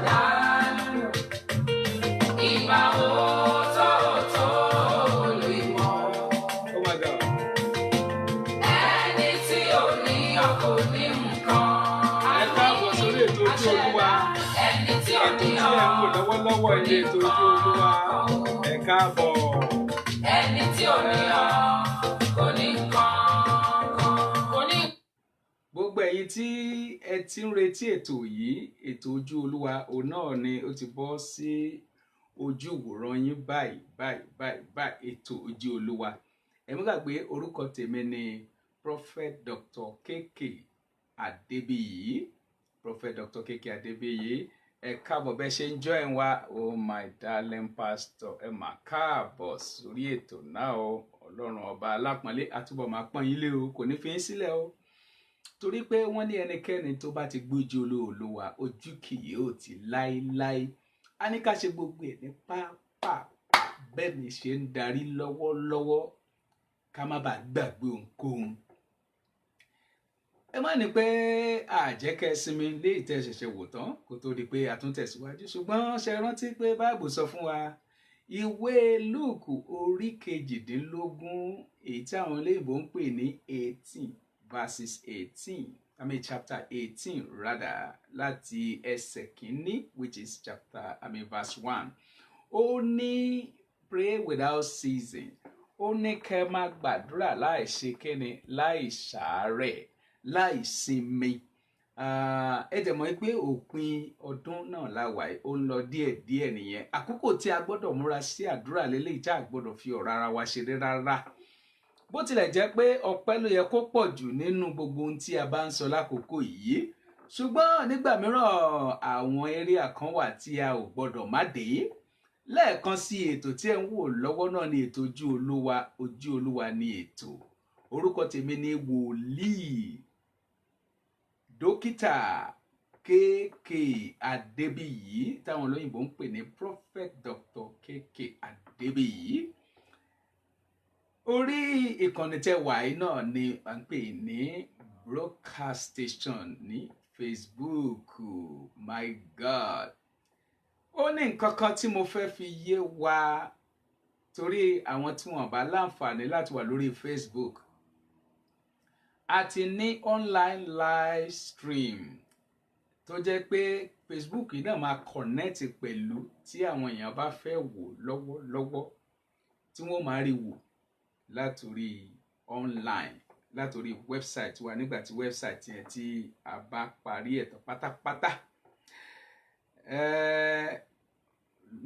pàdánù. Ìgbà òótọ́ olùmọ̀. Oh my God. Ẹni tí ò ní ọkọ̀ ní nǹkan. Ẹ káàbọ̀ sórí ètò Ojú Olúwa. Ẹni tí ò Ètò ní tí ẹ ń wò lọ́wọ́lọ́wọ́ ilé ètò Ojú Olúwa. Ẹ káàbọ̀. ẹni tí ò ní kò ní nǹkan. Kò ní. Gbogbo ẹ̀yin tí ẹ ti ń retí ètò yìí, ètò Ojú Olúwa, òun náà ni ó ti bọ́ sí ojú ìwòran yín báyìí, ètò Ojú Olúwa. Ẹ má gbàgbé orúkọ tèmi ni Prophet Dr. KK Adébíyì. Prophet Dr. KK Adébíyì. Ẹ káàbọ̀ bẹ́ẹ̀ ṣe ń join wa. Oh my darling pastor, ẹ mà káàbọ̀ sórí ètò náà o. Ọlọ́run ọba alápọ̀nlé àtúbọ̀ máa pọ́n yín lé o, kò ní fi yín sílẹ̀ o. Torí pé wọ́n ní ẹnikẹ́ni tó bá ti gbójú Olúwa ojú kì yóò tì láéláé. A ní ká ṣe gbogbo ẹ̀ ní pápá bẹ́ẹ̀ ni ṣe ń darí lọ́wọ́lọ́wọ́ ká má bàa gbàgbé ohunkóhun. Ẹ má ní pé àjẹkẹ́ sinmi lé ìtẹ̀ṣẹ̀ṣẹ̀ wò tán kó tó di pé a tún tẹ̀síwájú, ṣùgbọ́n ṣe rántí pé Báíbù sọ fún wa ìwé Lúùkù orí 18 èyí tí àwọn olóyìnbó ń pè ní 18 verses 18, chapter 18 rather, láti ẹsẹ̀ kìíní, which is verse 1. Ó ní pray without ceasing. Ó ní kẹ́ máa gbàdúrà láì ṣe kíni, láì ṣàárẹ̀, láì sinmi. Ẹ dẹ̀ mọ̀ pé òpin ọdún náà láwàá, ó ń lọ díẹ̀díẹ̀ nìyẹn. Àkókò tí a gbọ́dọ̀ múra sí àdúrà lélẹ́yìí tí a gbọ́dọ̀ fi ọ̀rọ̀ ara wa ṣeré rárá. Bó tilẹ̀ jẹ́ pé ọpẹ́ ló yẹ kó pọ̀ jù nínú gbogbo ohun tí a bá ń sọ lákòókò yìí, ṣùgbọ́n nígbà mìíràn àwọn area kan wà tí a ò gbọ́dọ̀ má dé. Lẹ́ẹ̀kan sí ètò tí ẹ ń wò lọ́wọ́ náà ni ètò Ojú Olúwa. Ojú Olúwa ni ètò. Orúkọ tèmi ni Wòlíì Dókítà KK Adébíyì, táwọn olóyìnbó ń pè ní Prophet Dr. KK Adébíyì. Orí ìkànnì tẹ́ wà yìí náà ni à ń pè ní broadcast station ní Facebook. My God. Ó ní nǹkan kan tí mo fẹ́ fi yé wa, torí àwọn tí wọ́n bá láǹfààní láti wà lórí Facebook. A ti ní online live stream tó jẹ́ pé Facebook yìí náà máa connect pẹ̀lú tí àwọn èèyàn bá fẹ́ wò lọ́wọ́lọ́wọ́, tí wọ́n máa rí wò látòrí online, látòrí website wa nígbà tí website yẹn tí a bá parí ẹ̀tọ́ pátápátá.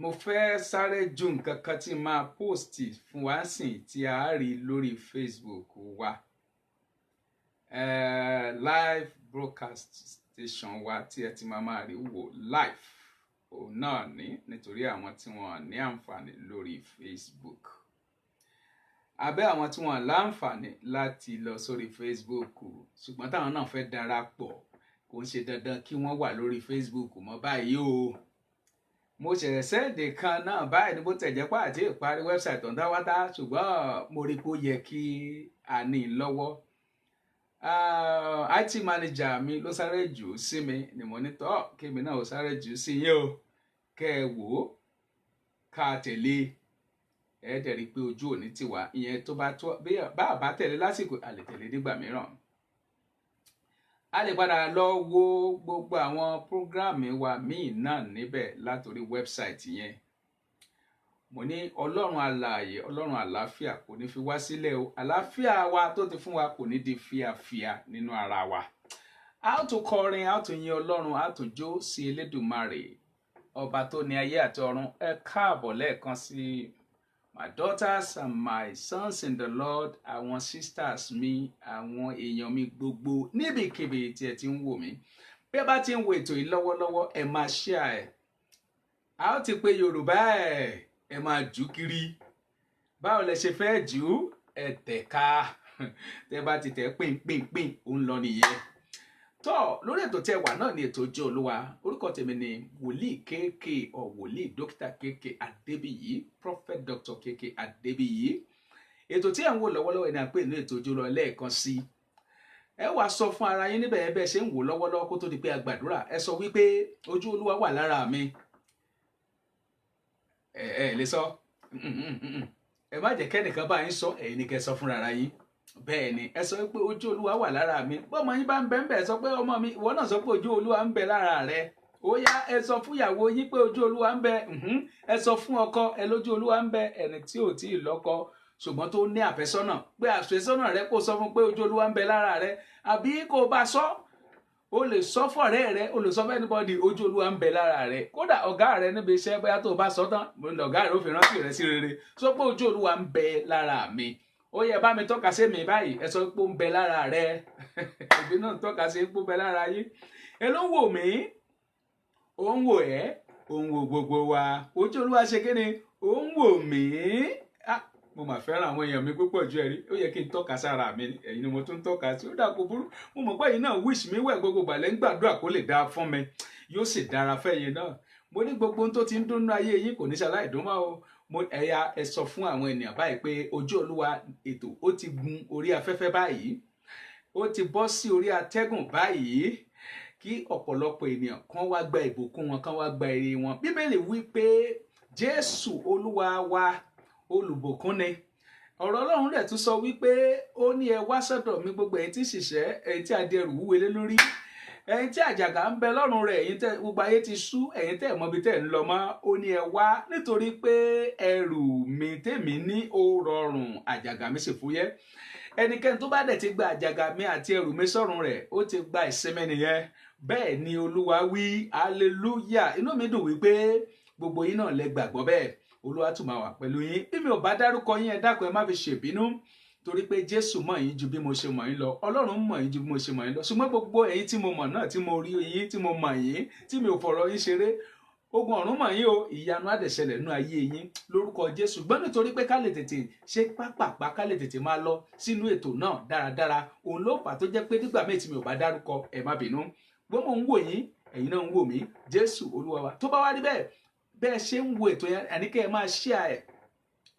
Mo fẹ́ sáré ju nǹkan kan tí máa post fún wa sìn tí a rí lórí Facebook wa. Live broadcast station wa tí ẹ ti máa rí wò live òun náà ní, nítorí àwọn tí wọ́n ní àǹfààní lórí Facebook. Abẹ́ àwọn tí wọ́n láǹfààní láti lọ sórí Facebook ṣùgbọ́n táwọn náà fẹ́ darapọ̀, kò ń ṣe dandan kí wọ́n wà lórí Facebook mọ́ báyìí o. Mo ṣẹ̀ṣẹ̀ sẹ́ẹ̀dì kan náà báyìí ní bó tẹ̀ jẹ́ pé àti ìparí website ọ̀dá wátá, ṣùgbọ́n mo rí pé ó yẹ kí a ní lọ́wọ́. IT manager mi ló sáré jù ú sí mi ni mo ní tọ́ kémi náà ó sáré jù ú sí yín o, kẹ́ ẹ wò ó ká tẹ̀lé. Ẹ dẹ̀ rí pé ojú òní ti wà, ìyẹn tó bá bá tẹ̀lé lásìkò a lè tẹ̀lé nígbà mìíràn. A lè padà lọ wo gbogbo àwọn prógráàmù wa míì náà níbẹ̀ látòrí wẹ́bsáìtì yẹn. Mo ní Ọlọ́run alààyè, Ọlọ́run àlàáfíà kò ní fi wá sílẹ̀ o. Àlàáfíà wa tó ti fún wa kò ní di fíafíà nínú ara wa. A ó tún kọrin, a ó tún yin Ọlọ́run, a ó tún jó sí Elédùmarè, ọba tó ní ayé àti ọ̀run. Ẹ káàbọ̀ lẹ́ẹ̀kan sí my daughters and my sons in the Lord, àwọn sisters mi, àwọn èèyàn mi gbogbo níbikíbi tí ẹ ti ń wò mí. Bí ẹ bá ti ń wo ètò yìí lọ́wọ́lọ́wọ́, ẹ máa share ẹ̀. A ó ti pè Yorùbá ẹ máa jù kiri. Báwo lẹ ṣe fẹ́ jù ú? Ẹ tẹ̀ka. Tẹ́ bá ti tẹ̀ pín, ó ń lọ nìyẹn. Tọ́ lórí ètò tẹ́ wà náà ní ètò Ojú Olúwa. Orúkọ tèmi ni Wòlíì KK or Wòlíì Dókítà KK Adébíyì, Prophet Dr. KK Adébíyì. Ètò tí ẹ̀ ń wò lọ́wọ́lọ́wọ́ ni à ń pè ní ètò Ojú Olúwa lẹ́ẹ̀kan sí. ẹ wá sọ fún ara yín níbẹ̀ ẹ bẹ́ẹ̀ ṣe ń wò lọ́wọ́lọ́wọ́ kó tó di pé a gbàdúrà ẹ sọ wípé ojú Olúwa wà lára mi. ẹ lè sọ ẹ má jẹ́ kẹ́nìkan bá yín sọ ẹ̀yin ni kẹ́ sọ fúnra ara yín. bẹ́ẹ̀ ni ẹ sọ pé ojú Olúwa wà lára mi. bọ́mọ yín bá ń bẹ ń bẹ sọ pé ọmọ mi ìwọ náà sọ pé ojú Olúwa ń bẹ lára rẹ. ó yá ẹ sọ fún ìyàwó yín pé ojú Olúwa ń bẹ. ẹ sọ fún ọkọ ẹ lójú Olúwa ń bẹ. ẹni tí ò tí ì lọ́kọ ṣùgbọ́n tó ní àfẹ́sọ́nà pé àfẹ́sọ́nà rẹ kó sọ fún pé ojú Olúwa ń bẹ lára rẹ, àbí kó bá sọ. o lè sọ fọ̀rẹ́ rẹ, o lè sọ fún anybody ojú Olúwa ń bẹ lára rẹ. kódà ọ̀gá rẹ níbi iṣẹ́ bóyá tó bá sọ tán ọ̀gá rẹ ó fi rántí rẹ sí rere, sọ pé ojú Olúwa ń bẹ lára mi. ó yẹ bá mi tọ́ka sí mi báyìí, ẹ sọ pé ó ń bẹ lára rẹ. èmi náà tọ́ka sí pé ó ń bẹ lára yín. ẹ ló ń wò mí, ó ń wò ẹ́, ó ń wò gbogbo wa. ojú Olúwa ṣe kí ni? ó ń wò mí. mo mà fẹ́ràn àwọn èèyàn mi púpọ̀ ju ẹ̀rí, ó yẹ kí n tọ́ka sára mi, ẹ̀yin ni mo tún tọ́ka sí. ó dà kó burú, mo mọ̀ pé ẹ̀yin náà wish mi wẹ̀ gbogbo gbàlẹ́ ń gbàdúrà kó lè dáa fún mi, yóò sì dára fẹ́yìn náà. mo ní gbogbo ohun tó ti ń dúnnú ayé yín kò ní ṣaláì dún mọ́ o. ẹ̀yà ẹ sọ fún àwọn ènìyàn báyìí pé ojú Olúwa ètò ó ti gun orí afẹ́fẹ́ báyìí, ó ti bọ́ sí orí atẹ́gùn báyìí, kí ọ̀pọ̀lọpọ̀ ènìyàn kan wá gba ìbùkún wọn, kan wá gba ire wọn. Bíbélì wí pé Jésù Olúwa wa olùbùkún ni. ọ̀rọ̀ Ọlọ́run rẹ̀ tún sọ wípé ó ní ẹ wá sọ́dọ̀ mi gbogbo ẹ̀yin tí ṣiṣẹ́, ẹ̀yin tí a di ẹrù wúwo lé lórí, ẹ̀yin tí àjàgà ń bẹ lọ́rùn rẹ̀, ẹ̀yin tẹ́ gbogbo ayé ti sú, ẹ̀yin tẹ́ mọ̀ bí tẹ́ ń lọ mọ́. ó ní ẹ wá nítorí pé ẹrù mi tèmi ní ó rọrùn, àjàgà mi sì fúyẹ́. ẹnikẹ́ni tó bá dẹ̀ ti gba àjàgà mi àti ẹrù mi sọ́rùn rẹ̀, ó ti gba ìsinmi nìyẹn. bẹ́ẹ̀ ni Olúwa wí, hallelujah. inú mi dùn wípé gbogbo yín náà lẹ gbàgbọ́ bẹ́ẹ̀. Olúwa tún máa wà pẹ̀lú yín. bí mi ò bá dárúkọ yín ẹ dákun ẹ má fi ṣèbínú, torí pé Jésù mọ̀ yín ju bí mo ṣe mọ̀ yín lọ, Ọlọ́run mọ̀ yín ju bí mo ṣe mọ̀ yín lọ. ṣùgbọ́n gbogbo ẹ̀yin tí mo mọ̀ náà, tí mo rí yín, tí mo mọ̀ yín, tí mi ò fọ̀rọ̀ yín ṣeré, ogun ọ̀run mọ̀ yín o, ìyanu á dẹ̀ ṣẹlẹ̀ nínú ayé yín lórúkọ Jésù. gbọ́n nítorí pé ká lè tètè ṣe pápápá, ká lè tètè máa lọ sínú ètò náà dáradára, òun ló fà tó jẹ́ pé nígbà míì tí mi ò bá dárúkọ ẹ má bínú. gbọ́n mo ń wò yín, ẹ̀yin náà ń wò mí. Jésù Olúwa wa. tó bá wá rí bẹ́ẹ̀, bẹ́ẹ̀ ṣe ń wo ètò yẹn, àníkẹ́ ẹ máa share ẹ̀.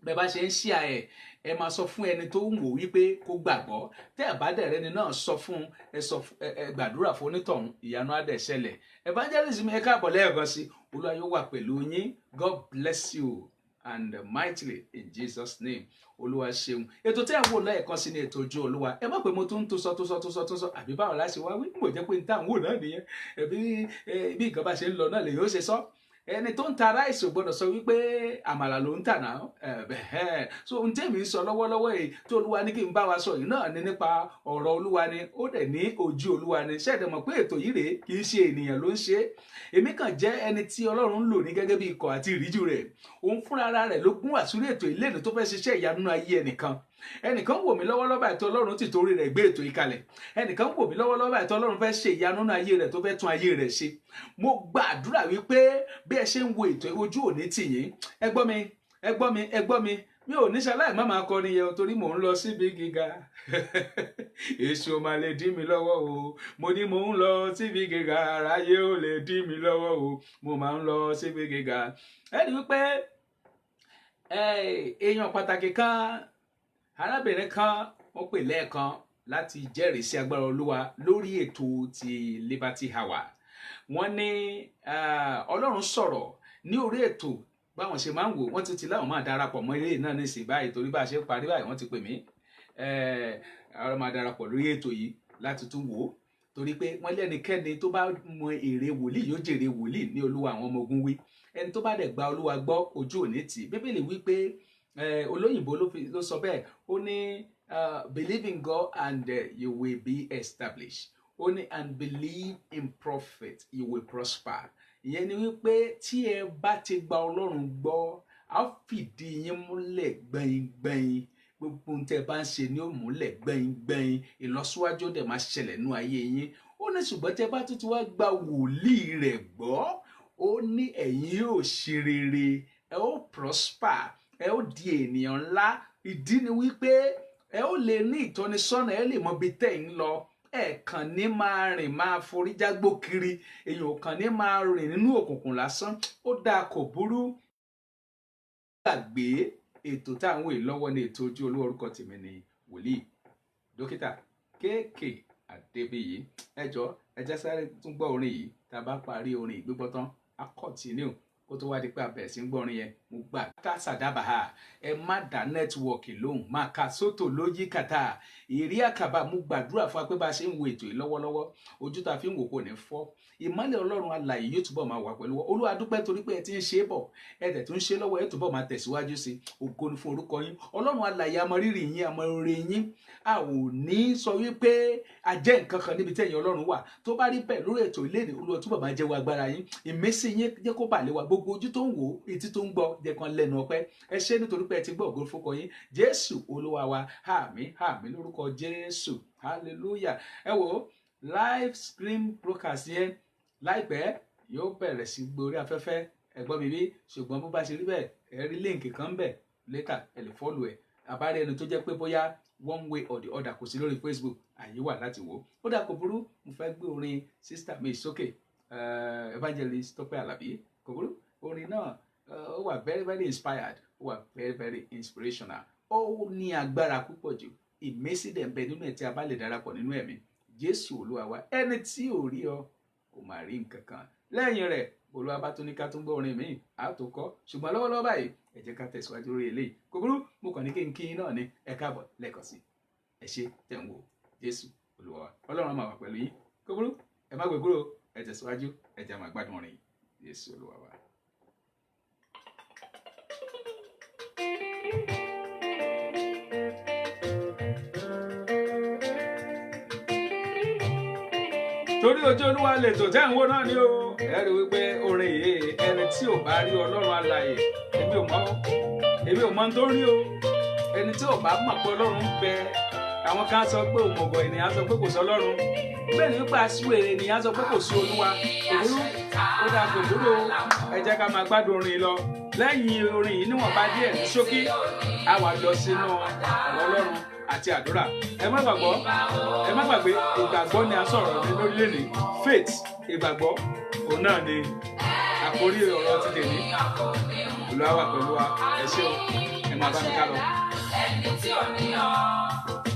bẹ́ẹ̀ bá ṣe ń share ẹ̀, ẹ máa sọ fún ẹni tó ń wò wípé kó gbàgbọ́. tẹ́ ẹ bá dẹ̀ rẹ́ni náà sọ fún ẹ gbàdúrà fún onítọ̀hún, ìyanu á dẹ̀ ṣẹlẹ̀. evangelism ẹ káàbọ̀ lẹ́ẹ̀kan sí. Olúwa yóò wà pẹ̀lú yín. God bless you and mightily in Jesus name. Olúwa ṣeun. ètò tí ẹ wò lẹ́ẹ̀kan sí ni ètò ojú Olúwa. ẹ má pé mo tún tó sọ àbí báwo la ṣe wá wí, mo jẹ́ pé n táwọn wò náà nìyẹn. ẹbí bí nǹkan bá ṣe ń lọ náà lè yóò ṣe sọ. ẹni tó ń ta ráìsì ò gbọ́dọ̀ sọ wípé àmàlà ló ń tà náà. so ohun tí èmi ń sọ lọ́wọ́lọ́wọ́ yìí tí Olúwa ní kí n bá wa sọ yìí náà ni nípa ọ̀rọ̀ Olúwa ni, ó dẹ̀ ní ojú Olúwa ni. ṣẹ́ẹ̀dẹ̀ mọ̀ pé ètò yìí rèé kì í ṣe ènìyàn ló ń ṣe é. èmi kàn jẹ́ ẹni tí Ọlọ́run ń lò ní gẹ́gẹ́ bí ikọ̀ àti ìríjú rẹ̀. òun fúnra rẹ̀ ló gún àsúrí ètò ìlénu tó fẹ́ ṣiṣẹ́ ìyanu ayé ẹnìkan. ẹnìkan wò mí lọ́wọ́lọ́wọ́ àti Ọlọ́run ti torí rẹ̀ gbé ètò ìkalẹ̀. ẹnìkan wò mí lọ́wọ́lọ́wọ́ àti Ọlọ́run fẹ́ ṣe ìyanu ayé rẹ̀ tó fẹ́ tún ayé rẹ̀ ṣe. mo gbàdúrà wípé bí ẹ ṣe ń wo ètò ojú òní tì yín, ẹ gbọ́ mi, mi ò ní ṣaláì má máa kọrin yẹn torí mò ń lọ síbi gíga. èso máa lè dí mi lọ́wọ́ o, mo ní mò ń lọ síbi gíga, aráyé ò lè dí mi lọ́wọ́ o, mo máa ń lọ síbi gíga. ẹ rí wípé èèyàn pàtàkì kan, arábìnrin kan, wọ́n pè lẹ́ẹ̀kan láti jẹ́rìí sí agbára Olúwa lórí ètò ti Liberty Hour. wọ́n ní Ọlọ́run sọ̀rọ̀ ní orí ètò báwọn ṣe máa ń wò. wọ́n ti láwọn máa darapọ̀ mọ́ eré náà nísìnyí báyìí, torí bá a ṣe ń parí báyìí wọ́n ti pè mí. àwọn máa darapọ̀ lórí ètò yìí láti tún wò ó, torí pé wọ́n lẹ́nikẹ́ni tó bá mọ èrè wòlíì yóò jèrè wòlíì ní Olúwa àwọn ọmọ ogun wí. ẹni tó bá dẹ̀ gba Olúwa gbọ́ ojú òní tì. Bíbélì wí pé olóyìnbó ló sọ bẹ́ẹ̀, ó ní believe in God and you will be established. ó ní and believe in prophet you will prosper. ìyẹn ni wípé tí ẹ bá ti gba Ọlọ́run gbọ́, á fìdí yín múlẹ̀ gbẹ̀yìngbẹ̀yìn. gbogbo ohun tẹ́ bá ń ṣe ni ó múlẹ̀ gbẹ̀yìngbẹ̀yìn. ìlọsíwájú dẹ̀ máa ṣẹlẹ̀ nú ayé yín. ó ní ṣùgbọ́n tẹ́ bá tuntun wá gba wòlíì rẹ̀ gbọ́, ó ní ẹ̀yin yóò ṣe rere, ẹ ó prosper, ẹ ó di ènìyàn ńlá. ìdí ni wípé ẹ ó lè ní ìtọ́nisọ́nà, ẹ lè mọ ibi tẹ́ ń lọ. ẹ kàn ní máa rìn máa forí jágbó kiri, èèyàn ò kàn ní máa rìn nínú òkùnkùn lásán. ó dáa kò burú. gbàgbé ètò táwọn èèyàn lọ́wọ́ ní ètò ojú Olúwa. orúkọ tèmi ni wòlíì dókítà KK Adébíyì. Ẹ jọ̀ọ́ ẹ jẹ́ sáré tún gbọ́ orin yìí, tá a bá parí orin ìgbígbọ́ tán a continue kó tó wá di pé a bẹ̀rẹ̀ sí ń gbọ́ orin yẹn. Mo gbà ká sàdábàá ẹ má dá nẹ́tíwọ̀kì lóhùn, máa ka sótò lóyí kàtà ìrí àkàbà. Mo gbàdúrà fún wa pé bá a ṣe ń wo ètò yìí lọ́wọ́lọ́wọ́ ojú tá a fi ń wò kò ní fọ́, ìmọ́lẹ̀ Ọlọ́run alààyè yóò túbọ̀ máa wà pẹ̀lú wa. Olúwa dúpẹ́ torí pé ẹ ti ń ṣe é bọ̀, ẹ dẹ̀ tún ń ṣe lọ́wọ́, ẹ túbọ̀ máa tẹ̀síwájú sí. Ògo ni fún orúkọ yín Ọlọ́run alààyè. A mọ rírì yín, a mọ oore yín. A ò ní sọ wípé a jẹ́ nǹkan kan níbi tẹ́yìn Ọlọ́run wà. Tó bá rí bẹ́ẹ̀ lórí ètò ìlédè, Olúwa túbọ̀ máa jẹ́ wa agbára yín, ìmísí yín jẹ́ kó bà lé wa. Gbogbo ojú tó ń wò, etí tó ń gbọ́, jẹ́ kan lẹ́nu ọpẹ́. Ẹ ṣé nítorí pé ẹ ti gbọ́ ògo fún orúkọ yín Jésù Olúwa wa. Àmín àmín lórúkọ Jésù. Hallelujah. Ẹ wò live stream broadcast yẹn láìpẹ́ yóò bẹ̀rẹ̀ sí gbórí afẹ́fẹ́, ẹ̀gbọ́n mi bí. Ṣùgbọ́n bó bá ṣe rí bẹ́ẹ̀, ẹ rí líǹkì kan bẹ̀ later, ẹ lè follow ẹ̀. Àbárí ẹni tó jẹ́ pé bóyá one way or the other kò sí lórí Facebook, àyè wà láti wò. Ó dà kò burú, mo fẹ́ gbé orin sister mi sókè, Evangelist Tọ́pẹ́ Àlàbí. Kò burú, orin náà ó wà very very inspired, ó wà very very inspirational, ó ní agbára púpọ̀ jù. Ìmísí dẹ̀ ń bẹ nínú ẹ̀ tí a bá lè darapọ̀ nínú ẹ̀mí. Jésù Olúwa wa. Ẹni tí ò rí ọ kò máa rí nǹkan kan. Lẹ́yìn rẹ̀ Olúwa bá tún ní ká tún gbọ́ orin míì á tó kọ́. Ṣùgbọ́n lọ́wọ́lọ́wọ́ báyìí ẹ jẹ́ ká tẹ̀síwájú lórí eléyìí. Kò burú, mo kàn ní kí n náà ní ẹ káàbọ̀ lẹ́ẹ̀kan sí. Ẹ ṣé tẹ̀ ń wò. Jésù Olúwa wa. Ọlọ́run máa wà pẹ̀lú yín. Kò burú, ẹ má gbé kúrò, ẹ tẹ̀síwájú, ẹ jẹ́ máa gbádùn orin. Jésù Olúwa wa. Torí ojú Olúwa lè tò tẹ́ ń wò náà ni o. Ẹ rí wípé orin yìí, ẹni tí ò bá rí Ọlọ́run alààyè, èmi ò mọ̀ tó rí o. Ẹni tí ò bá mọ̀ pé Ọlọ́run bẹ, àwọn kan sọ pé òmùgọ̀ ènìyàn sọ pé kò sí Ọlọ́run. Bẹ́ẹ̀ ni wípé aṣíwèrè ènìyàn sọ pé kò sí Olúwa. Òwúrú ó dà kò dúró, ẹ jẹ́ ká máa gbádùn orin lọ. Lẹ́yìn orin yìí níwọ̀nba díẹ̀ ní ṣókí, a wà lọ sínú ọ̀rọ̀ Ọlọ́run àti àdúrà. Ẹ má gbàgbé ìgbàgbọ́ ni a sọ̀rọ̀ ní lórílẹ̀-èdè. Faith, ìgbàgbọ́, òun náà ni àkórí ọ̀rọ̀ ti dè ní. Olúwa wà pẹ̀lú wa. Ẹ ṣé o, ẹ máa bá mi ká lọ. Ẹni tí ò ní ọ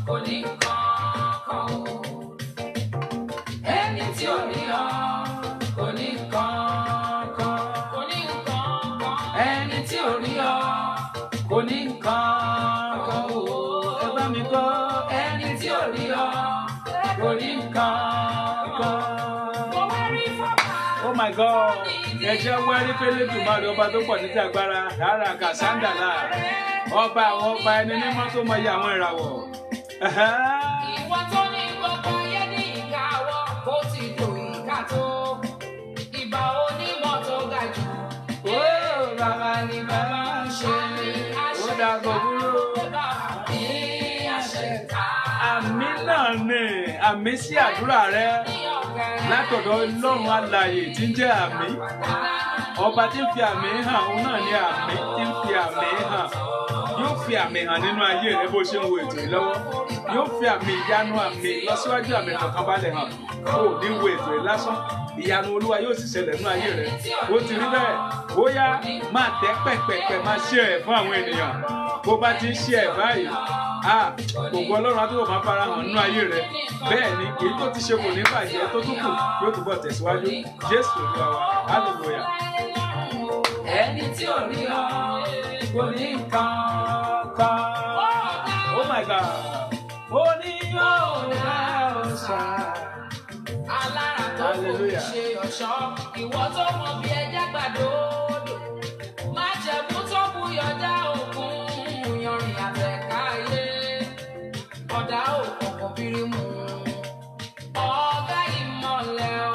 kò ní kankan o. Ẹni tí ò ní ọ kò ní kankan. Kò ní kankan. Ẹni tí ò ní ọ kò ní kankan o. Ẹ bá mi kọ́. Ẹni tí ò ní ọ kò ní kankan. Oh my God! Ẹ jẹ́ wẹ́rí fẹ́lẹ́dùmarè ọba tó pọ̀ títí agbára, rárá kàsándàlà. Ọba àwọn ọba ẹni mímọ́ tó mọ iye àwọn ìràwọ̀. Ìwọ tó ní gbogbo ayé ní ìkáwọ́, ó ti tò ìka tó. Ìbà onímọ̀ tó ga jù. Ó bàbá ni bàbá ń ṣe, ó dàgbò búrò. Àmì náà ni àmì sí àdúrà rẹ látọ̀dọ̀ Ọlọ́run alààyè tí ń jẹ́ àmì. Ọba tí ń fi àmì hàn, òun náà ni àmì tí ń fi àmì hàn. Yóò fi àmì hàn nínú ayé rẹ bó ṣe ń wo ètò yìí lọ́wọ́. Yóò fi àmì ìyanu, àmì ìlọsíwájú, àmì ìfọ̀kànbalẹ̀ hàn. Ó ní wo ètò yìí lásán. Ìyanu Olúwa yóò sì ṣẹlẹ̀ nínú ayé rẹ. Ó ti rí bẹ́ẹ̀. Bóyá máa tẹ́ pẹ̀pẹ̀pẹ̀ máa ṣe ẹ̀ fún àwọn ènìyàn. Bó bá ti ń ṣe ẹ̀ báyìí, ògo Ọlọ́run á túbọ̀ máa fara hàn nínú ayé rẹ. Bẹ́ẹ̀ ni èyí tó ti ṣe kò ní bàjẹ́, tó tún kù yóò túbọ̀ tẹ̀síwájú. Jésù Olúwa wa. Hallelujah. Ẹni tí ò ní ọ kò ní kankan. Oh my God. Ó ní yóò rà ọ̀sà. Alára tó kò ní ṣe ọ̀ṣọ́, ìwọ tó mọ bí ẹja gbàdódò. Má jẹ̀mú tó buyọ̀ dá òkun, yanrìn àtẹ̀ká ayé. Ọ̀dà òkùnkùn bírímù. Ọ̀gá ìmọ̀lẹ̀ o.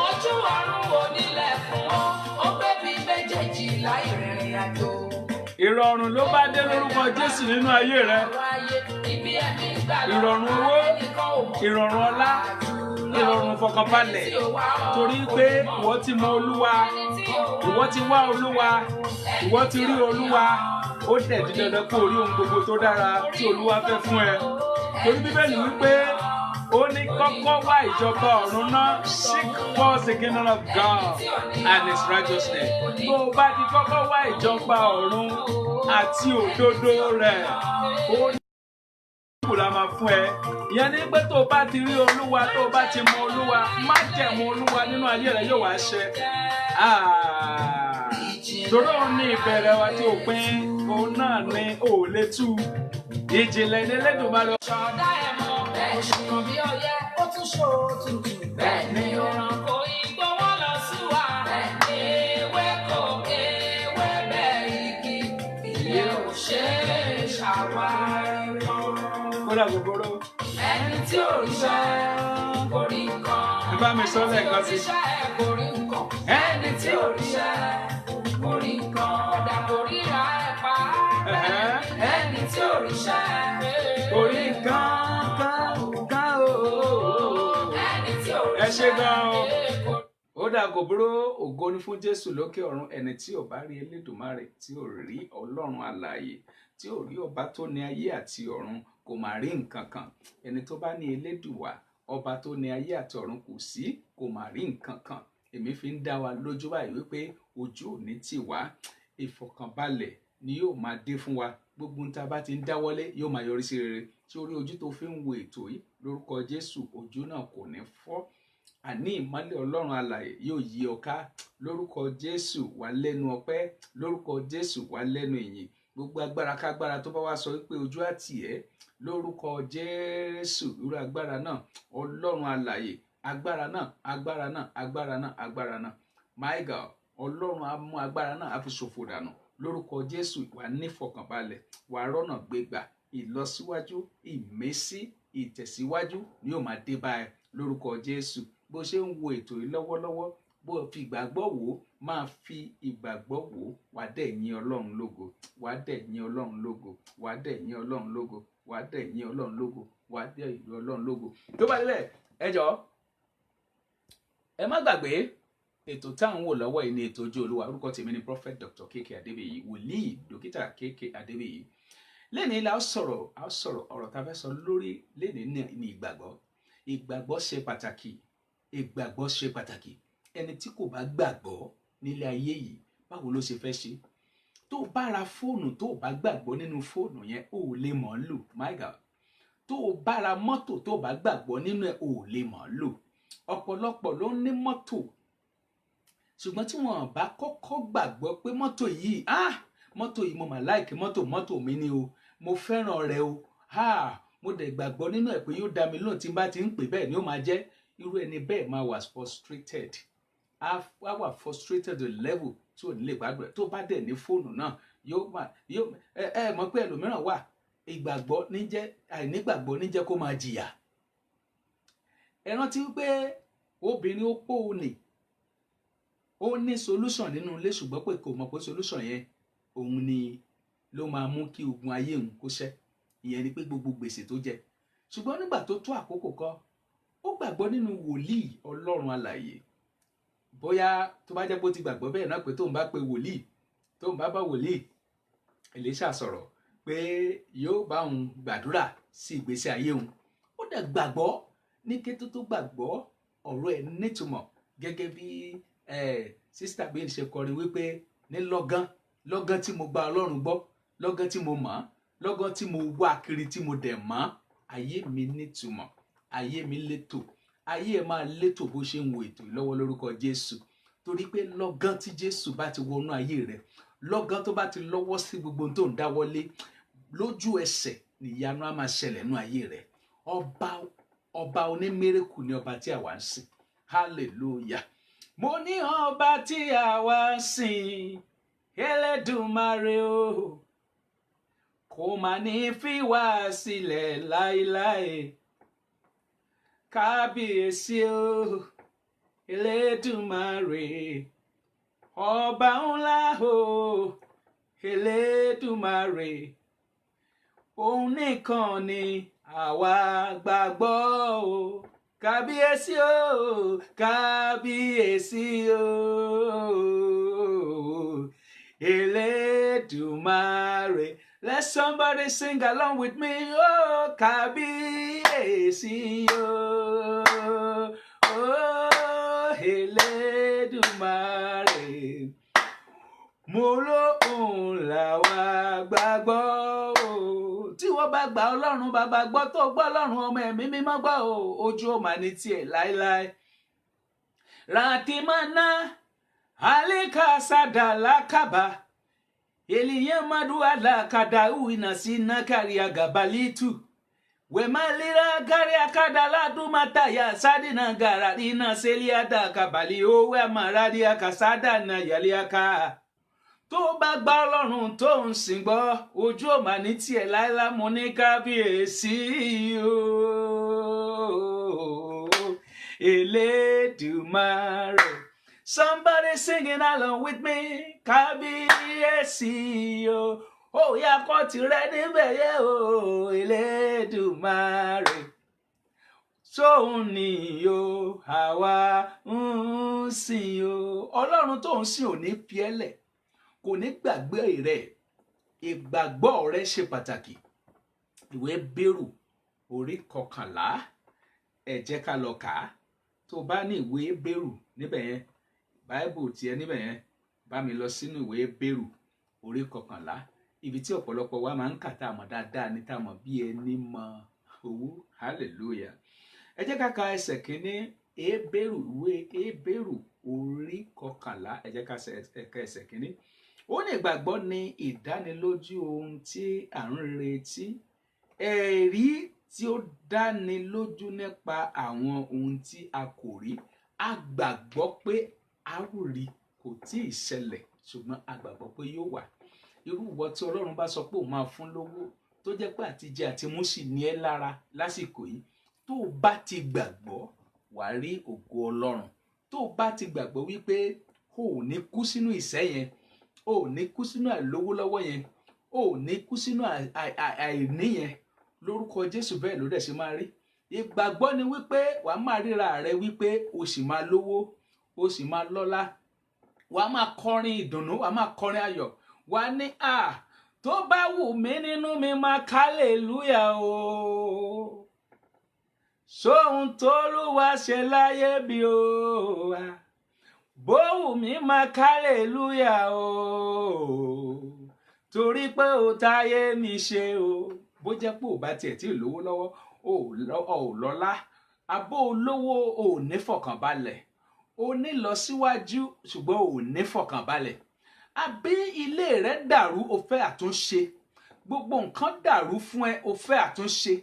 Ojú ọ̀run onílẹ̀ fún ọ, ó gbé bí méjèèjì láì rìnrìn àjò. Ìrọ̀rùn ló bá dé lórúkọ Jésù nínú ayé rẹ. Ìrọ̀rùn owó, ìrọ̀rùn ọlá, ìrọ̀rùn fọkànbalẹ̀. Torí pé ìwọ ti mọ Olúwa, ìwọ ti wá Olúwa, ìwọ ti rí Olúwa. Ó dẹ̀ di dandan kó rí ohun gbogbo tó dára tí Olúwa fẹ́ fún ẹ. Torí Bíbélì wípé ó ní kọ́kọ́ wá ìjọba ọ̀run náà. Seek first the kingdom of God and his righteousness. Tó o bá ti kọ́kọ́ wá ìjọba ọ̀run àti òdodo rẹ̀, ó ní ìbò la máa fún ẹ. ìyẹn ní pé tó bá ti rí olúwa tó bá ti mọ olúwa májẹ̀mú olúwa nínú ayé rẹ yóò wá ṣẹ. Torí òun ní ìbẹ̀rẹ̀ wa tí òpin òun náà ní òòlé tú ìjìnlẹ̀ ní Elédùmarè. Ṣọ̀dá ẹ̀ mọ́ bẹ́ẹ̀ ṣùgbọ́n bí ọyẹ́ ó tún ṣòtútù bẹ́ẹ̀ ni òrànkó igbó wọn lọ sí wa ewé kò ewé bẹ́ẹ̀ igi ìyẹ́ ò ṣe é ṣàwárí mọ́. Kódà gbogbooro. Ẹni tí ò ríṣẹ́ kò rí nǹkan. Ẹ bá mi sọ lẹ́ẹ̀kan sí. Kò rí nǹkan. Ẹni tí ò ríṣẹ́ kò rí nǹkan. Ọ̀dà kò ríra ẹ̀ pa. Ẹni tí ò ríṣẹ́ kò rí nǹkan. Ẹni tí ò ríṣẹ́. Ẹ ṣé gan o. Ó dà gbogbooro, ògo ni fún Jésù lókè ọ̀run. Ẹni tí ò bá rí Elédùmarè, tí ò rí Ọlọ́run alààyè, tí ò rí ọba tó ní ayé àti ọ̀run, kò máa rí nǹkan kan. Ẹni tó bá ní Elédùwà, ọba tó ní ayé àti ọ̀run kò sí, kò máa rí nǹkan kan. Èmi fi ń dá wa lójú báyìí wípé ojú ò ní tì wá, ìfọ̀kànbalẹ̀ ni yóò máa dé fún wa. Gbogbo nta bá ti ń dáwọ́lé yóò máa yọrí sí rere. Tí orí ojú tó fi ń wo ètò yìí lórúkọ Jésù, ojú náà kò ní fọ́. Àní ìmọ́lẹ̀ Ọlọ́run alààyè yóò yí ọ ká. Lórúkọ Jésù wà lẹ́nu ọpẹ́, lórúkọ Jésù wà lẹ́nu ìyìn. Gbogbo agbára kágbára tó bá wá sọ wípé ojú àtì ẹ́, lórúkọ Jésù irú agbára náà, Ọlọ́run alààyè, agbára náà, my God, Ọlọ́run á mú agbára náà á fi ṣòfò dànù. Lórúkọ Jésù wà nífọ̀kànbalẹ̀, wà rọ́nà gbégbà, ìlọsíwájú, ìmísí, ìtẹ̀síwájú ni yóò máa dé bá ẹ lórúkọ Jésù. Bó ṣe ń wo ètò yìí lọ́wọ́lọ́wọ́, bó fi ìgbàgbọ́ wò ó, máa fi ìgbàgbọ́ wò ó, wà dẹ̀ yìn Ọlọ́run lógo, wà dẹ̀ yìn Ọlọ́run lógo, wà dẹ̀ yìn Ọlọ́run lógo, wà dẹ̀ yìn Ọlọ́run lógo, wà dẹ̀ yìn Ọlọ́run lógo. Tó bá délẹ̀, ẹ jọ̀ọ́, ẹ má gbàgbé ètò tá à ń wò lọ́wọ́ yìí ní ètò Ojú Olúwa. Orúkọ tèmi ni Prophet Dr. KK Adébíyì, wòlíì dókítà KK Adébíyì. Lẹ́ni la ó sọ̀rọ̀ ọ̀rọ̀ tá a fẹ́ sọ lórí lẹ́ni ní ìgbàgbọ́. Ìgbàgbọ́ ṣe pàtàkì, ìgbàgbọ́ ṣe pàtàkì. Ẹni tí kò bá gbàgbọ́ nílé ayé yìí, báwo ló ṣe fẹ́ ṣe? Tó o bá ra fóònù tó o bá gbàgbọ́ nínú fóònù yẹn, o ò lè mọ̀ ọ́n lò, my God. Tó o bá ra mọ́tò tó o bá gbàgbọ́ nínú ẹ̀, o ò lè mọ̀ ọ́n lò. Ọ̀pọ̀lọpọ̀ ló ń ní mọ́tò, ṣùgbọ́n tí wọ́n bá kọ́kọ́ gbàgbọ́ pé mọ́tò yìí mo mà láìkí mọ́tò mi ni o, mo fẹ́ràn rẹ̀ o, mo dẹ̀ gbàgbọ́ nínú ẹ̀ pé yóò dá mi lóhùn tí n bá ti ń pè bẹ́ẹ̀ ni ó máa jẹ́. Irú ẹni bẹ́ẹ̀ máa wà frustrated, á wà frustrated to level tí ò ní lè gbàgbọ́ ẹ̀. Tó bá dẹ̀ ní fóònù náà mọ̀ pé ẹlòmíràn wà, àìnígbàgbọ́ ní jẹ́ kó máa jìyà. Ẹ rántí wípé obìnrin opó ni ó ní solution nínú ilé, ṣùgbọ́n pé kò mọ̀ pé solution yẹn òun ni ló máa mú kí ogun ayé òun kó ṣẹ́. Ìyẹn ni pé gbogbo gbèsè tó jẹ. Ṣùgbọ́n nígbà tó tó àkókò kan, ó gbàgbọ́ nínú wòlíì Ọlọ́run alààyè. Bóyá tó bá jẹ́ pé ó ti gbàgbọ́ bẹ́ẹ̀ náà pé tóun bá pe wòlíì, tóun bá wòlíì Èlíṣà sọ̀rọ̀ pé yóò bá òun gbàdúrà sí ìgbésí ayé òun. Ó dẹ̀ gbàgbọ́. Ní kété tó gbàgbọ́, ọ̀rọ̀ ẹ̀ nítumọ̀. Gẹ́gẹ́ bí sísítà bí ṣe kọrin wípé ní lọ́gán tí mo gba Ọlọ́run gbọ́, lọ́gán tí mo mọ̀, lọ́gán tí mo wá kiri tí mo dẹ̀ mọ̀, ayé mi nítumọ̀, ayé mi létò, ayé ẹ̀ máa létò bó ṣe ń wo ètò yìí lọ́wọ́ lórúkọ Jésù. Torí pé lọ́gán tí Jésù bá ti wọnú ayé rẹ̀, lọ́gán tó bá ti lọ́wọ́ sí gbogbo tó ń dáwọ́lé, lójú ẹsẹ̀ nìyanu á máa ṣẹlẹ̀ nú ayé rẹ̀. Ọba onímírèkù ni ọba tí àwa ń sìn. Hallelujah. Mo ní ọba tí àwa ń sìn, Elédùmarè o, kò mà ní fi wá sílẹ̀ láéláé. Kábíyèsí o, Elédùmarè, ọba ńlá o, Elédùmarè, òun nìkan ni àwa gbàgbọ́ o. Kábíyèsí o, kábíyèsí o, Elédùmarè. Let somebody sing along with me. Oh, kábíyèsí o, oh, Elédùmarè. Mo lóhùn làwa gbàgbọ́ o. tí wọ́n bá gba Ọlọ́run bàbá gbọ́ tó gbọ́ Ọlọ́run ọmọ ẹ̀mí mímọ́ gbọ́ o ojú ò mà ní tiẹ̀ láéláé. Ratimana alika sadala kaba eliye maduala kadau inasina karia gabalitu wemalira garia kadala dumataya sadina gararina seliada kabali owe maradia kasada na yaliaka. Tó bá gba Ọlọ́run tó ń sìn gbọ́ ojú ò mà ní tiẹ̀ láéláé mo ní kábíyèsí o Elédùmarè. Somebody singing along with me kábíyèsí o ó yá kọ́ tirẹ̀ níbẹ̀ yẹ o Elédùmarè. Sóun ni o àwa ń sìn o. Ọlọ́run tó ń sìn ò ní fi ẹ́ lẹ̀, kò ní gbàgbé rẹ̀. Ìgbàgbọ́ rẹ̀ ṣe pàtàkì. Ìwé Hébérù orí 11 ẹ jẹ́ ká lọ kà á. Tó bá ní ìwé Hébérù níbẹ̀ yẹn, Bible tiẹ̀ níbẹ̀ yẹn, bá mi lọ sínú ìwé Hébérù orí 11 ibi tí ọ̀pọ̀lọpọ̀ wa máa ń kà tá a mọ̀ dáadáa ní tá a mọ̀ bí ẹni mọ owó. Hallelujah. Ẹ jẹ́ ká ka ẹsẹ̀ kínní Hébérù, ìwé Hébérù orí 11 ẹ jẹ́ ká ka ẹsẹ̀ kínní. Ó ní ìgbàgbọ́ ní ìdánilójú ohun tí à ń retí, ẹ̀rí tí ó dáni lójú nípa àwọn ohun tí a kò rí. A gbàgbọ́ pé a ó rí, kò tí ì ṣẹlẹ̀ ṣùgbọ́n a gbàgbọ́ pé yóò wà. Irú ìwọ tí Ọlọ́run bá sọ pé òun máa fún lówó tó jẹ́ pé àtijẹ àti mú sì ní ẹ́ lára lásìkò yìí, tó o bá ti gbàgbọ́ wà á rí ògo Ọlọ́run. Tó o bá ti gbàgbọ́ wípé o ò ní kú sínú ìṣẹ́ yẹn, o ò ní kú sínú àìlówó lọ́wọ́ yẹn, o ò ní kú sínú àìní yẹn, lórúkọ Jésù bẹ́ẹ̀ ló dẹ̀ ṣe máa rí. Ìgbàgbọ́ ni wípé wàá máa ríra rẹ wípé o sì máa lówó, o sì máa lọ́lá, wàá máa kọrin ìdùnnú, wàá máa kọrin ayọ̀, wàá ní tó bá wù mí nínú mi máa hallelujah o. Sóhun t'Olúwa ṣe láyé bí o, bó wù mí máa hallelujah o, torí pé o táyé mi ṣe o. Bó jẹ́ pé ò bá tiẹ̀ tí ì lówó lọ́wọ́, ò lọ́lá, abó olówó ò ní fọkànbalẹ̀, ó ní lọ síwájú ṣùgbọ́n ò ní fọkànbalẹ̀. Àbí ilé rẹ dàrú o fẹ́ àtúnṣe, gbogbo nǹkan dàrú fún ẹ o fẹ́ àtúnṣe.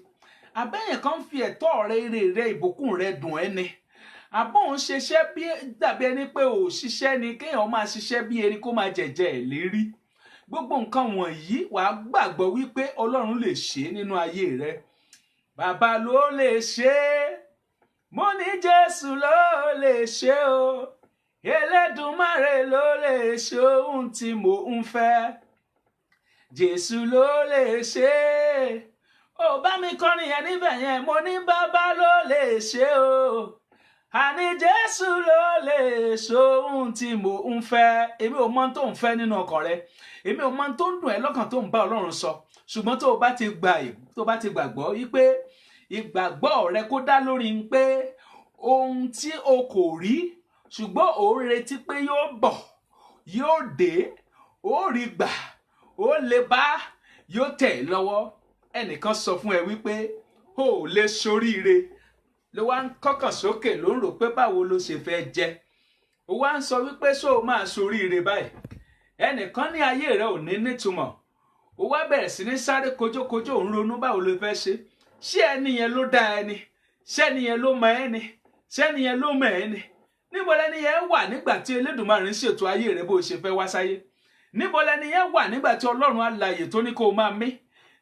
Àbẹ́yẹn kan fi ẹ̀tọ́ rẹ, ire rẹ, ìbùkún rẹ dùn ẹ́ ni. Àbọ̀ ń ṣiṣẹ́ bí dàbí ẹni pé ò ṣiṣẹ́ ni, kéèyàn máa ṣiṣẹ́ bí erin kó máa jẹ̀jẹ̀ ẹ̀ lérí. Gbogbo nǹkan wọ̀nyí wàá gbàgbọ́ wípé Ọlọ́run lè ṣe nínú ayé rẹ. Bàbá ló lè ṣe, mo ní Jésù ló lè ṣe o, Elédùmarè ló lè ṣe ohun tí mo ń fẹ́. Jésù ló lè ṣe, ó bá mi kọrin yẹn níbẹ̀ yẹn, mo ní bàbá ló lè ṣe o, àní Jésù ló lè ṣe ohun tí mo ń fẹ́. Èmi ò mọ tó ń fẹ́ nínú ọkàn rẹ, èmi ò mọ tó ń dùn ẹ́ lọ́kàn tó ń bá Ọlọ́run sọ, ṣùgbọ́n tó bá ti gbàgbọ́ wípé ìgbàgbọ́ rẹ kó dá lórí pé ohun tí o kò rí ṣùgbọ́n ò ń retí pé yóò bọ̀, yóò dé, ó rí gbà, ó lè bá, yóò tẹ̀ lọ́wọ́. Ẹnìkan sọ fún ẹ wípé o ò lè ṣoríire, ló wá ń kọ́kàn sókè, ló ń rò pé báwo ló ṣe fẹ́ jẹ́. Ó wá ń sọ wípé ṣó o máa ṣoríire báyìí. Ẹnìkan ní ayé rẹ ò ní nítumọ̀, ó wá bẹ̀rẹ̀ sí ní sáré kojókojó, òun ronú báwo ló fẹ́ ṣe. Ṣé ẹni yẹn ló dá ẹni? Ṣé ẹni yẹn ló mọ ẹni? Ṣé ẹni yẹn ló mọ ẹni? Níbo lẹni yẹn wà nígbà tí Elédùmarè ń ṣètò ayé rẹ bó ṣe fẹ́ wá sáyé? Níbo lẹni yẹn wà nígbà tí Ọlọ́run alààyè tó ní kó o máa mí?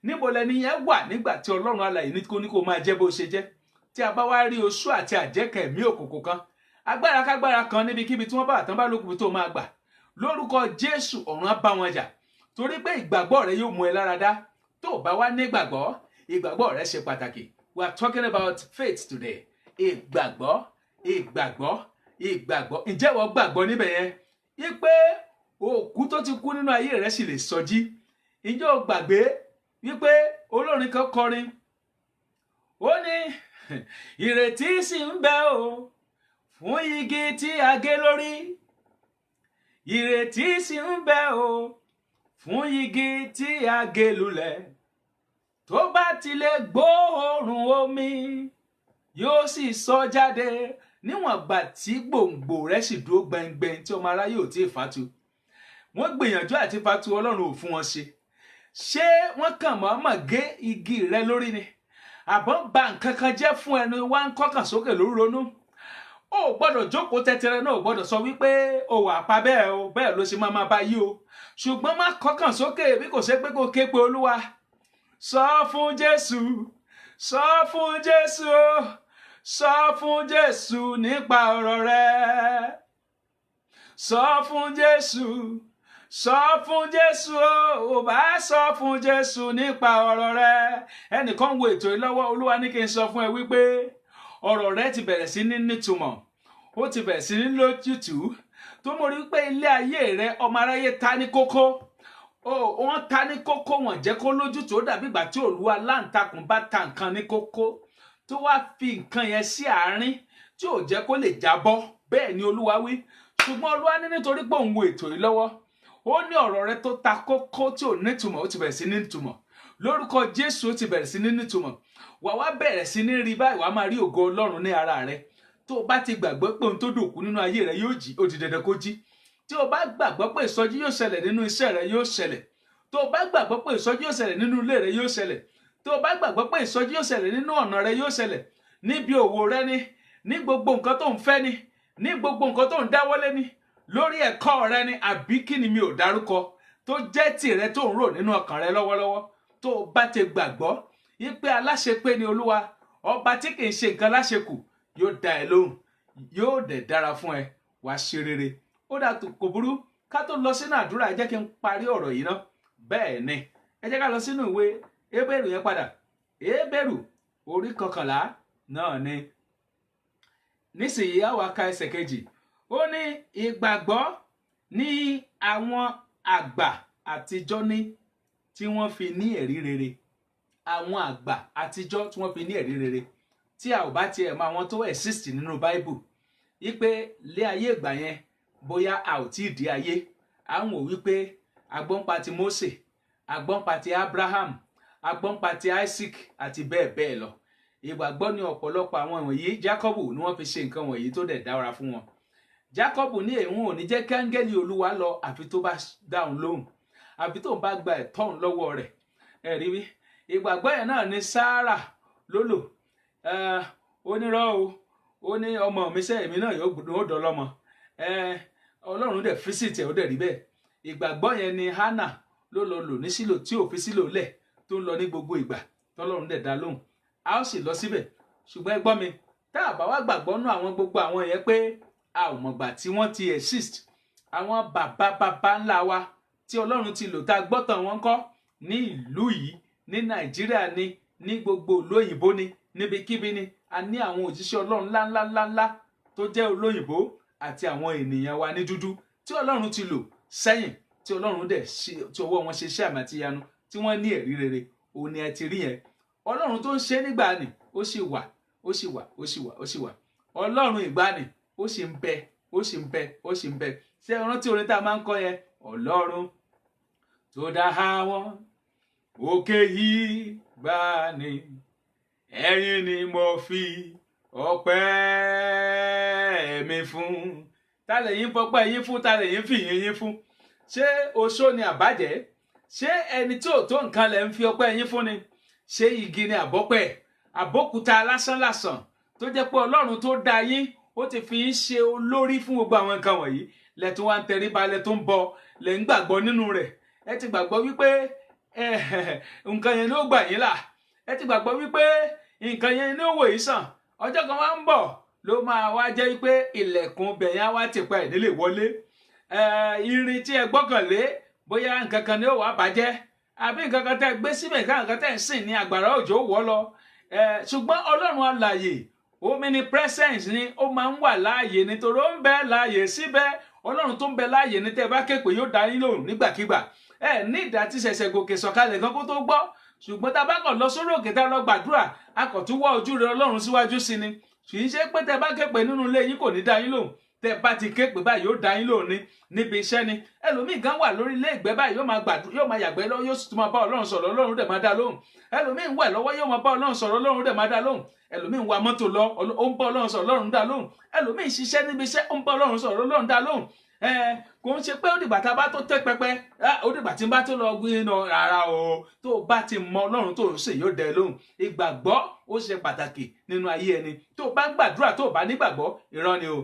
Níbo lẹni yẹn wà nígbà tí Ọlọ́run alààyè ní kó o máa jẹ́ bó ṣe jẹ́? Tí a bá wá rí oṣù àti àjẹ́kẹ̀ ẹ̀mí òkùnkùn kan, agbára kágbára kan níbikíbi tí wọ́n bá àtàn bá lókùn tó máa gbà, lórúkọ Jésù ọ̀run á bá wọn jà, torí pé ìgbàgbọ́ rẹ yóò mú ẹ lára dá. Tó o bá wá ní ìgbàgbọ́ rẹ ṣe pàtàkì. We are talking about faith today. Ìgbàgbọ́. Ǹjẹ́ wọ́n gbàgbọ́ níbẹ̀ yẹn wípé òkú tó ti kú nínú ayé rẹ sì lè sọjí? Ǹjẹ́ o gbàgbé wípé olórin kan kọrin, ó ní ìrètí sì ń bẹ o fún igi tí a gé lórí, ìrètí sì ń bẹ o fún igi tí a gé lulẹ̀, tó bá ti lè gbóòórùn omi yóò sì sọ jáde níwọ̀n gbà tí gbòǹgbò rẹ̀ sì dúró gbẹngbẹng tí ọmọ aráyé ò tí ì fatu. Wọ́n gbìyànjú àti fatu, Ọlọ́run ò fún wọn ṣé wọ́n kàn mọ̀ọ́mọ̀ gé igi rẹ lórí ni àbọ̀ ba nǹkan kan jẹ́ fún ẹnu wá ń kọ́kàn sókè lórí ronú? Ó gbọ́dọ̀ jókòó tẹ́tẹ́rẹ́ náà, ó gbọ́dọ̀ sọ wípé ó wà pa bẹ́ẹ̀ o, bẹ́ẹ̀ ló ṣe máa bá yí o, ṣùgbọ́n má kọ́kàn sókè bí kò ṣe pé kó ké pe Olúwa. Sọ fún Jésù, sọ fún Jésù, sọ fún Jésù nípa ọ̀rọ̀ rẹ. Sọ fún Jésù, sọ fún Jésù, ó bá sọ fún Jésù nípa ọ̀rọ̀ rẹ. Ẹnìkan wo ètò yìí lọ́wọ́, Olúwa ní kí n sọ fún ẹ wípé ọ̀rọ̀ rẹ ti bẹ̀rẹ̀ sí ní nítumọ̀, ó ti bẹ̀rẹ̀ sí ní lójútùú, tó mọ̀ rí pé ilé ayé rẹ ọmọ aráyé ta ní kókó. Wọ́n ta ní kókó, wọ́n jẹ́ kó lójútùú. Ó dàbí ìgbà tí òlúwa láǹtakùn bá ta nǹkan ní kókó tó wá fi nǹkan yẹn sí àárín tí ò jẹ́ kó lè jábọ́. Bẹ́ẹ̀ ni Olúwa wí. Ṣùgbọ́n Olúwa ní nítorí pé òun wo ètò yìí lọ́wọ́, ó ní ọ̀rọ̀ rẹ tó ta kókó tí ò nítumọ̀ ó ti bẹ̀rẹ̀ sí ní nítumọ̀. Lórúkọ Jésù ó ti bẹ̀rẹ̀ sí ní nítumọ̀. Wà wá bẹ̀rẹ̀ sí ní rí báyìí, wàá máa rí ògo Ọlọ́run ní ara rẹ. Tó o bá ti gbàgbọ́ pé ohun tó dòkú nínú ayé rẹ yóò jí, ó ti dandan kó jí. Tí o bá gbàgbọ́ pé ìsọjí yóò ṣẹlẹ̀ nínú iṣẹ́ rẹ yóò ṣẹlẹ̀. Tó o bá gbàgbọ́ pé ìsọjí yóò ṣẹlẹ̀ nínú ilé rẹ yóò ṣẹlẹ̀. Tó o bá gbàgbọ́ pé ìsọjí yóò ṣẹlẹ̀ nínú ọ̀nà rẹ yóò ṣẹlẹ̀. Níbi òwò rẹ ni, ní gbogbo nǹkan tó ń fẹ́ ni, ní gbogbo nǹkan tó ń dáwọ́lé ni, lórí ẹ̀kọ́ rẹ ni, àbí kí ni mi ò dárúkọ tó jẹ́ tìrẹ tó ń rò nínú ọkàn rẹ lọ́wọ́lọ́wọ́. Tó o bá ti gbàgbọ́ wípé aláṣepé ni Olúwa, ọba tí kì í ṣe nǹkan láṣekù, yóò dá ẹ lóhùn, yóò dẹ̀ dára fún ẹ, wàá ṣe rere. Ó dà kò burú, ká tó lọ sínú àdúrà, ẹ jẹ́ kí n parí ọ̀rọ̀ yìí náà. Bẹ́ẹ̀ ni, ẹ jẹ́ ká lọ sínú ìwé Hébérù yẹn padà. Hébérù orí 11 náà ni. Nísìnyí á wá ka ẹsẹ̀ kejì. Ó ní ìgbàgbọ́ ní àwọn àgbà àtijọ́ ní tí wọ́n fi ní ẹ̀rí rere. Àwọn àgbà àtijọ́ tí wọ́n fi ní ẹ̀rí rere. Tí a ò bá tiẹ̀ mọ àwọn tó exist nínú Bible, wípé lé ayé ìgbà yẹn bóyá a ò tí ì di ayé, à ń wò wípé agbọ́npa ti Mósè, agbọ́npa ti Abraham, agbọ́npa ti Isaac àti bẹ́ẹ̀ bẹ́ẹ̀ lọ. Ìgbàgbọ́ ní ọ̀pọ̀lọpọ̀ àwọn wọ̀nyí, Jákọ́bù ni wọ́n fi ṣe nǹkan wọ̀nyí tó dẹ̀ dára fún wọn. Jákọ́bù ní òun ò ní jẹ́ kí áńgẹ́lì Olúwa lọ àfi tó bá dáhùn lóhùn, àfi tó bá gba ẹ̀tọ́ òun lọ́wọ́ rẹ̀. Ẹ̀rí wí, ìgbàgbọ́ yẹn náà ni Sárà lólò. Ó ní rọ́ o, ó ní ọmọ mi sẹ́ èmi náà yóò dọ́lọ́mọ. Ọlọ́run dẹ̀ físìtì ẹ̀ ó dẹ̀ rí bẹ́ẹ̀. Ìgbàgbọ́ yẹn ni Hánà ló lọ lò ní Sílò tí ò fi Sílò lẹ̀ tó ń lọ ní gbogbo ìgbà tọ́lọ́run dẹ̀ dá lóhùn. A ó sì lọ síbẹ̀. Ṣùgbọ́n ẹ gbọ́ mi, tá a bá wá gbàgbọ́ nú àwọn gbogbo àwọn yẹn pé a ò mọ̀gbà tí wọ́n ti exist, àwọn bàbá ńlá wa tí Ọlọ́run ti lò tá a gbọ́tàn wọn kọ́ ní ìlú yìí, ní Nàìjíríà ni, ní gbogbo ìlú òyìnbó ni, níbikíbi ni, a ní àwọn òjíṣẹ́ Ọlọ́run ńláńláńlá tó jẹ́ olóyìnbó àti àwọn ènìyàn wa ní dúdú tí Ọlọ́run ti lò sẹ́yìn, tí Ọlọ́run dẹ̀ tí ọwọ́ wọn ṣe iṣẹ́ àmì àti ìyanu tí wọ́n ní ẹ̀rí rere. Òun ni ẹ ti rí yẹn. Ọlọ́run tó ń ṣe nígbà ni ó sì wà, ó sì wà, ó sì wà, ó sì wà. Ọlọ́run ìgbàanì ó sì ń bẹ, ó sì ń bẹ, ó sì ń bẹ. Ṣé ẹ rántí orin tá a máa ń kọ yẹn? Ọlọ́run tó dá àwọn òkè yìí gbàanì, ẹ̀yin ni mo fi ọpẹ́ mi fún. Ta lẹ̀yin fọpẹ́ yín fún? Ta lẹ̀yin fìyìn yín fún? Ṣé oṣó ni àbájẹ́? Ṣé ẹni tí ò tó nǹkan lẹ̀ ń fi ọpẹ́ yín fún ni? Ṣé igi ni àbọ́pẹ́? Àbókúta lásánlàsàn tó jẹ́ pé Ọlọ́run tó dá yín ó ti fi ń ṣe olórí fún gbogbo àwọn nǹkan wọ̀nyí. Lẹ tún wá ń tẹríba, lẹ tó ń bọ, lẹ ń gbàgbọ́ nínú rẹ̀. Ẹ ti gbàgbọ́ wípé nǹkan yẹn ló gbà yín là. Ẹ ti gbàgbọ́ wípé nǹkan yẹn ní òwò yìí sàn. Ọjọ́ kan wá ń bọ̀ ló máa wá jẹ́ wípé ilẹ̀kùn bẹ̀yẹn á wá tìpa ẹ̀ nílé wọlé. Irin tí ẹ gbọ́kànlé bóyá nǹkan kan ni ó wá bàjẹ́, àbí nǹkan kan tẹ́ gbé síbẹ̀ nǹkan tẹ́ ń sìn ní àgbàrá òjò wọ́ lọ. Ṣùgbọ́n Ọlọ́run alààyè, omnipresence ni ó máa ń wà láàyè nítorí ó ń bẹ láàyè síbẹ̀. Ọlọ́run tó ń bẹ láàyè ní tẹ́ bá ké pé yóò dá yín lóhùn nígbàkigbà. Ní ìdá tí ṣẹ̀ṣẹ̀ gòkè sọ̀kalẹ̀ kan kó tó gbọ́. Ṣùgbọ́n tá a bá kàn lọ sórí òkè tá a lọ gbàdúrà, a kàn tún wá ojú rere Ọlọ́run síwájú sí ni. Kì í ṣe pé tẹ́ bá ké pé nínú ilé yín kò ní dá yín lóhùn. tẹ́ bá ti ké pè báyìí yóò dá yín lóhùn ní níbi iṣẹ́ ni. Ẹlòmíì gan wà lórí ilé ìgbẹ́ báyìí yóò máa yàgbẹ́ lọ, yóò sì tún máa bá Ọlọ́run sọ̀rọ̀, Ọlọ́run dẹ̀ máa dá lóhùn. Ẹlòmíì ń wẹ̀ lọ́wọ́ yóò máa bá Ọlọ́run sọ̀rọ̀, Ọlọ́run dẹ̀ máa dá lóhùn. Ẹlòmíì ń wa mọ́tò lọ, ó ń bá Ọlọ́run sọ̀rọ̀, Ọlọ́run dá lóhùn. Ẹlòmíì ń ṣiṣẹ́ níbi iṣẹ́, ó ń bá Ọlọ́run sọ̀rọ̀, Ọlọ́run dá lóhùn. Kò ń ṣe pé ó dìgbà tá a bá tó tẹ́ pẹpẹ, ó dìgbà tí n bá tó lọ gbin iná rárá o. Tó o bá ti mọ Ọlọ́run tó ń ṣe yóò dẹ lóhùn. Ìgbàgbọ́ ó ṣe pàtàkì nínú ayé ẹni. Tó o bá ń gbàdúrà tó o bá nígbàgbọ́, irọ́ ni o.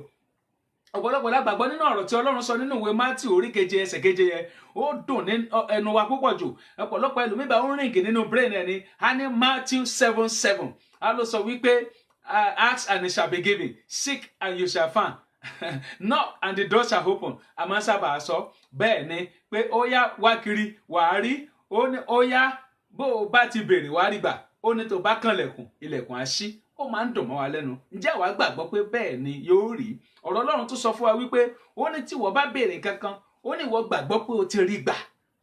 Ọ̀pọ̀lọpọ̀ la gbàgbọ́ nínú ọ̀rọ̀ tí Ọlọ́run sọ nínú ìwé Mátíù orí 7 ẹsẹ̀ 7 yẹn. Ó dùn ní ẹnu wa púpọ̀ jù. Ọ̀pọ̀lọpọ̀ ẹlòmíì bá ń rìngì nínú brain ẹni. A ní Mátíù 7:7. A ló sọ wípé ask and it shall be given, seek and you shall find, knock and the door shall open. A máa ń sábà sọ bẹ́ẹ̀ ni pé ó yá wá kiri wàá rí. Ó ní ó yá bó o bá ti béèrè wàá rí gbà. Ó ní tó bá kànlẹ̀kùn ilẹ̀kùn á ṣí. Ó máa ń dùn mọ́ wa lẹ́nu. Ǹjẹ́ àwa gbàgbọ́ pé bẹ́ẹ̀ ni yóò rí? Ọ̀rọ̀ Ọlọ́run tún sọ fún wa wípé ó ní tí ìwọ bá béèrè nǹkan kan, ó ní ìwọ gbàgbọ́ pé o ti rí gbà.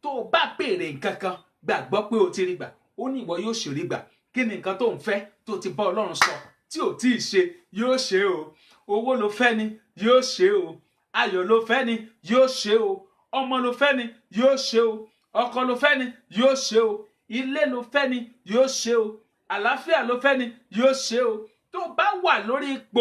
Tó o bá béèrè nǹkan kan, gbàgbọ́ pé o ti rí gbà. Ó ní ìwọ yóò ṣe rí gbà. Kí ni nǹkan tó ń fẹ́ tó ti bá Ọlọ́run sọ tí ò tí ì ṣe? Yóò ṣe o. Owó ló fẹ́ ni, yóò ṣe o. Ayọ̀ ló fẹ́ ni, yóò ṣe o. Ọmọ ló fẹ́ ni, yóò ṣe o. Ọkọ ló fẹ́ ni, yóò ṣe o. Ilé ló fẹ́ ni, yóò ṣe o. Àlàáfíà ló fẹ́ ni, yóò ṣe o. Tó bá wà lórí ipò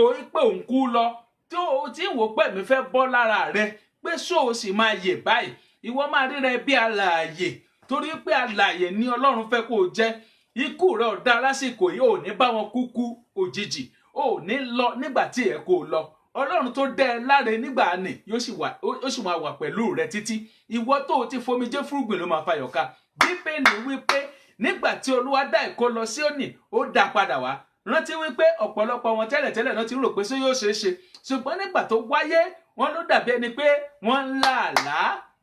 òǹkú lọ, tó o ti wò pé mi fẹ́ bọ́ lára rẹ, pé ṣó o sì máa yè báyìí, ìwọ máa ríra bí alààyè, torí pé alààyè ni Ọlọ́run fẹ́ kó o jẹ́. Ikú rẹ ò dá lásìkò yìí, ò ní bá wọn kúkú òjijì, ò ní lọ nígbà tí ẹ kò lọ. Ọlọ́run tó dẹ́ ẹ láre nígbà nì yóò sì máa wà pẹ̀lú rẹ títí. Ìwọ tó o ti fomijé fúrúgbìn ló máa fayọ̀ ká. Bíbélì wípé nígbà tí Olúwa dá ìkó lọ Síónì, ó dá padà wá. Rántí wípé ọ̀pọ̀lọpọ̀ wọn tẹ́lẹ̀tẹ́lẹ̀ náà ti rò pé ṣé yóò ṣeé ṣe, ṣùgbọ́n nígbà tó wáyé wọn ló dàbí ẹni pé wọ́n ń lá àlá,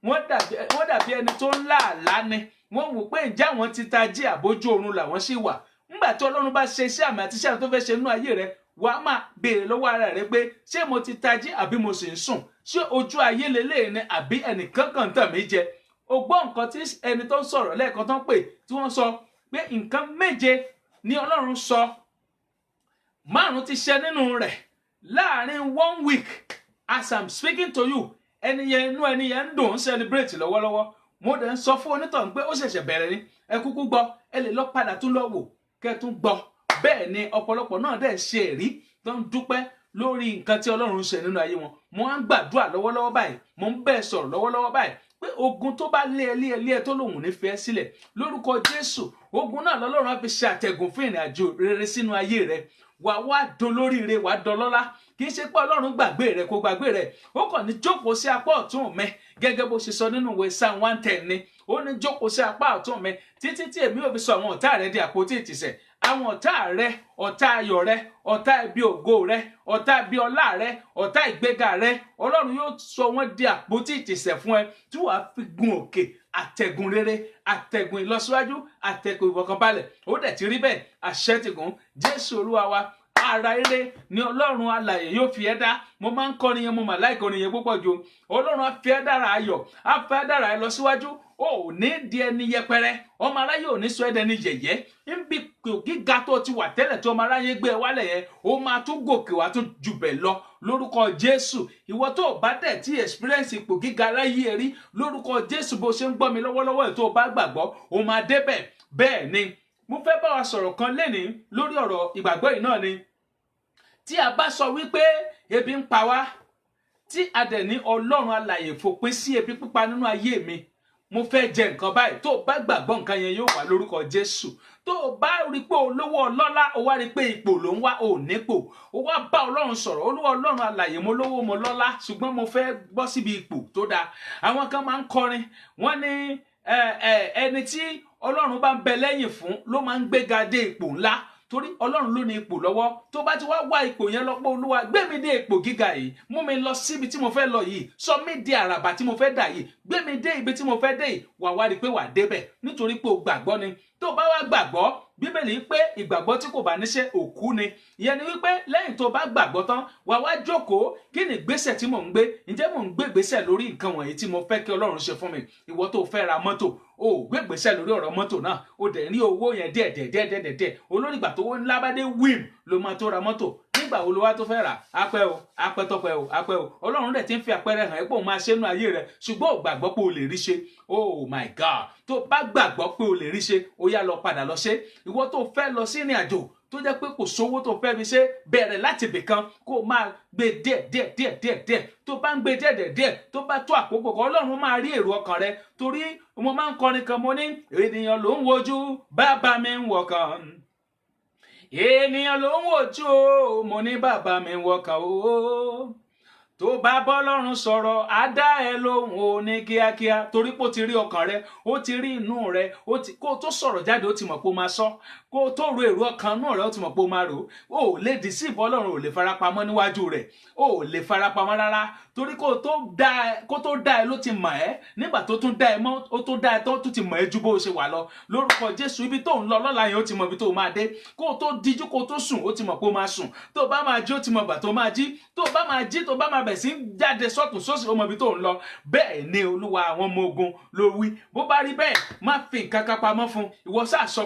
wọ́n dàbí ẹni tó ń lá àlá ni. Wọ́n wò pé ǹjẹ́ àwọn ti tají àbójú oorun làwọn sì wà. Nígbà tí Ọlọ́run bá ṣe iṣẹ́ àmì àti iṣẹ́ tó fẹ́ ṣe nínú ayé rẹ, wà á máa béèrè lọ́wọ́ ara rẹ pé ṣé mo ti tají àbí mo sì ń sùn? Ṣé ojú ayé lélẹ́yìn ni àbí ẹnìkan kan tàn mí jẹ? O gbọ́ nǹkan tí ẹni tó ń sọ̀rọ̀ lẹ́ẹ̀kan tó ń pè tí wọ́n sọ pé nǹkan 7 ni Ọlọ́run sọ, 5 ti ṣẹ nínú rẹ̀ láàrin 1 week. As I'm speaking to you, inú ẹni yẹn ń dùn ń celebrate lọ́wọ́lọ́wọ́. Mo dẹ̀ ń sọ fún onítọ̀hún pé ó ṣẹ̀ṣẹ̀ bẹ̀rẹ̀ ni. Ẹ kúkú gbọ́, ẹ lè lọ padà tún lọ wò kẹ́ tún gbọ́. Bẹ́ẹ̀ ni ọ̀pọ̀lọpọ̀ náà dẹ̀ ṣe èrí tó ń dúpẹ́ lórí nǹkan tí Ọlọ́run ṣe nínú ayé wọn. Mo ń gbàdúrà lọ́wọ́lọ́wọ́ báyìí, mo ń bẹ́ẹ̀ sọ̀rọ̀ lọ́wọ́lọ́wọ́ báyìí pé ogun tó bá lé ẹ tó lòun nífẹ̀ẹ́ sílẹ̀ lórúkọ Jésù, ogun náà lọ́lọ́run á fi ṣe àtẹ̀gùn fún ìrìn àjò rere sínú ayé rẹ. Wá dolóríire, wá dọlọ́lá. Kì í ṣe pé Ọlọ́run gbàgbé rẹ kó gbàgbé rẹ. Ó kàn ní jókòó sí apá ọ̀tún mi gẹ́gẹ́ bó ṣe sọ nínú ìwé Psalm 110 ni. Ó ní jókòó sí apá ọ̀tún mi títí tí èmi ò fi sọ àwọn ọ̀tá rẹ di àpótí ìtìsẹ̀. Àwọn ọ̀tá rẹ, ọ̀tá ayọ̀ rẹ, ọ̀tá ibi ògo rẹ, ọ̀tá ibi ọlá rẹ, ọ̀tá ìgbéga rẹ, Ọlọ́run yóò sọ wọ́n di àpótí ìtìsẹ̀ fún ẹ tí wàá fi gun òkè. Àtẹ̀gùn rere, àtẹ̀gùn ìlọsíwájú, àtẹ̀gùn ìfọ̀kànbalẹ̀. Ó dẹ̀ ti rí bẹ́ẹ̀, àṣẹ ti gùn. Jésù Olúwa wa. Ara eré ni Ọlọ́run alààyè yóò fi ẹ́ dá. Mo máa ń kọrin yẹn, mo mà láì kọrin yẹn púpọ̀ jù. Ọlọ́run á fi ẹ́ dára ayọ̀, á fi ẹ́ dára ẹ lọ síwájú. Ó ní di ẹni yẹpẹrẹ, ọmọ aráyé ò ní sọ ẹ́ dẹni yẹ̀yẹ́. Níbi gíga tó ti wà tẹ́lẹ̀ tí ọmọ aráyé gbé ẹ wálẹ̀ yẹn, ó máa tún gòkè wá tún jù bẹ́ẹ̀ lọ lórúkọ Jésù. Ìwọ tó bá dẹ̀ tí experience ipò gíga láyé ẹ rí, lórúkọ Jésù bó ṣe ń gbọ́ mi lọ́wọ́lọ́wọ́ ẹ̀ tó bá gbàgbọ́, ó máa débẹ̀. Bẹ́ẹ̀ ni mo fẹ́ bá wa sọ̀rọ̀ kan lénìí lórí ọ̀rọ̀ ìgbàgbọ́ yìí náà ni. Tí a bá sọ wípé ebi ń pa wá, tí a dẹ̀ ní Ọlọ́run alààyè fòpin sí ebi pípa nínú ayé mi, mo fẹ́ jẹ nǹkan báyìí, tó bá gbàgbọ́ nǹkan yẹn yóò wá lórúkọ Jésù. Tó bá rí pé olówó ọlọ́lá, ó wá rí pé ipò ló ń wá, ò nípò, ó wá bá Ọlọ́run sọ̀rọ̀, Olúwa Ọlọ́run alààyè, mo lówó mo lọ́lá, ṣùgbọ́n mo fẹ́ bọ́ síbi ipò tó dáa. Àwọn kan máa ń kọrin, wọ́n ní ẹni tí Ọlọ́run bá ń bẹ lẹ́yìn fún ló máa ń gbéga dé ipò ńlá. Torí Ọlọ́run ló ní ipò lọ́wọ́. Tó bá ti wá ipò yẹn lọ́pọ̀ Olúwa, gbé mi dé ipò gíga yìí, mú mi lọ síbi tí mo fẹ́ lọ yìí, sọ mí di àràbà tí mo fẹ́ dà yìí, gbé mi dé ibi tí mo fẹ́ dé yìí, wá rí pé wà débẹ̀ nítorí pé o gbàgbọ́ ni. Tó bá wá gbàgbọ́, Bíbélì pé ìgbàgbọ́ tí kò bá níṣẹ́ òkú ni. Ìyẹn ni wípé lẹ́yìn tó bá gbàgbọ́ tán, wá jókòó, kí ni ìgbésẹ̀ tí mò ń gbé? Ǹjẹ́ mò ń gbé ìgbésẹ̀ lórí nǹkan wọ̀nyí tí mo fẹ́ kí Ọlọ́run ṣe fún mi? Ìwọ tó fẹ́ ra mọ́tò, o ò gbé ìgbésẹ̀ lórí ọ̀rọ̀ mọ́tò náà o dẹ̀ rí owó yẹn díẹ̀ olórí ìgbà tó wọ́n ńlá bá dé wíìm ló máa tó ra mọ́tò nígbà wo ló wá tó fẹ́ rà apẹ́ o ọlọ́run dẹ̀ ti ń fi àpẹẹrẹ hàn ẹ́ pé òun máa ṣe nínú ayé rẹ ṣùgbọ́n ò gbàgbọ́ pé o lè rí ṣe oh my god tó bá gbàgbọ́ pé o lè rí ṣe ó yá lọ padà lọ ṣe ìwọ tó fẹ́ lọ sí ìrìn àjò tó jẹ́ pé kò sówó tó fẹ́ fi ṣe bẹ̀rẹ̀ láti ibìkan kó o máa gbé díẹ̀ tó bá ń gbé díẹ̀ tó bá tó àkókò kan ọlọ́run máa rí èrò ọkàn rẹ torí mo máa ń kọrin kan mo ní ènìyàn ló ń wojú bàbá mi ń wọkàn ènìyàn ló ń wojú o mo ní bàbá mi ń wọkàn o tó bá bọ́lọ́run sọ̀rọ̀ á dá ẹ lóhùn ó ní kíákíá torí pé ó ti rí ọkàn rẹ ó ti rí inú rẹ kó o tó sọ̀rọ̀ jáde ó ti mọ̀ pé ó máa sọ kó o tó ro èrò ọkàn inú rẹ ó ti mọ̀ pé ó máa rò ó lè deceive ọlọ́run ò lè farapamọ́ níwájú rẹ̀ ó lè farapamọ́ rárá torí kó tó dá ẹ ló ti mọ̀ ẹ́ nígbà tó tún dá ẹ mọ́ ó tó dá ẹ tó tún ti mọ̀ ẹ́ ju bó o ṣe wà lọ lórúkọ Jésù ibi tó ń lọ lọ́la yẹn ó ti mọ̀ ibi tó máa dé kó o tó dijú kó o tó sùn ó ti mọ̀ pé ó máa sùn tó o bá máa jí ó ti mọ̀ ìgbà tó máa jí tó o bá máa jí tó o bá máa bẹ̀ sí jáde sọ́tún sósì ó mọ̀ ibi tó ń lọ bẹ́ẹ̀ ni Olúwa àwọn ọmọ ogun ló wí bó bá rí bẹ́ẹ̀ má fi nǹkan kan pamọ́ fún ìwọ sáà sọ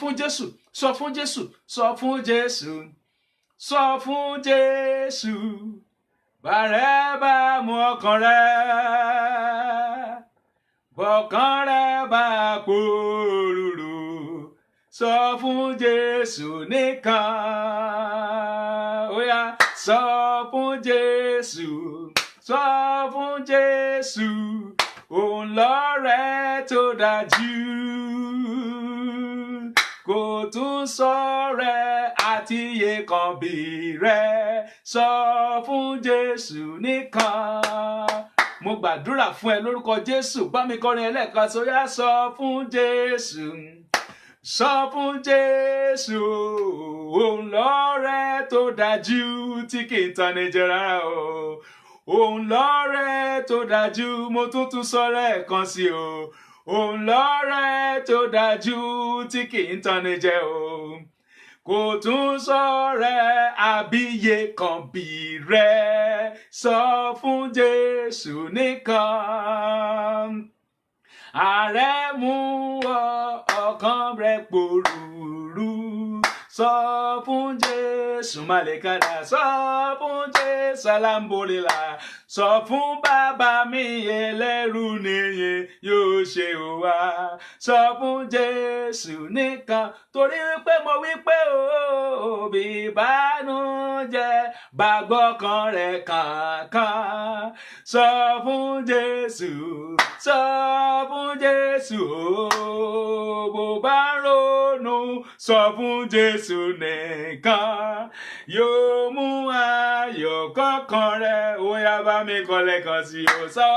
fún Jésù sọ fún Jésù sọ fún Jésù sọ fún Jésù bàrẹ́ bá mú ọkàn rẹ bọ̀kàn rẹ bá pòrúurú sọ fún Jésù nìkan ó yá sọ fún Jésù sọ fún Jésù òun lọ̀rẹ́ tó dájú kò tún ṣọ̀rẹ́ àti iye kan bí rẹ̀ sọ fún Jésù nìkan mo gbàdúrà fún ẹ lórúkọ Jésù bá mi kọrin ẹlẹ́ẹ̀kan sóyá sọ fún Jésù sọ fún Jésù òun lọ̀rẹ́ tó dájú tí kì í tan ni jẹ rárá o òun lọ̀rẹ́ tó dájú mo tún sọ lẹ́ẹ̀kan sí o òun lọ̀rẹ́ tó dájú tí kì í tan ni jẹ o kò tún ṣọ̀rẹ́ àbíyè kan bí rẹ̀ sọ fún Jésù nìkan ààrẹ mú ọkàn rẹ̀ pòrúurú sọ fún Jésù màlẹ́kàdà sọ fún Jésù alámbólélà sọ fún bàbá mi ẹlẹ́rù nìyẹn yóò ṣe òwà sọ fún Jésù nìkan torí wípé mo wípé bí ìbànújẹ́ bá gbọ́kàn rẹ̀ kankan sọ fún Jésù sọ fún Jésù bó bá ronú sọ fún Jésù nìkan yóò mú ayọ̀ kọ́kàn rẹ̀ ó yá bá mi kọ́ lẹ́ẹ̀kan sí o sọ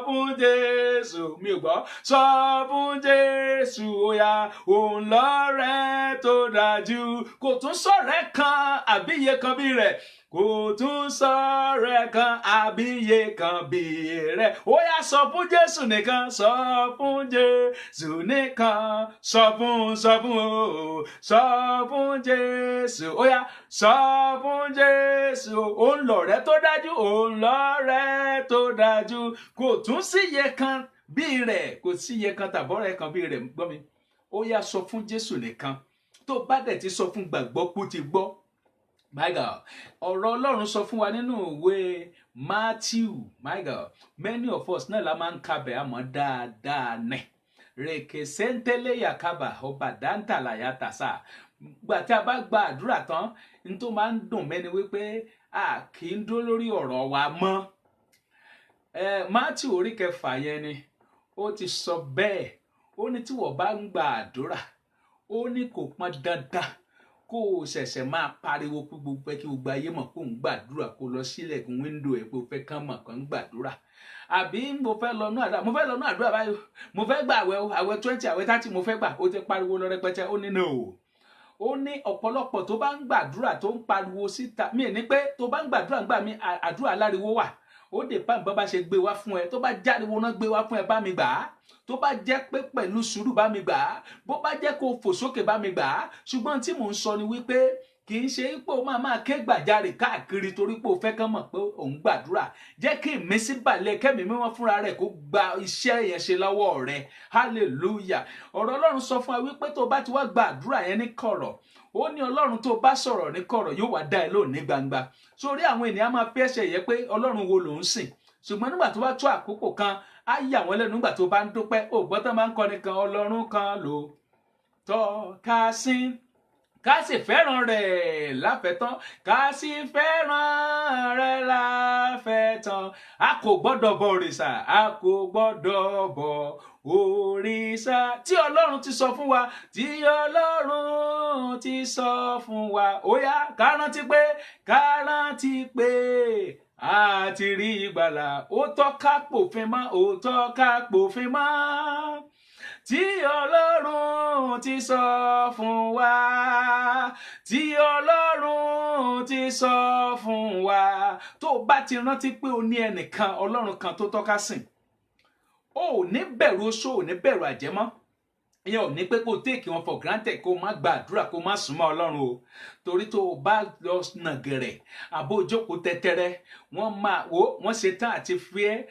fún Jésù mi ò gbọ́ sọ fún Jésù ó yá òun lọ̀rẹ́ tó dájú kò tún ṣọ̀rẹ́ kan àbíyè kan bí rẹ̀ kò tún ṣọ̀rẹ́ kan àbíyè kan bí rẹ̀ ó yá sọ fún Jésù nìkan sọ fún Jésù nìkan sọ fún Jésù ó yá sọ fún Jésù òun lọ̀rẹ́ tó dájú òun lọ̀rẹ́ tó dájú kò tún síye kan bí rẹ̀ kò síye kan tàbọ̀rẹ́ kan bí rẹ̀ gbọ́ mi ó yá sọ fún Jésù nìkan tó bá dẹ̀ ti sọ fún gbàgbọ́ kó ti gbọ́ my God ọ̀rọ̀ Ọlọ́run sọ fún wa nínú ìwé Matthew my God many of us náà la máa ń kabẹ̀ àmọ́ dáadáa nẹ̀ rèké sẹ́ńtẹ́lẹ̀ yàkábà ọba dáńtàlà yàtàsà gbà tí a bá gba àdúrà tán ní tó máa ń dùn mẹ́ni wípé a kì í dúró lórí ọ̀rọ̀ wa mọ́ Matthew orí 6 yẹn ni ó ti sọ bẹ́ẹ̀ ó ní tí wọ́n bá ń gba àdúrà ó ní kò pọn dandan kó o ṣẹ̀ṣẹ̀ máa pariwo pé gbogbo kí gbogbo ayé mọ̀ kó ń gbàdúrà kó lọ sílẹ̀kùn wíńdò ẹ̀ pé o fẹ́ kán mọ̀ kán ń gbàdúrà àbí mo fẹ́ lọ nú àdúrà báyìí mo fẹ́ gbà àwẹ̀ 20 àwẹ̀ 30 mo fẹ́ gbà ó ti pariwo lọ rẹpẹtẹ ó ní no ó ní ọ̀pọ̀lọpọ̀ tó bá ń gbàdúrà tó ń pariwo síta mí ní pé tó bá ń gbàdúrà ńgbà mí àdúrà aláriwo wà ó dè pa bá ṣe gbé wá fún ẹ tó bá járiwo náà gbé wá fún ẹ bá mi gbà á tó bá jẹ́ pé pẹ̀lú sùúrù bá mi gbà á bó bá jẹ́ kó fò sókè bá mi gbà á ṣùgbọ́n tí mò ń sọ ni wípé kì í ṣe pé o máa ké gbàjarè káàkiri torí pé o fẹ́ kán mọ̀ pé òun gbàdúrà. Jẹ́ kí ìmísí balẹ̀ kẹ́mi mímọ́ fúnra rẹ̀ kó gba iṣẹ́ yẹn ṣe lọ́wọ́ rẹ̀. Hallelujah. Ọ̀rọ̀ Ọlọ́run sọ fún wa wípé tó bá ti wá gbàdúrà yẹn ní kọ̀rọ̀, ó ní Ọlọ́run tó bá sọ̀rọ̀ ní kọ̀rọ̀ yóò wá dá ẹ lóhùn ní gbangba. Sórí àwọn ènìyàn máa fi ẹsẹ̀ yẹ pé Ọlọ́run wo ló ń sìn, ṣùgbọ́n nígbà tó bá tó àkókò kan á yà wọ́n lẹ́nu nígbà tó bá ń dúpẹ́. Ó gbọ́ tán máa ń kọrin kan, Ọlọ́run kan ló tọ́ ká sìn, ká sì fẹ́ràn rẹ̀ láfẹ̀tán, ká sì fẹ́ràn rẹ̀ láfẹ̀tán. A kò gbọ́dọ̀ bọ òrìṣà, a kò gbọ́dọ̀ bọ òrìṣà. Tí Ọlọ́run ti sọ fún wa, tí Ọlọ́run ti sọ fún wa, ó yá ká rántí pé a ti rí ìgbàlà. Ó tọ́ ká pòfin mọ́, ó tọ́ ká pòfin mọ́. Tí Ọlọ́run ti sọ fún wa, tí Ọlọ́run ti sọ fún wa. Tó bá ti rántí pé o ní ẹnìkan, Ọlọ́run kan tó tọ́ ká sìn, o ò ní bẹ̀rù oṣó, ò ní bẹ̀rù àjẹmọ́. Ìyẹn ò ní pé kó take wọn for granted, kó má gbàdúrà, kó má súnmọ́ Ọlọ́run o. Torí tó o bá lọ nàgẹ̀rẹ̀ àbó jókòó tẹ́tẹ́rẹ́, wọ́n ṣe tán àti fi ẹ́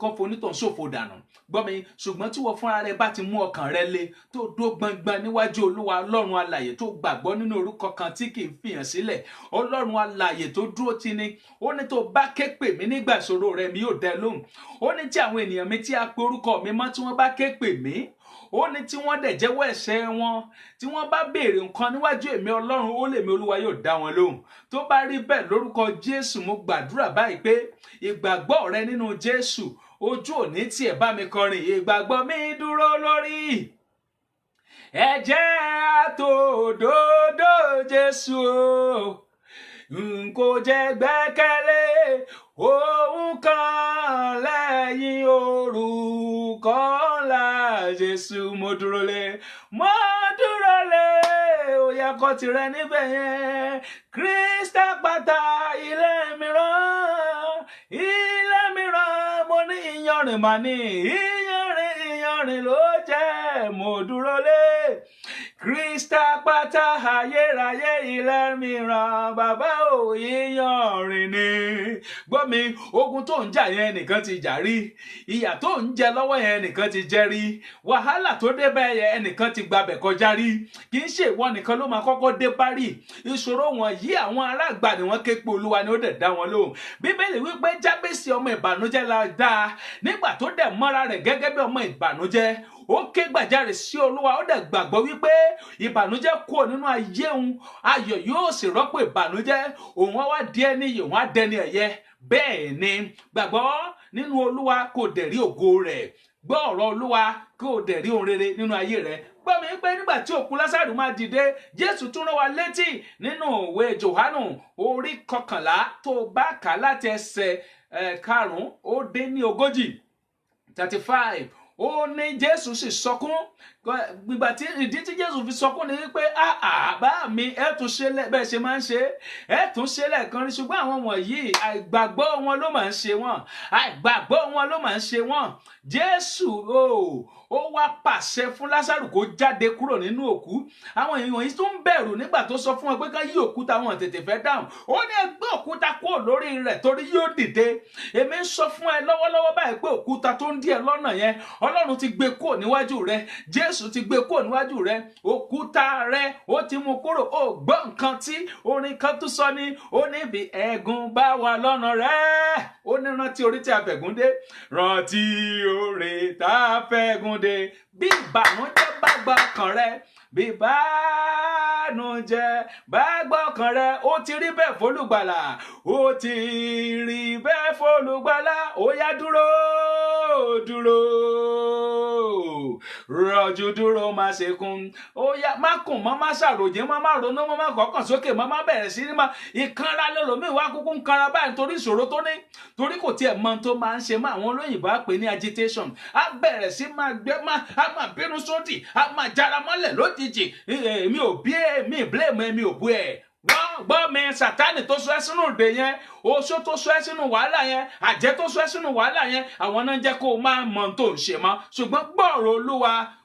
kán fonítàn ṣòfò dànù. Gbọ́ mi, ṣùgbọ́n tí wọ́n fúnra rẹ bá ti mú ọkàn rẹ le, tó dó gbọngbọn níwájú Olúwa Ọlọ́run alààyè, tó gbàgbọ́ nínú orúkọ kan tí kì í fìyàn sílẹ̀, Ọlọ́run alààyè tó dúró tì ni. Ó ní tó bá ké pè mí nígbà ìṣòro rẹ, mi yóò dá ẹ lóhùn. Ó ní tí àwọn ènìyàn mi tí a pe orúkọ mi mọ́, tí wọ́n bá ké pè mí, ó ní tí wọ́n dẹ̀ jẹ́wọ́ ẹ̀ṣẹ̀ wọn, tí wọ́n bá béèrè nǹkan níwájú èmi Ọlọ́run, ó lèmi Olúwa yóò dá wọn lóhùn. Tó bá rí bẹ́ẹ̀ lórúkọ Jésù, mo gbàdúrà báyìí pé ìgbàgbọ́ rẹ nínú Jésù, ojú òní tí ẹ bá mi kọrin, ìgbàgbọ́ mi dúró lórí ẹ̀jẹ̀ àtòdodo Jésù o. N kò jẹ́ gbẹ́kẹ̀lé ohun kan lẹ́yìn orúkọ ńlá Jésù. Mo dúró lé, ó yá kọ tirẹ̀ níbẹ̀ yẹn. Kristi àpáta ilé mìíràn, mo ní iyanrìn mà ní, iyanrìn ló jẹ́. Mo dúró lé Kristi àpáta ayérayé ilé mìíràn, bàbá ò iyanrìn ni. Gbọ́ mi, ogun tó ń jà yẹn nìkan ti jà rí, ìyà tó ń jẹ lọ́wọ́ yẹn nìkan ti jẹ rí, wàhálà tó dé bá yẹn ẹnìkan ti gbabẹ̀ kọjá rí. Kì í ṣe ìwọ nìkan ló máa kọ́kọ́ dé bá rí. Ìṣòro wọn yí àwọn ará àgbà ni wọ́n ké pe Olúwa ni ó dẹ̀ dá wọn lóhùn. Bíbélì wípé Jábésì ọmọ ìbànújẹ́ la dá, nígbà tó dẹ̀ mọ́ra rẹ̀ gẹ́gẹ́ bí ọmọ ìbànújẹ́, ó ké gbàjarè sí Olúwa, ó dẹ̀ gbàgbọ́ wípé ìbànújẹ́ kúrò nínú ayé òun, ayọ̀ yóò sì rọ́pò ìbànújẹ́, òun á wá di ẹni yìí, òun á dẹni ẹ̀yẹ. Bẹ́ẹ̀ ni, gbàgbọ́ nínú Olúwa kò dẹ̀ rí ògo rẹ̀, gbọ́ ọ̀rọ̀ Olúwa kò dẹ̀ rí ohun rere nínú ayé rẹ̀. Gbọ́ mi pé nígbà tí òkú Lásárù máa dìde, Jésù tún rán wa létí nínú ìwé Jòhánù orí 11 tó bá kà láti ẹsẹ̀ 5-40, 35. Ó ní Jésù sì sọkún. Gbígbà tí ìdí tí Jésù fi sọkún ni wípé bá mi ẹ tún ṣe bẹ́ẹ̀ ṣe máa ń ṣe, ẹ tún ṣe lẹ́ẹ̀kan rí, ṣùgbọ́n àwọn wọ̀nyí àìgbàgbọ́ wọn ló máa ń ṣe wọ́n, àìgbàgbọ́ wọn ló máa ń ṣe wọ́n. Jésù ó wá pàṣẹ fún Lásárù kó jáde kúrò nínú òkú. Àwọn èèyàn wọ̀nyí tún ń bẹ̀rù nígbà tó sọ fún wọn pé ká yí òkúta, wọn tètè fẹ́ dáhùn. Ó ní ẹ gbé òkúta kúrò lórí rẹ̀ torí yóò dìde. Èmi ń sọ fún ẹ lọ́wọ́lọ́wọ́ báyìí pé òkúta tó ń dí ẹ lọ́nà yẹn, Ọlọ́run ti gbé kúrò níwájú rẹ, Jésù ti gbé kúrò níwájú rẹ, òkúta rẹ ó ti mú kúrò. Ó gbọ́ nǹkan tí orin kan tún sọ ni, ó ní bí ẹ̀gún bá wà lọ́nà rẹ, ó ní rántí orí tí a fẹ̀gún dé, rántí orí tá a fẹ̀gún dé. Bí ìbànújẹ́ bá gba ọkàn rẹ, bí ìbànújẹ́ bá gba ọkàn rẹ, ó ti rí bẹ́ẹ̀ fólùgbàlà, ó ti rí bẹ́ẹ̀ fólùgbàlà. Ó yá dúró, rọ̀jú dúró, má ṣe kún. Ó yá má kùn mọ́, má ṣàròjé mọ́, má ronú mọ́, má kọ̀ọ̀kan sókè mọ́, má bẹ̀rẹ̀ sí ní má ìkanra lẹ́lòmíì wá kúkú ń kanra báyìí nítorí ìṣòro tó ní, torí kò tiẹ̀ mọ tó máa ń ṣe mọ́. Àwọn olóyìnbó á pè ní agitation. Á bẹ̀rẹ̀ sí máa gbé á máa bínú sódì, á máa jára mọ́lẹ̀ lójijì. Mi ò bí ẹ, mi blame ẹ, mi ò bú ẹ. gbọ́ mi, Sátánì tó sọ ẹ́ sínú ìdè yẹn, oṣó tó sọ ẹ́ sínú wàhálà yẹn, àjẹ́ tó sọ ẹ́ sínú wàhálà yẹn, àwọn náà jẹ́ kó o máa mọ ohun tó ń ṣe mọ́. Ṣùgbọ́n gbọ́ ọ̀rọ̀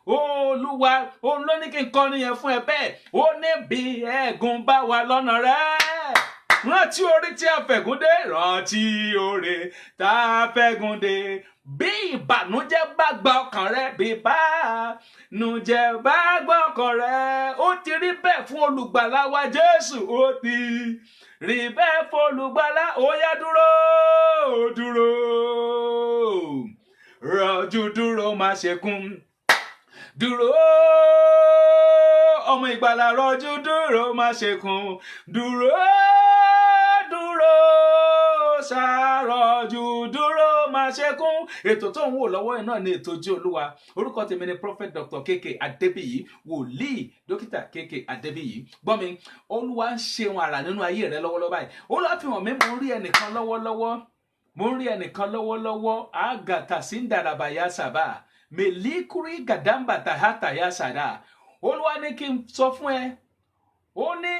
Olúwa òun ló ní kí n kọrin yẹn fún ẹ bẹ́ẹ̀. Ó ní bí ẹ̀gún bá wà lọ́nà rẹ̀, rántí orí tí a fẹ̀gún dé, rántí orí tá a fẹ̀gún dé. Bí ìbànújẹ́ bá gba ọkàn rẹ, bí ìbànújẹ́ bá gba ọkàn rẹ, ó ti rí bẹ́ẹ̀ fún olùgbàlà wa Jésù, ó ti rí bẹ́ẹ̀ fún olùgbàlà. Ó yá dúró, dúró, rọ̀jú dúró, má ṣe kún. Dúró, ọmọ ìgbàlà, rọ̀jú dúró, má ṣe kún. Dúró, dúró, ṣàrọ̀jú dúró, má ṣe kún. Ètò tó ń wò lọ́wọ́ ẹ̀ náà ni ètò Jí Olúwa. Orúkọ tèmi ni Prophet Dr. KK Adébíyì, wòlíì dókítà KK Adébíyì. Gbọ́ mi, Olúwa ń ṣe ohun àrà nínú ayé rẹ lọ́wọ́lọ́wọ́ báyìí. Olúwa fi hàn mí, mo ń rí ẹnìkan lọ́wọ́lọ́wọ́. Àgàtà sí ń dàràbà yá sàbà, mèlíkúrí gàdàmbà tàhátà yá sàdà. Olúwa ní kí n sọ fún ẹ, ó ní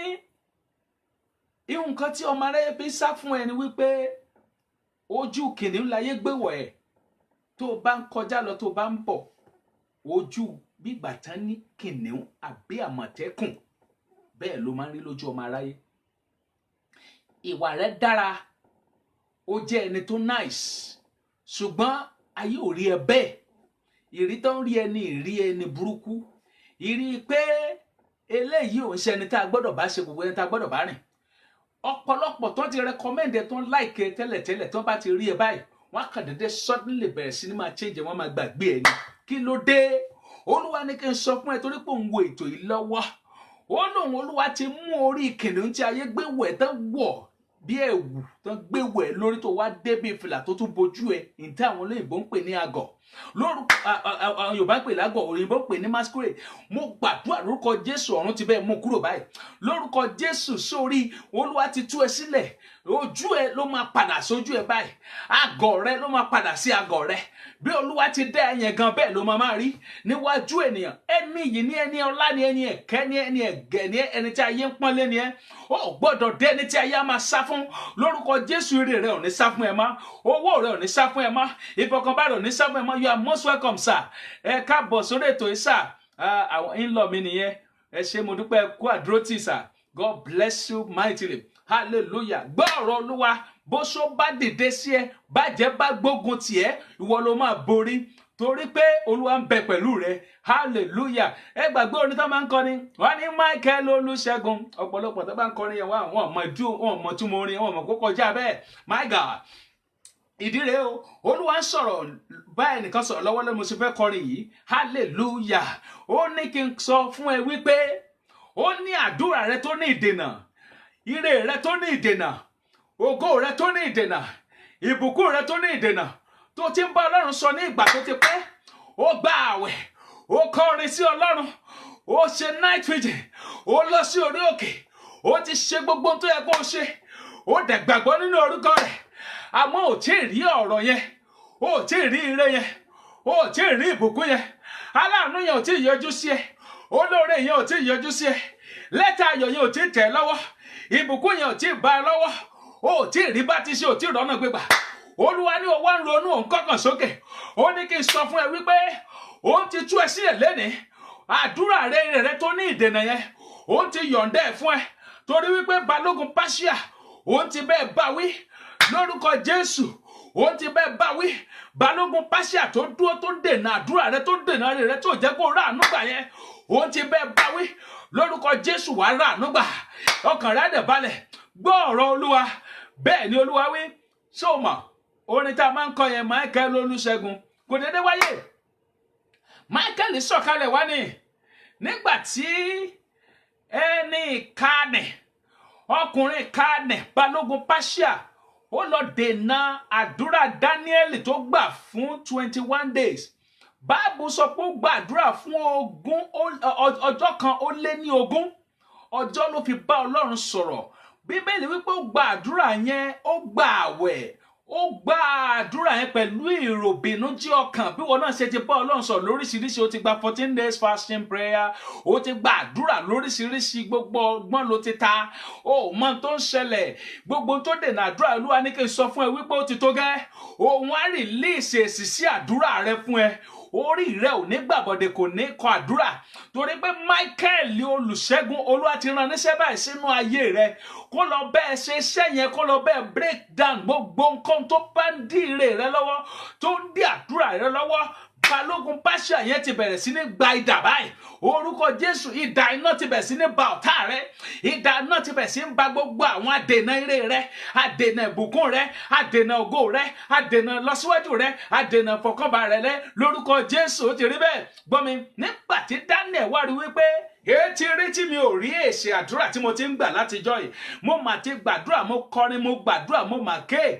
nǹkan tí ọmọ aráyé fi sá fún ẹ ni wípé ojú kìnìún láyé gbéwọ̀ ẹ̀. Tó bá ń kọjá lọ, tó bá ń bọ̀, ojú gbígbà tán ní kìnìún àbí àmọ̀tẹ́kùn, bẹ́ẹ̀ ló máa ń rí lójú ọmọ aráyé. Ìwà rẹ dára, ó jẹ́ ẹni tó nice, ṣùgbọ́n ayé ò rí ẹ bẹ́ẹ̀. Ìrí tó ń rí ẹni, ìrí ẹni burúkú, ìrí pé eléyìí ò ń ṣe ẹni tá a gbọ́dọ̀ bá ṣe, gbogbo ẹni tá a gbọ́dọ̀ bá rìn. Ọ̀pọ̀lọpọ̀ tó ti recommend ẹ, tó ń like ẹ tẹ́lẹ̀tẹ́lẹ̀, tó bá ti rí ẹ báyìí, wọ́n á kàn dédé suddenly bẹ̀rẹ̀ sí ní máa change, wọ́n máa gbàgbé ẹ ní. Kí ló dé? Olúwa ní kí n sọ fún ẹ, torí pé òun wo ètò yìí lọ́wọ́. Ó lóun, Olúwa ti mú orí kìnìún tí ayé gbé wọ̀ ẹ́, tán wọ̀ bí ẹ̀wù, tán gbé wọ̀ ẹ́ lórí, tó wá dé bí fìlà tó tún bojú ẹ, ìdí àwọn olóyìnbó ń pè ní àgọ̀. Lórúkọ Yorùbá ń pè lágọ̀, òyìnbó ń pè ní masquerade. Mo gbàdúrà lórúkọ Jésù, ọ̀run ti bẹ́ẹ̀ mú kúrò báyìí. Lórúkọ Jésù, sórí Olúwa ti tú ẹ sílẹ̀. Ojú ẹ ló máa padà sójú ẹ báyìí. Àgọ̀ rẹ ló máa padà sí àgọ̀ rẹ. Bí Olúwa ti dá ẹyẹn gan, bẹ́ẹ̀ ló máa rí níwájú ènìyàn. Ẹni yìí ní ẹni ọlá, ní ẹni ẹ̀kẹ́, ní ẹni ẹ̀gẹ́, ní ẹni tí ayé ń pọ́nlé ni ẹ. Ó gbọ́dọ̀ dé ẹni tí ayé á máa sá fún. Lórúkọ Jésù, ire rẹ ò ní sá fún ẹ mọ́. Owó rẹ ò ní sá fún ẹ mọ́. Ìfọ̀kànbalẹ̀ ò ní sá fún ẹ mọ́. You are most welcome, sir. Ẹ káàbọ̀ sórí ètò yìí, sir. Àwọn in-law mi nìyẹn. Ẹ ṣé, mo dúpẹ́, kú àdúrótì, sir. God bless you mightily. Hallelujah. Gbọ́ ọ̀rọ̀ Olúwa. Bó ṣó bá dìde sí ẹ, bàjẹ́ bá gbógun tì ẹ́, ìwọ ló máa borí, torí pé Olúwa ń bẹ pẹ̀lú rẹ. Hallelujah. Ẹ gbàgbé orin tó máa ń kọrin, wọ́n ní Michael Olúṣẹ́gun. Ọ̀pọ̀lọpọ̀ tó bá ń kọrin yẹn, wọ́n mọ̀ túmọ̀ orin, wọ́n mọ̀ kó kọjá bẹ́ẹ̀. My God. Ìdí rèé o, Olúwa ń sọ̀rọ̀ báyìí, nìkan sọ̀rọ̀ lọ́wọ́ lẹ́nu, mo sì fẹ́ kọrin yìí. Hallelujah. Ó ní kí n sọ fún ẹ wípé ó ní àdúrà rẹ tó ní ìdènà, ire rẹ tó ní ìdènà, ògo rẹ tó ní ìdènà, ìbùkún rẹ tó ní ìdènà, tó ti ń bá Ọlọ́run sọ ní ìgbà tó ti pẹ́. Ó gba àwẹ̀, ó kọrin sí Ọlọ́run, ó ṣe night vigil, ó lọ sí orí òkè, ó ti ṣe gbogbo tó yẹ kó ṣe, ó dẹ̀ gbàgbọ́ nínú orúkọ rẹ̀. Àmọ́ ò tí ì rí ọ̀rọ̀ yẹn, ò tí ì rí ire yẹn, ò tí ì rí ìbùkún yẹn. Aláàánú yẹn ò tí ì yọjú sí ẹ, olóore yẹn ò tí ì yọjú sí ẹ, lẹ́tà ayọ̀ yẹn ò tí ì tẹ̀ lọ́wọ́, ìbùkún yẹn ò tí ì bá ẹ lọ́wọ́, ò tí ì rí bá ti ṣe, ò tí ì rọ́nà gbégbà. Olúwa ní o wá ń ronú, òun kọ́kàn sókè. Ó ní kí n sọ fún ẹ wípé òun ti tú ẹ sílẹ̀ lénìí. Àdúrà rẹ tó ní ìdènà yẹn, òun ti yọ̀ǹda ẹ̀ fún ẹ, torí wípé balógun Páṣíà, òun ti bẹ́ẹ̀ bá wí. Lórúkọ Jésù, òun ti bẹ́ẹ̀ bá wí. Balógun Páṣíà tó dúró, tó dènà àdúrà rẹ, tó dènà rẹ, tó jẹ́ kó ráàánú gbà yẹn, òun ti bẹ́ẹ̀ bá wí. Lórúkọ Jésù, wàá ráàánú gbà. Ọkàn rẹ á dẹ̀ balẹ̀. Gbọ́ ọ̀rọ̀ Olúwa. Bẹ́ẹ̀ ni Olúwa wí. Ṣó mọ̀, orin tá a máa ń kọ yẹn, Michael Olúṣẹ́gun, kò dédé wáyé. Michael sọ̀kalẹ̀ wá ní nígbà tí ẹni ìkànnì, ọkùnrin ìkànnì, balógun Páṣíà, ó lọ dènà àdúrà Dáníẹ́lì tó gbà fún 21 days. Báàbù sọ pé ó gbàdúrà fún ọjọ́ kan ó lé ní 20 ọjọ́ ló fi bá Ọlọ́run sọ̀rọ̀. Bíbélì wípé ó gba àdúrà yẹn, ó gba àwẹ̀, ó gba àdúrà yẹn pẹ̀lú ìròbìnújẹ́ ọkàn bí wọn náà ṣe ti bá Ọlọ́run sọ lóríṣiríṣi. Ó ti gba 14 days fasting prayer, ó ti gba àdúrà lóríṣiríṣi, gbogbo ọgbọ́n ló ti ta, ó mọ tó ń ṣẹlẹ̀, gbogbo tó dènà àdúrà. Olúwa ní kí n sọ fún ẹ wípé ó ti tó gẹ́, òun á rìlíìsì èsì sí àdúrà rẹ fún ẹ. Orí rẹ ò ní gbàbọ̀dẹ̀, kò ní kọ àdúrà, torí pé Michael olùṣẹ́gun, Olúwa ti rán níṣẹ́ báyìí sínú ayé rẹ, kó lọ bẹ́ẹ̀ ṣe iṣẹ́ yẹn, kó lọ bẹ́ẹ̀ break down gbogbo nǹkan tó bá ń dí ire rẹ lọ́wọ́, tó ń dí àdúrà rẹ lọ́wọ́. Balógun Páṣíà yẹn ti bẹ̀rẹ̀ sí ní gba idà báyìí. Orúkọ Jésù, idà iná ti bẹ̀rẹ̀ sí ní ba ọ̀tá rẹ. Idà iná ti bẹ̀rẹ̀ sí ní ba gbogbo àwọn adènà ire rẹ, adènà ìbùkún rẹ, adènà ògo rẹ, adènà lọ́síwájú rẹ, adènà ìfọ̀kànbalẹ̀ rẹ. Lórúkọ Jésù, ó ti rí bẹ́ẹ̀. Gbọ́ mi, nígbà tí Daniel wá rí wípé etí rí tí mi ò rí èsì àdúrà tí mo ti ń gbà látijọ́ yìí, mo mà ti gbàdúrà, mo kọrin, mo gbàdúrà, mo mà ké,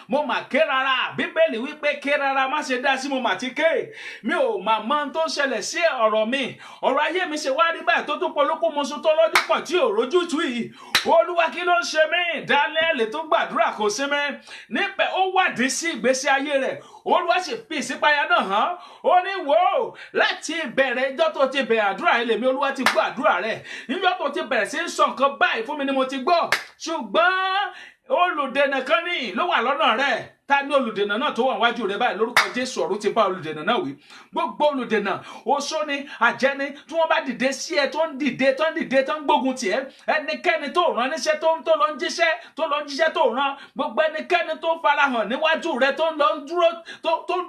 mo mà ké rárá. Bíbélì wípé ké rárá má ṣe dá sí, mo mà ti ké. Mi ò mà mọ ohun tó ń ṣẹlẹ̀ sí ọ̀rọ̀ mi, ọ̀rọ̀ ayé mi ṣe wá rí báyìí tó tún polókó mọ́sùn tó lọ́dún pọ̀ tí ò rójú tú yìí. Olúwa, kí ló ń ṣe mí? Daniel tó gbàdúrà kò sí mi. Níbẹ̀ ó wádìí sí ìgbésí ayé rẹ̀. Olúwa sì fi ìṣípayá náà hàn. Ó ní wò ó, láti ìbẹ̀rẹ̀ ìjọ́ tó ti bẹ̀rẹ̀ àdúrà yìí lèmi Olúwa ti gbọ́ àdúrà rẹ̀. Níjọ́ tó ti bẹ̀rẹ̀ sí ń sọ nǹkan báyìí fún mi ni mo ti gbọ́. Ṣùgbọ́n olùdènà kan ní ló wà lọ́nà rẹ̀. Ta ni olùdènà náà tó wà wájú rẹ báyìí? Lórúkọ Jésù, ọ̀run ti bá olùdènà náà wí. Gbogbo olùdènà, oṣó ni, àjẹ́ ni, tí wọ́n bá dìde sí ẹ, tó ń dìde tó ń gbógun tì ẹ́, ẹnikẹ́ni tó rán níṣẹ́, tó lọ ń jíṣẹ́ tó rán, gbogbo ẹnikẹ́ni tó farahàn níwájú rẹ, tó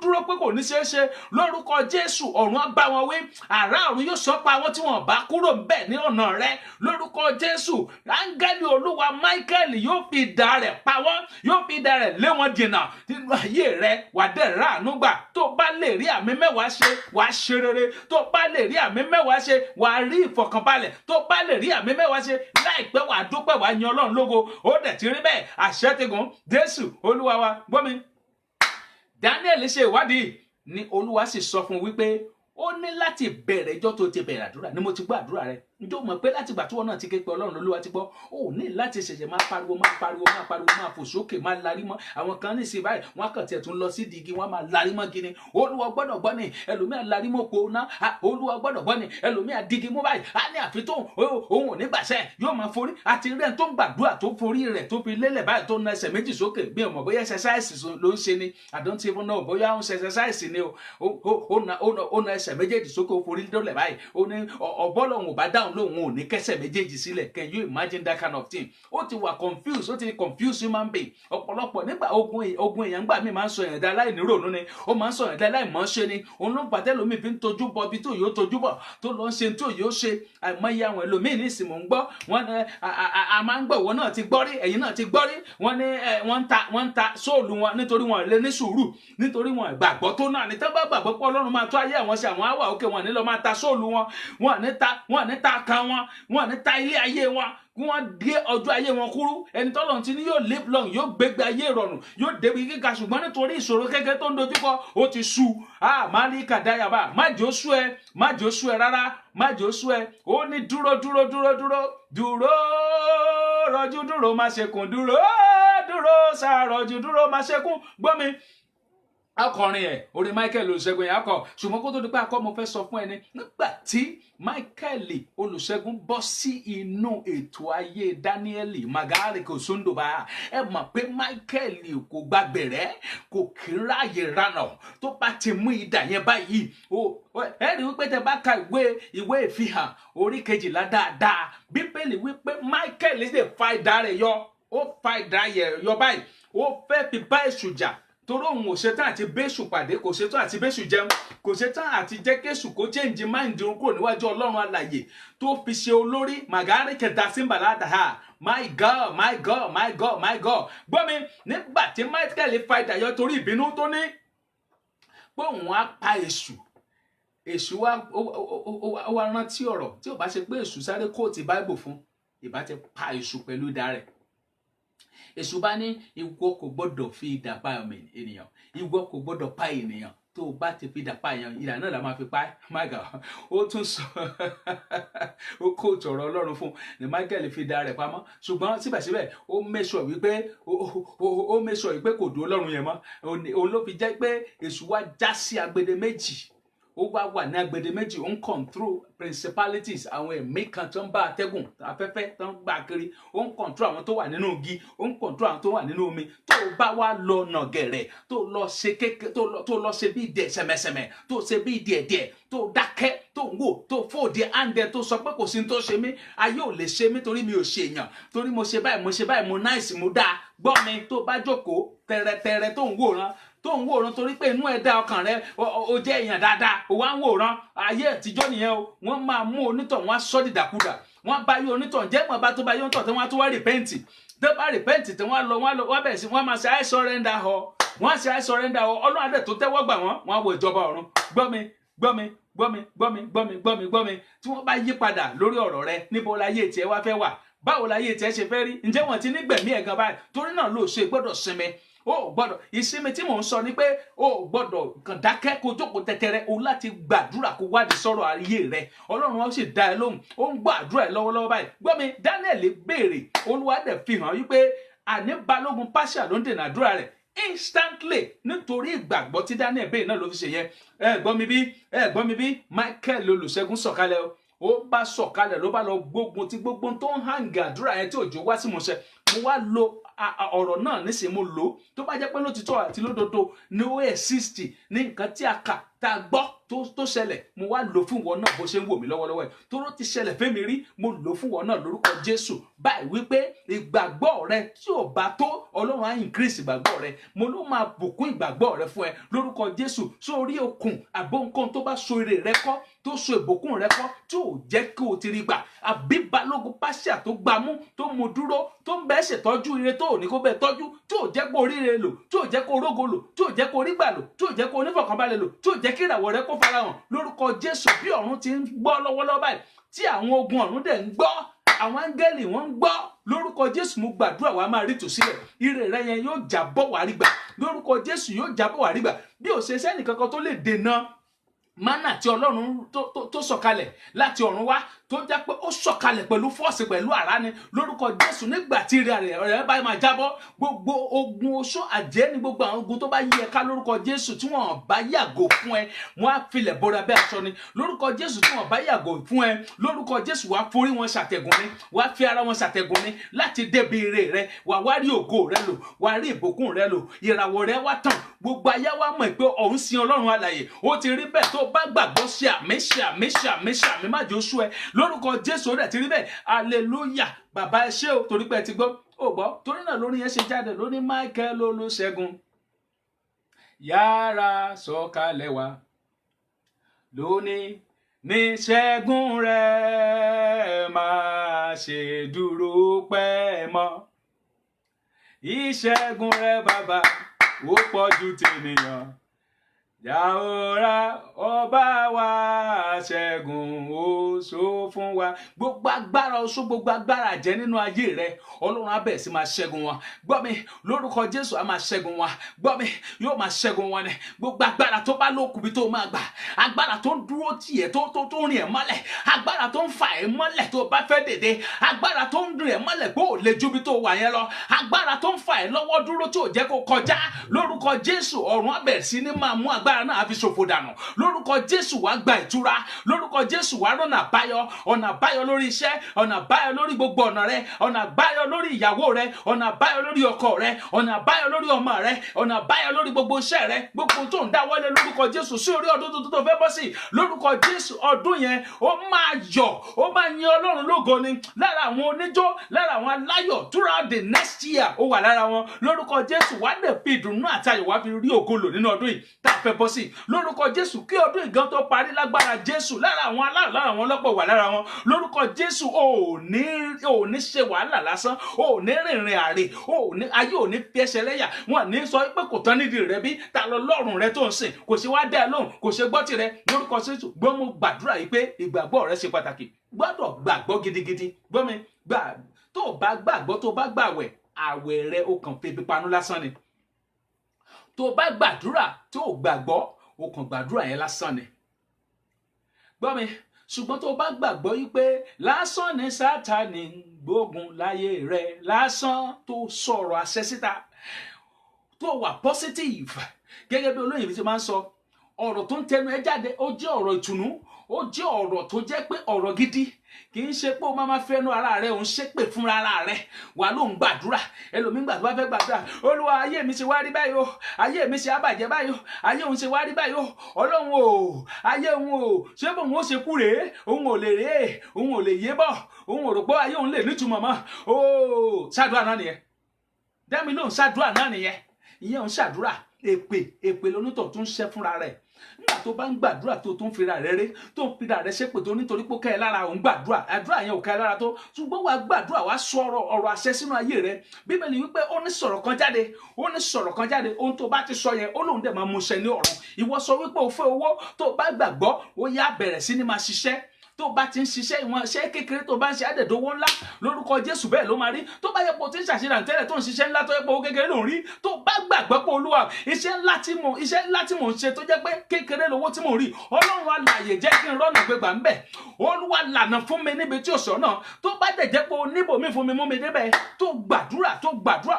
dúró pé kò ní ṣeé ṣe, lórúkọ Jésù, ọ̀run á bá wọn wí. Àrá ọ̀run yóò sọ pa àwọn tí wọ́n bá kúrò ńbẹ̀ ní ọ̀nà rẹ. Lórúkọ Jésù, áńgẹ́lì Olúwa Michael yóò fi idà rẹ̀ pa wọ́n, yóò fi idà rẹ̀ lé wọn jìnnà nínú ayé rẹ. Wà dẹ̀ ráàánú gbà. Tó bá lè rí àmì mẹ́wàá ṣe, wàá ṣe rere. Tó bá lè rí àmì mẹ́wàá ṣe, wàá rí ìfọ̀kànbalẹ̀. Tó bá lè rí àmì mẹ́wàá ṣe, láìpẹ́ wàá dúpẹ́, wàá yan Ọlọ́run lógo. Ó dẹ̀ ti rí bẹ́ẹ̀. Àṣẹ ti gùn. Jésù Olúwa wa. Gbọ́ mi, Daniel ṣe ìwádìí ni Olúwa sì sọ fún wípé ó ní láti bẹ̀rẹ̀ ìjọ́ tó ti bẹ̀rẹ̀ àdúrà ni mo ti gbọ́ àdúrà rẹ. Ǹjọ́ mọ̀ pé láti ìgbà tí wọ́n náà ti ké pe Ọlọ́run, Olúwa ti gbọ́. Ó ní láti ṣẹ̀ṣẹ̀ máa pariwo, máa fò sókè, máa larí mọ́. Àwọn kan ní sí báyìí, wọ́n kàn tiẹ̀ tún lọ sí igi, wọ́n máa larí mọ́ gini. Olúwa gbọ́dọ̀ gbọ́ ni. Ẹlòmíà larí mọ́ po ná. Olúwa gbọ́dọ̀ gbọ́ ni. Ẹlòmíà digi mú báyìí. A ní àfi tó òun ò ní gbàṣẹ, yóò máa forí. Àti rẹ̀ tó ń gbàdúrà tó forí rẹ̀ tó fi lélẹ̀ báyìí, tó na ẹsẹ̀ méjì sókè. Bí ọmọ bóyá exercise ló ń ṣe ni. I don't even know bóyá ó ń ṣe exercise ni o. Ó na ẹsẹ̀ méjèèjì sókè, ó forí lélẹ̀ báyìí. Ó ní ọ̀bọ́lọ̀ ò bá dáhùn lóhùn, ò ní kẹsẹ̀ méjèèjì sílẹ̀. Can you imagine that kind of thing? Ó ti wà confused, ó ti confuse human being. Ọ̀pọ̀lọpọ̀ nígbà ogun èèyàn gbà mí máa ń sọ èèyàn dá láìníròónú ni, ó máa ń sọ èèyàn dá láìmọ̀ọ́ṣe ni. Òun ló ń pàtẹ́ lómi fi ń tojú bọ bí tó yóò tojú bọ̀, tó lọ ń ṣe tó yóò ṣe. Àìmọye àwọn ẹlòmíín ní ìsìn mò ń gbọ́, wọ́n ní a máa ń gbọ́, ìwọ náà ti gbọ́ rí, ẹ̀yin náà ti gbọ́ rí. Wọ́n ní wọ́n ń ta sóòlù wọn nítorí wọn lè ní sùúrù, nítorí wọn ìgbàgbọ́ tó náà ní. Tẹ́ bá gbàgbọ́ pé Ọlọ́run máa tó ayé àwọn ṣe, àwọn àwà òkè, wọn ní lọ máa ta sóòlù wọn, wọn ní ta kan wọn, wọn ní ta ilé ayé wọn, kí wọ́n gé ọjọ́ ayé wọn kúrú. Ẹni tọ́lọ́run ti ní yóò live long, yóò gbégbé ayé ìrọ̀rùn, yóò débi gíga, ṣùgbọ́n nítorí ìṣòro kékeré tó ń dojúkọ, ó ti sú. Máa ní kàdáyàbá, má jẹ́ ó sú ẹ rárá, má jẹ́ ó sú ẹ. Ó ní dúró, rọjú dúró, má ṣekún, dúró sàrọ̀jú, dúró má ṣekún. Gbọ́ mi, akọrin ẹ̀ orin Michael Olùṣẹ́gun yẹn akọ. Ṣùgbọ́n kó tó di pé akọ, mo fẹ́ sọ fún ẹni, nígbà tí Michael Olùṣẹ́gun bọ́ sí inú ètò ayé Daniel Magari kò sóńdòbá, ẹ mọ̀ pé Michael kò gbàgbẹ̀rẹ́, kò kí ráàyè ranà. Tó bá ti mú idà yẹn báyìí, ẹ rí wípé tẹ bá ka ìwé ìfihàn orí 12 dáadáa, Bíbélì wípé Michael lè fa idà rẹ̀ yọ. Ó fa idà rẹ̀ yọ báyìí, ó fẹ́ fi bá èṣù jà. Torí òun ò ṣetán àti bẹ́ṣù pàdé, kò ṣetán àti bẹ́ṣù jẹun, kò ṣetán àti jẹ́ kéṣù kó change mind òun kúrò níwájú Ọlọ́run alààyè tó fi ṣe olórí. Magari kẹta símbàládà ha. My God. Gbọ́ mi, nígbà tí Michael fa idà yọ torí ìbínú tó ní pé òun á pa èṣù wa rántí ọ̀rọ̀ tí ò bá ṣe pé èṣù sáré kóòtù Bible fún, ìbá ti pa èṣù pẹ̀lú idà rẹ̀. Èṣù bá ní ìwọ kò gbọ́dọ̀ fi idà pa ènìyàn, ìwọ kò gbọ́dọ̀ pa ènìyàn. tó o bá ti fi idà pa èèyàn, idà náà la máa fi pa ẹ́. My God, ó tún sọ ó kó tọ̀rọ̀ Ọlọ́run fún ní Michael fi idà rẹ̀ pamọ́, ṣùgbọ́n síbẹ̀síbẹ̀ ó make sure wípé ó make sure wípé kò dúró Ọlọ́run yẹn mọ́. Òun ló fi jẹ́ pé èṣù wá já sí agbede méjì, ó wá wà ní agbede méjì, ó ń control principalities, àwọn ẹ̀mí kan tó ń bá atẹ́gùn afẹ́fẹ́ tó ń gbà kiri, ó ń control àwọn tó wà nínú igi, ó ń control àwọn tó wà nínú omi. Tó o bá wá lọ nà gẹ̀rẹ̀, tó lọ ṣe kéke, tó lọ ṣe bí ìdẹ̀ sẹ̀mẹ̀sẹ̀mẹ̀, tó ṣe bí ìdíẹ̀díẹ̀, tó dákẹ́, tó ń wò, tó fòdì àǹdẹ, tó sọ pé kò sí tó ṣe mí, ayé ò lè ṣe mí torí mi ò ṣe èèyàn, torí mo ṣe báyìí, mo náìsì, mo dáa. Gbọ́ mi, tó bá jókòó tẹ̀rẹ̀tẹ̀rẹ̀ tó ń wòran torí pé inú ẹ̀dá ọkàn rẹ ó jẹ́ èèyàn dáadáa, ó wá ń wòran. Ayé àtijọ́ nìyẹn o, wọ́n máa mú onítọ̀, wọ́n á sọ́ dìdàkudà, wọ́n bá yí onítọ̀ jẹ́ mọ̀ bá tó bá yí onítọ̀ tí wọ́n á tó wá rìpẹ́ǹtì, tó bá rìpẹ́ǹtì tí wọ́n bẹ̀rẹ̀ sí wọ́n máa ṣe I surrender họ, wọ́n á ṣe I surrender họ. Ọlọ́run adẹ̀ tó tẹ́wọ́ gbà wọ́n á wọ ìjọba ọ̀run. Gbọ́ mi, tí wọ́n bá yí padà lórí ọ̀rọ̀ rẹ, níbo láyé tiẹ̀ wá fẹ́ wà, báwo láyé tiẹ̀ ṣe fẹ́ rí, ǹjẹ́ wọ́n ti ní gbẹ̀mí ẹ̀ gan báyìí? Torí náà ló ṣe gbọ́dọ̀ sinmi. Ó gbọ́dọ̀ ìsinmi tí mò ń sọ ni pé ó gbọ́dọ̀ kàn dákẹ́ kó jókòó tẹ̀tẹ̀rẹ̀, o láti gbàdúrà kó wádìí sọ̀rọ̀ ayé rẹ. Ọlọ́run ó sì dá ẹ lóhùn, ó ń gbàdúrà ẹ lọ́wọ́lọ́wọ́ báyìí. Gbọ́ mi, Daniel béèrè, Olúwa dẹ̀ fi hàn wípé àní balógun Páṣíà ló ń dènà àdúrà rẹ̀ instantly, nítorí ìgbàgbọ́ tí Daniel béèrè náà ló fi ṣe yẹn. Ẹ gbọ́ mi bí Michael olùṣègùn sọ̀kalẹ̀ ó bá sọ̀kalẹ̀, ló bá lọ gbógun ti gbogbo tó ń hàǹgì àdúrà yẹn tí òjò wá sí mọ̀ṣẹ́. Mo wá lo ọ̀rọ̀ náà nísìnyí, mo lò ó tó bá jẹ́ pé lótìtọ́ àti lódodo ní ó exist ní nǹkan tí a kà tá a gbọ́ tó ṣẹlẹ̀, mo wá lò fún wọn náà bó ṣe ń wò mí lọ́wọ́lọ́wọ́ ẹ̀, tó ló ti ṣẹlẹ̀ fẹ́mi rí, mo lò fún wọn náà lórúkọ Jésù. Báyìí wípé ìgbàgbọ́ rẹ tí ò bá tó, Ọlọ́run á increase ìgbàgbọ́ rẹ, mo ló máa bùkún ìgbàgbọ́ rẹ fún ẹ lórúkọ Jésù. Sórí okùn àbóǹkan tó bá so ire rẹ kọ́, tó so ìbùkún rẹ kọ́, tí ò jẹ́ kí o ti rí gbà, àbí balógun Páṣíà tó gbámú, tó mú dúró, tó ń bẹ́ẹ̀ ṣètọ́jú ire tó ò ní kó bẹ́ẹ̀ tọ́jú, tí ò jẹ́ kó oríire lò, tí ò jẹ́ kó orógo lò, tí ò jẹ́ kó orígbà lò, tí ò jẹ́ kó onífọ̀kànbalẹ̀ lò, tí ò jẹ́ kí ìràwọ̀ rẹ kó farahàn lórúkọ Jésù. Bí ọ̀run ti ń gbọ́ lọ́wọ́lọ́wọ́ báyìí, tí àwọn ogun ọ̀run dẹ̀ ń gbọ́, àwọn áńgẹ́lì wọ́n ń gbọ́ lórúkọ Jésù. Mo gbàdúrà wàá máa rí ìtúsílẹ̀, ire rẹ yẹn yóò jábọ́ wàá rí gbà lórúkọ Jésù, yóò jábọ́ wàá rí gbà. Bí ò ṣe sẹ́nì kankan tó lè dènà mánà tí Ọlọ́run tó sọ̀kalẹ̀ láti ọ̀run wá, tó jẹ́ pé ó sọ̀kalẹ̀ pẹ̀lú fọ́ọ̀sì, pẹ̀lú àrá ni lórúkọ Jésù. Nígbà tí ire rẹ̀ bá máa jábọ́, gbogbo ogun oṣó àjẹ́ ní gbogbo àwọn ogun tó bá yí ẹ ká lórúkọ Jésù, tí wọ́n bá yàgò fún ẹ, wọ́n á filẹ̀ bora bẹ́ aṣọ ni lórúkọ Jésù. Tí wọ́n bá yàgò fún ẹ lórúkọ Jésù, wàá forí wọn ṣàtẹ̀gùn ni, wàá fi ara wọn ṣàtẹ̀gùn ni láti débi ire rẹ. Wàá wá rí ògo rẹ lò, wàá rí ìbùkún rẹ lò, ìràwọ̀ rẹ wá tàn, gbogbo ayé wa mọ̀ pé òun sin Ọlọ́run alààyè. Ó ti rí bẹ́ẹ̀. Tó bá gbàgbọ́ ṣe àmì má jẹ́ oṣù ẹ lórúkọ Jésù. Ó dẹ̀ ti rí bẹ́ẹ̀. Hallelujah. Bàbá ẹ ṣé o, torí pé ẹ ti gbọ́. Ó gbọ́, torí náà lórí yẹn ṣe jáde lóní Michael olùṣègùn yára sọ̀kalẹ̀ wá, lóní ní ṣẹ́gun rẹ̀, má ṣe dúró pẹ́ mọ́. Ìṣẹ́gun rẹ̀ bàbá ó pọ̀ ju tènìyàn, Yàhórà ọba wa ṣẹ́gun oṣó fún wa. Gbogbo agbára oṣó, gbogbo agbára àjẹ́ nínú ayé rẹ, Ọlọ́run á bẹ̀rẹ̀ sí máa ṣẹ́gun wọn. Gbọ́ mi, lórúkọ Jésù á máa ṣẹ́gun wọn. Gbọ́ mi, yóò máa ṣẹ́gun wọn ni. Gbogbo agbára tó bá lókun bí tó máa gbà, agbára tó ń dúró tì ẹ́, tó rìn ẹ́ mọ́lẹ̀, agbára tó ń fà ẹ́ mọ́lẹ̀ tó bá fẹ́ dìde, agbára tó ń rìn ẹ́ mọ́lẹ̀ pé ò lè ju bí tó wà yẹn lọ, agbára tó ń fà ẹ́ lọ́wọ́ dúró tí ò jẹ́ kó kọjá, lórúkọ Jésù ọ̀run á bẹ̀rẹ̀ sí ní máa mú agbára náà fi ṣòfò dànù. Lórúkọ Jésù wàá gba ìtura, lórúkọ Jésù wàá rọ́nà àbáyọ lórí iṣẹ́, ọ̀nà àbáyọ lórí gbogbo ọ̀nà rẹ, ọ̀nà àbáyọ lórí ìyàwó rẹ, ọ̀nà àbáyọ lórí ọkọ rẹ, ọ̀nà àbáyọ lórí ọmọ rẹ, ọ̀nà àbáyọ lórí gbogbo iṣẹ́ rẹ, gbogbo tó ń dáwọ́lé lórúkọ Jésù sí orí ọdún tuntun tó fẹ́ bọ́ sí. Lórúkọ Jésù ọdún yẹn ó máa yọ̀, ó máa yin Ọlọ́run lógo ni. Lára àwọn oníjó, lára àwọn aláyọ̀ throughout the next year ó wà lára wọn. Lórúkọ Jésù wàá dẹ̀ fi ìdùnnú àti ayọ̀ wàá fi rí ògo lò nínú ọdún yìí tá a fẹ́ bọ́ sí. Lórúkọ Jésù kí ọdún ìgan tó parí lágbára Jésù, lára àwọn aláàrùn, lára àwọn ọlọ́pọ̀ wà lára wọn. Lórúkọ Jésù ò ní ṣe wàhálà lásán, ò ní rìnrìn àrè, ayé ò ní fi ẹsẹ̀ lẹ́yà. Wọn ní sọ pé kò tán nídìí rẹ bí, ta lọ lọ́rùn rẹ tó ń sìn, kò ṣe wá dá ẹ lóhùn, kò ṣe gbọ́ tirẹ̀. Lórúkọ Jésù gbọ́, mo gbàdúrà yìí pé ìgbàgbọ́ rẹ ṣe pàtàkì, gbọ́dọ̀ gbàgbọ́ gidigidi. Gbọ́ mi, tó o bá gbàgbọ́, tó o bá gbàwẹ̀, àwẹ̀ rẹ ó kàn febi panú lásán ni. Tó o bá gbàdúrà tó o gbàgbọ́, o kàn gbàdúrà yẹn lásán ni. Gbọ́ mi, ṣùgbọ́n tó bá gbàgbọ́ yí pé lásán ni Sátánì gbógun láyé rẹ, lásán tó sọ̀rọ̀ àṣẹ síta tó wà positive, gẹ́gẹ́ bí olóyìnbó ti máa ń sọ, ọ̀rọ̀ tó ń tẹnu ẹ jáde ó jẹ́ ọ̀rọ̀ ìtùnú, ó jẹ́ ọ̀rọ̀ tó jẹ́ pé ọ̀rọ̀ gidi, kì í ṣe pé o máa fẹ́nu ara rẹ, òun ṣépè fúnra ara rẹ, wà ló ń gbàdúrà. Ẹlòmíín gbà tó bá fẹ́ gbàdúrà, Olúwa ayé mi ṣe wá rí báyìí o, ayé mi ṣe àbàjẹ́ báyìí o, ayé òun ṣe wá rí báyìí o, Ọlọ́run o, ayé òun o, ṣé bóun ó ṣe kú rèé, òun ò lè rèé, òun ò lè yé bọ̀, òun ò rò pé ayé òun lè nítumọ̀ mọ́. Ó ṣàdúrà náà nìyẹn, dẹ́mi lóun ṣàdúrà náà nìyẹn, ìyẹn òun ṣàdúrà, èpè lónítọ̀ tún ṣẹ́ fúnra rẹ̀. Nígbà tó bá ń gbàdúrà tó tún fira rẹ ré, tó ń fira rẹ ṣépè tó nítorí pé ó kẹ́ ẹ lára, òun gbàdúrà, àdúrà yẹn ò kẹ́ ẹ lára tó, ṣùgbọ́n wàá gbàdúrà, wàá sọ ọ̀rọ̀ àṣẹ sínú ayé rẹ. Bíbélì wípé ó ní sọ̀rọ̀ kan jáde, ó ní sọ̀rọ̀ kan jáde, ohun tó bá ti sọ yẹn ó lóun dẹ̀ máa mú ṣẹ ní ọ̀run. Ìwọ sọ wípé o fẹ́ owó, tó bá gbàgbọ́ ó yá bẹ̀rẹ̀ sí ní máa ṣiṣẹ́. Tó bá ti ń ṣiṣẹ́ ìwọ̀n ṣẹ́ kékeré tó bá ń ṣe àdẹ̀dọ́wọ́ ńlá lórúkọ Jésù, bẹ́ẹ̀ ló máa rí. Tó bá yẹ pé o ti ń ṣàṣírà tẹ́lẹ̀ tó ń ṣiṣẹ́ ńlá tó yẹ pé owó kékeré ló ń rí, tó bá gbàgbọ́ pé Olúwa iṣẹ́ ńlá tí mò ń ṣe tó jẹ́ pé kékeré lówó tí mò ń rí, Ọlọ́run alààyè jẹ́ kí n rọ́nà gbégbà ń bẹ̀, Olúwa lànà fún mi níbi tí ò sọ́nà. Tó bá dẹ̀ jẹ́ pé o níbò mí fún mi mú mi débẹ̀, tó gbàdúrà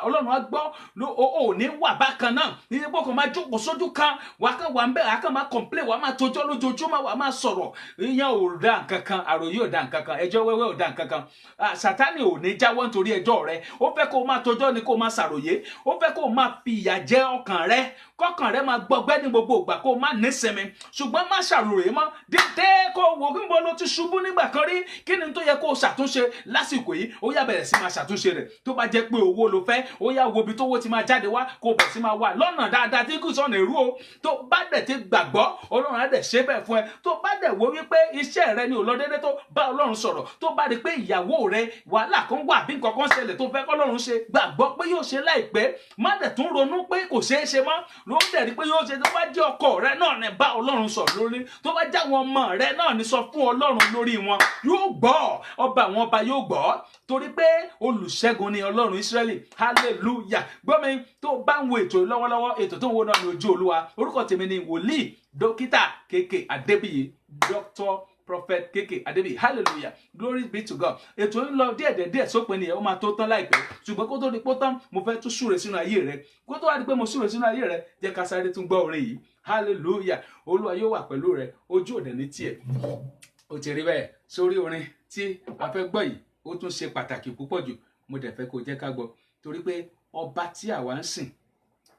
Ọlọ́run á gbọ́. O ò ní wà bákan náà, ní pé kò máa jókòó sójú kan, wà kàn wà ń bẹ̀, wà kàn máa complain, wà máa tojọ́ lójoojúmọ́, wà máa sọ̀rọ̀, ìyẹn ò dá nǹkan kan, àròyé ò dá nǹkan kan, ẹjọ́ wẹ́wẹ́ ò dá nǹkan kan. Sátánì ò ní jáwọ́ nítorí ẹjọ́ rẹ, ó fẹ́ kó o máa tojọ́ ni kó o máa ṣàròyé, ó fẹ́ kó o máa fi ìyà jẹ ọkàn rẹ, kọ́kàn rẹ máa gbọgbẹ́ ní gbogbo ìgbà, kó o má nísinmi. Ṣùgbọ́n má ṣàròyé mọ́, dédé kó o wò kí n bọ́ ló ti ṣubú nígbà kan rí, kí ni tó yẹ kó o ṣàtúnṣe lásìkò yìí, ó yá bẹ̀rẹ̀ sí máa ṣàtúnṣe rẹ̀. Tó bá jẹ́ pé owó ló fẹ́, ó yá wo ibi tó owó ti máa jáde wá, kó o bẹ̀rẹ̀ sí máa wà lọ́nà dáadáa tí kò sọ̀nà èrú o. Tó bá dẹ̀ ti gbàgbọ́, Ọlọ́run á dẹ̀ ṣe bẹ́ẹ̀ fún ẹ. Tó bá dẹ̀ wo wípé iṣẹ́ rẹ ni ò lọ déédéé tó, bá Ọlọ́run sọ̀rọ̀. Tó bá rí pé ìyàwó rẹ wàhálà kan wà bí nǹkan kan ṣẹlẹ̀ tó fẹ́ k'Ọlọ́run ṣe, gbàgbọ́ pé yóò ṣe láìpẹ́. Má dẹ̀ tún ronú pé kò ṣeé ṣe mọ́, ló ń dẹ̀ rí pé yóò ṣe. Tó bá jẹ́ ọkọ rẹ náà ni bá Ọlọ́run sọ̀rọ̀ lórí, tó bá jẹ́ àwọn ọmọ rẹ náà ni sọ fún Ọlọ́run lórí wọn, yóò gbọ́, ọba àwọn ọba yóò gbọ́, torí pé olùṣẹ́gun ni Ọlọ́run Ísírẹ́lì. Hallelujah. Gbọ́ mi, tó bá ń wo ètò lọ́wọ́lọ́wọ́, ètò tó ń wo náà ni Ojú Olúwa. Orúkọ tèmi ni wòlíì dókítà KK Adébíyì, Dr. Prophet KK Adébíyì. Hallelujah, glory be to God. Ètò ń lọ díẹ̀ sópin nìyẹn, ó máa tó tán láìpẹ́, ṣùgbọ́n kó tó di pé tán, mo fẹ́ tún súre sínú ayé rẹ. Kó tó wá di pé mo súre sínú ayé rẹ, jẹ́ ká sáré tún gbọ́ orin yìí. Hallelujah, Olúwa yóò wà pẹ̀lú rẹ, ojú òde ní tiẹ̀. Ó ti rí bẹ́ẹ̀, sórí orin tí a fẹ́ gbọ́ yìí, ó tún ṣe pàtàkì púpọ̀ jù, mo dẹ̀ fẹ́ kó jẹ́ ká gbọ́, torí pé ọba tí àwa ń sìn,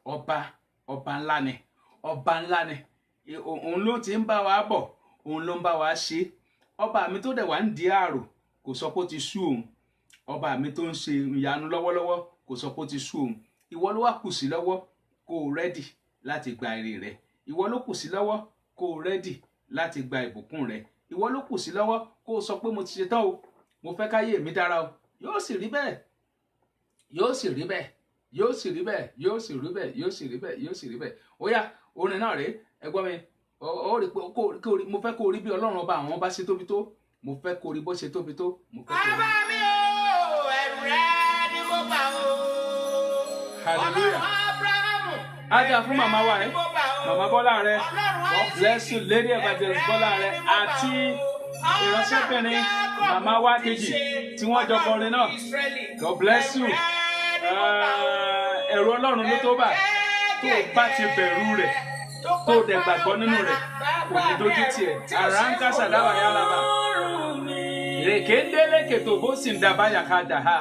ọba ńlá ni, ọba ńlá ni, òun ló ti ń bá wa bọ̀, òun ló ń bá wa ṣe. Ọba mi tó dẹ̀ wá ń di àrò kò sọ pé ó ti sú òun, ọba mi tó ń ṣe ìyanu lọ́wọ́lọ́wọ́ kò sọ pé ó ti sú òun. Ìwọ ló wá kù sí lọ́wọ́ kó o rẹ́dì láti gba èrè rẹ, ìwọ ló kù sí lọ́wọ́ kó o rẹ́dì láti gba ìbùkún rẹ, ìwọ ló kù sí lọ́wọ́ kó o sọ pé mo ti ṣe tán o, mo fẹ́ káyé mi dára o. Yóò sì rí bẹ́ẹ̀, yóò sì rí bẹ́ẹ̀, yóò sì rí bẹ́ẹ̀, yóò sì rí bẹ́ẹ̀, yóò sì rí bẹ́ẹ̀, yóò sì rí bẹ́ẹ̀. Ó yá, orin náà rèé, ẹ gbọ́ mi. Ó rí pé mo fẹ́ kó o rí bí Ọlọ́run ọba àwọn ọba ṣe tóbi tó, mo fẹ́ kó o rí bó ṣe tóbi tó, mo fẹ́ kó o rí. Bàbá mi o, ẹ̀rù rẹ ni mo bà o. Hallelujah. Ọlọ́run Ábúráhámù, Ájà fún màmá wa ẹ, màmá Bọ́lá rẹ, God bless you, Lady Evangelist Bọ́lá rẹ, àti ìránṣẹ́bìnrin màmá wa kejì tí wọ́n jọ kọrin náà. God bless you. Ẹ̀rù Ọlọ́run ló tó bà, tó o bá ti bẹ̀rù rẹ̀, tó o dẹ̀ gbàgbọ́ nínú rẹ̀, kò ní dójú tiẹ̀. Àránkà sàdáwà yálà bá. Rèkéndélé kètò bó sì ń dabáyà ká dà ha.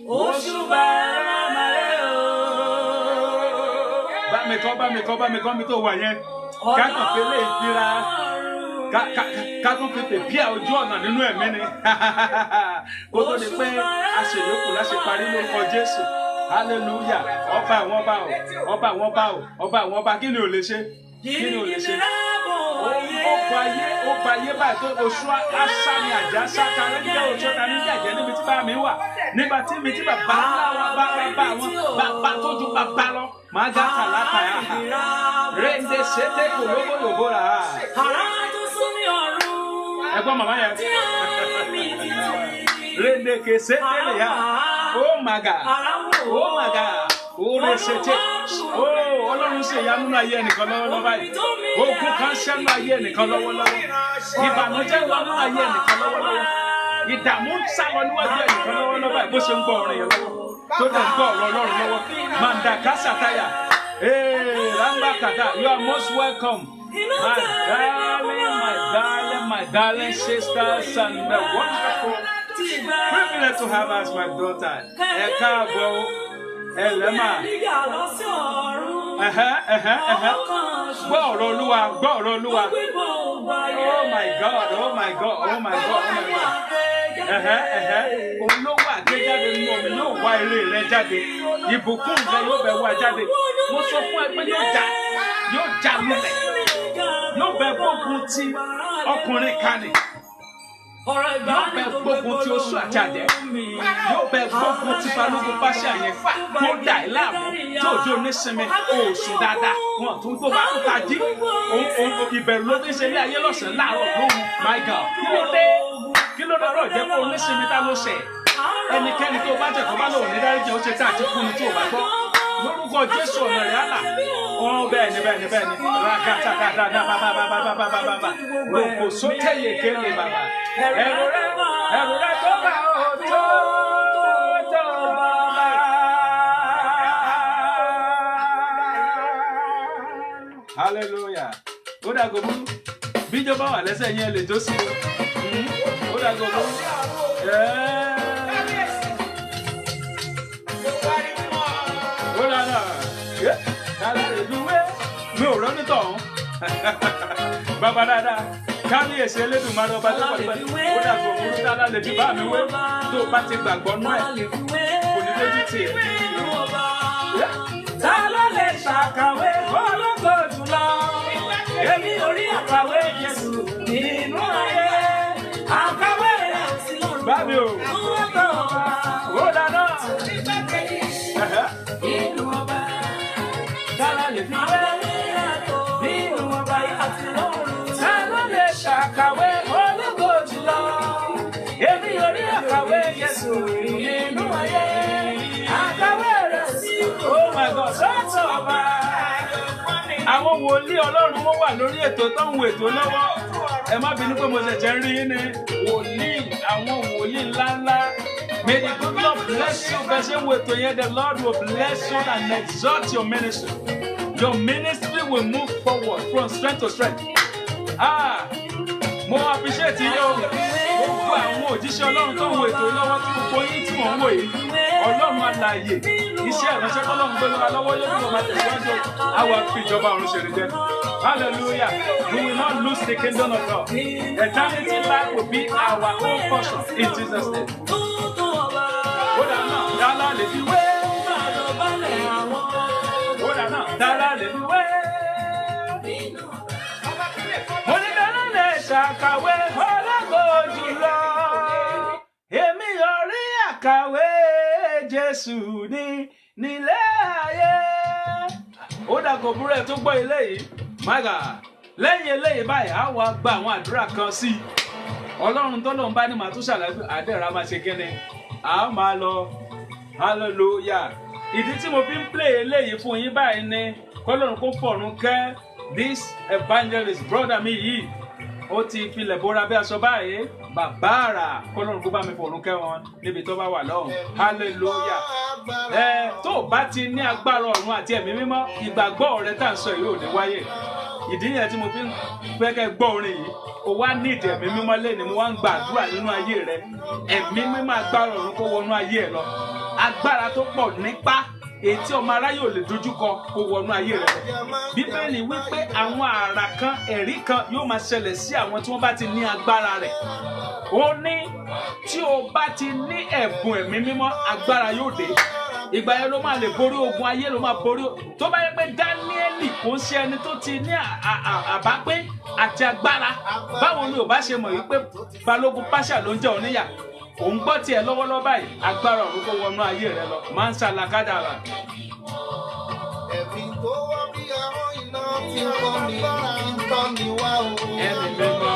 Oṣù bàrà rẹ̀ o. Bá mi kọ́ mi tó wà yẹn. Ká kàn fi lè gbéra. Ká tún fi pèpè ojú ọ̀nà nínú ẹ̀mí ni. Kó tó di pé aṣèyókù láṣẹ parí lórúkọ Jésù. Hallelujah. Ọba àwọn ọba o, ọba àwọn ọba o, ọba àwọn ọba, kí ni ò lè ṣe? Kí ni ò lè ṣe? Ó gba ayé báyìí tó oṣù aṣáni àjà ṣáta ló ń jẹ́ oṣù ta ní jàjẹ́ níbi tí bá mi wà. Nígbà tí mi tí bàbá ńlá wa bá àwọn bàbá tó ju bàbá lọ. Màá já kàlákà yà á. Rèndé ṣètè kò lóbó yòbó rà á. Ẹ̀gbọ́n màmá yẹn. Rèndé kè ṣètè lè yà. Oh my God. Oh my God. Oh, let's say Ọlọ́run ṣe ìyanu nínú ayé ẹnìkan lọ́wọ́lọ́wọ́ báyìí. Ogun kan ṣẹ́ nínú ayé ẹnìkan lọ́wọ́lọ́wọ́. Ìbànújẹ́ lọ nínú ayé ẹnìkan lọ́wọ́lọ́wọ́. Ìdààmú ń sá lọ níwájú ẹnìkan lọ́wọ́lọ́wọ́ báyìí bó ṣe ń gbọ́ orin yẹn lọ́wọ́. Tó dẹ̀ ń gbọ́ ọ̀rọ̀ Ọlọ́run lọ́wọ́. Mandakasataya. Rambakata, you are most welcome. My darling sisters and the wonderful privilege to have as my daughter. Ekabo, Elema. Gbọ́ ọ̀rọ̀ Olúwa. Oh my God. Olówó àgbéjáde nínú omi yóò wá eré rẹ jáde. Ìbùkún rẹ yóò bẹ̀ wá jáde. Mo sọ fún ẹ pé yóò já lulẹ̀. Yóò bẹ̀ gbógun ti ọkùnrin kanì. Yóò bẹ̀ gbógun ti oṣù àti àjẹ́. Yóò bẹ̀ gbógun ti balógun pàṣẹ àyẹn tó dà ẹ́ láàmú tó di onísinmi oṣù dáadáa. Wọ́n tún tó bá tó ta jí. Ìbẹ̀rù ló fi ṣe ilé ayé lọ́sàn-án láàárọ̀ lóhùn. My God, kí ló dé ọ̀rọ̀ jẹ́ kó onísinmi tá ló ṣẹ̀? Ẹnikẹ́ni tó bá jẹ́ kó bá lòun ní dáríjì ó ṣe tá àti kú ni tí ò bá gbọ́. Lórúkọ Jésù ọ̀nà rẹ̀ àlà. Bẹ́ẹ̀ ni. Ragata bàbá. Lòkò sókè yèkéle bàbá. Ẹ̀rù rẹ̀ tó bá ò tó bàbá. Hallelujah. Ó dàgbò mú. Bíjọba wà lẹ́sẹ̀ yẹn lè tó sí. Ó dàgbò mú. Mi ò rọ́ní tọ̀hún. Bàbá dáadáa, kábíyèsí Elédùmarè ọba tó pẹ̀lú. Ó dàgbò burú dáadáa lè fi bá mi wé. Tó o bá ti gbàgbọ́ nú ẹ̀, kò ní lójú tì ẹ́. Ta ló lè ṣàkàwé ológo jùlọ? Èmi ò rí àkàwé Jésù nínú ayé. Àkàwé rẹ̀ sí lọ́rùn. Bábí o. Ó dáná. Inú ọba. Tálá lè fi wé. Nínú ọba àti lọ́rùn. Ta ló lè ṣàkàwé ológo jùlọ? Èmi ò rí àkàwé Jésù nínú ayé. Àkàwé rẹ̀ sí lọ́rùn. Oh my God, sọ́tọ̀ ọba. Àwọn wòlíì Ọlọ́run wọ́n wà lórí ètò tó ń wo ètò lọ́wọ́. Ẹ má bínú pé mo ṣẹ̀ṣẹ̀ ń rí ní àwọn wòlíì ńláńlá. May the good Lord bless you. Bẹ́ẹ̀ ṣe ń wo ètò yẹn, the Lord will bless you and exalt your ministry. Your ministry will move forward from strength to strength. Mo appreciate yín o. Gbogbo àwọn òjíṣẹ́ Ọlọ́run tó ń wo ètò lọ́wọ́ tí gbogbo yín tí mò ń wò yìí. Ọlọ́run alààyè. Iṣẹ́ ìránṣẹ́ Ọlọ́run gbé lọ́wọ́ lọ́wọ́ yóò tó máa tẹ̀síwájú. Àwa fi ìjọba ọ̀run ṣe rí jẹ́. Hallelujah. We will not lose the kingdom of God. Eternity life will be our own portion in Jesus' name. Kódà náà, dálá lè fi wé. Kódà náà, dálá lè fi wé. Mo ní dálá lè ṣàkàwé ológo jùlọ. Èmi ò rí àkàwé Jésù nílé ayé. Ó dàgbò búrẹ́ tó gbọ́ ilé yìí. Mága, lẹ́yìn eléyìí báyìí, á wá gba àwọn àdúrà kan sí i. Ọlọ́run tó lóun bá ní màá tún ṣàlàyé àdẹ́rà máa ṣe kíni. A máa lọ. Hallelujah. Ìdí tí mo fi ń play eléyìí fún yín báyìí ni kọ́lọ́run kó fọ̀run kẹ́ this evangelist brother mi yìí. Ó ti filẹ̀ bóra bí aṣọ báyìí. Bàbá àrà kọ́lọ́run kó bá mi fọ̀run kẹ́ wọn níbi tó bá wà lọ́hùn. Hallelujah. Tó o bá ti ní agbára ọ̀run àti ẹ̀mí mímọ́, ìgbàgbọ́ rẹ tá à ń sọ yìí ò ní wáyé. Ìdí yẹn tí mo fi ń fẹ́ kẹ́ gbọ́ orin yìí. O wá ní ìdí ẹ̀mí mímọ́ lẹ́ni mo wá ń gbàdúrà nínú ayé rẹ. Ẹ̀mí mímọ́ agbára ọ̀run kó wọnú ayé ẹ lọ. Agbára tó pọ̀ nípa èyí tí ọmọ aráyé ò lè dojúkọ kó wọnú ayé rẹ. Bíbélì wípé àwọn àrà kan, ẹ̀rí kan yóò máa ṣẹlẹ̀ sí àwọn tí wọ́n bá ti ní agbára rẹ̀. Ó ní tí o bá ti ní ẹ̀bùn ẹ̀mí mímọ́, agbára yóò dé. Ìgbà yẹn ló máa lè borí ogun ayé, ló máa borí. Tó bá yẹ pé Dáníẹ́lì kò ń ṣe ẹni tó ti ní àbápé àti agbára, báwo ni ò bá ṣe mọ̀ wípé balógun pàṣà ló ń jẹ́ oníyà? Òun gbọ́ tiẹ̀ lọ́wọ́lọ́wọ́ báyìí, agbára ọ̀run kó wọnú ayé rẹ lọ. Máa ń ṣàlàkádà rà. Ẹ̀mí tó wá bí àwọn iná tí ń tọ́ ni wá o. Ẹ̀mí mímọ́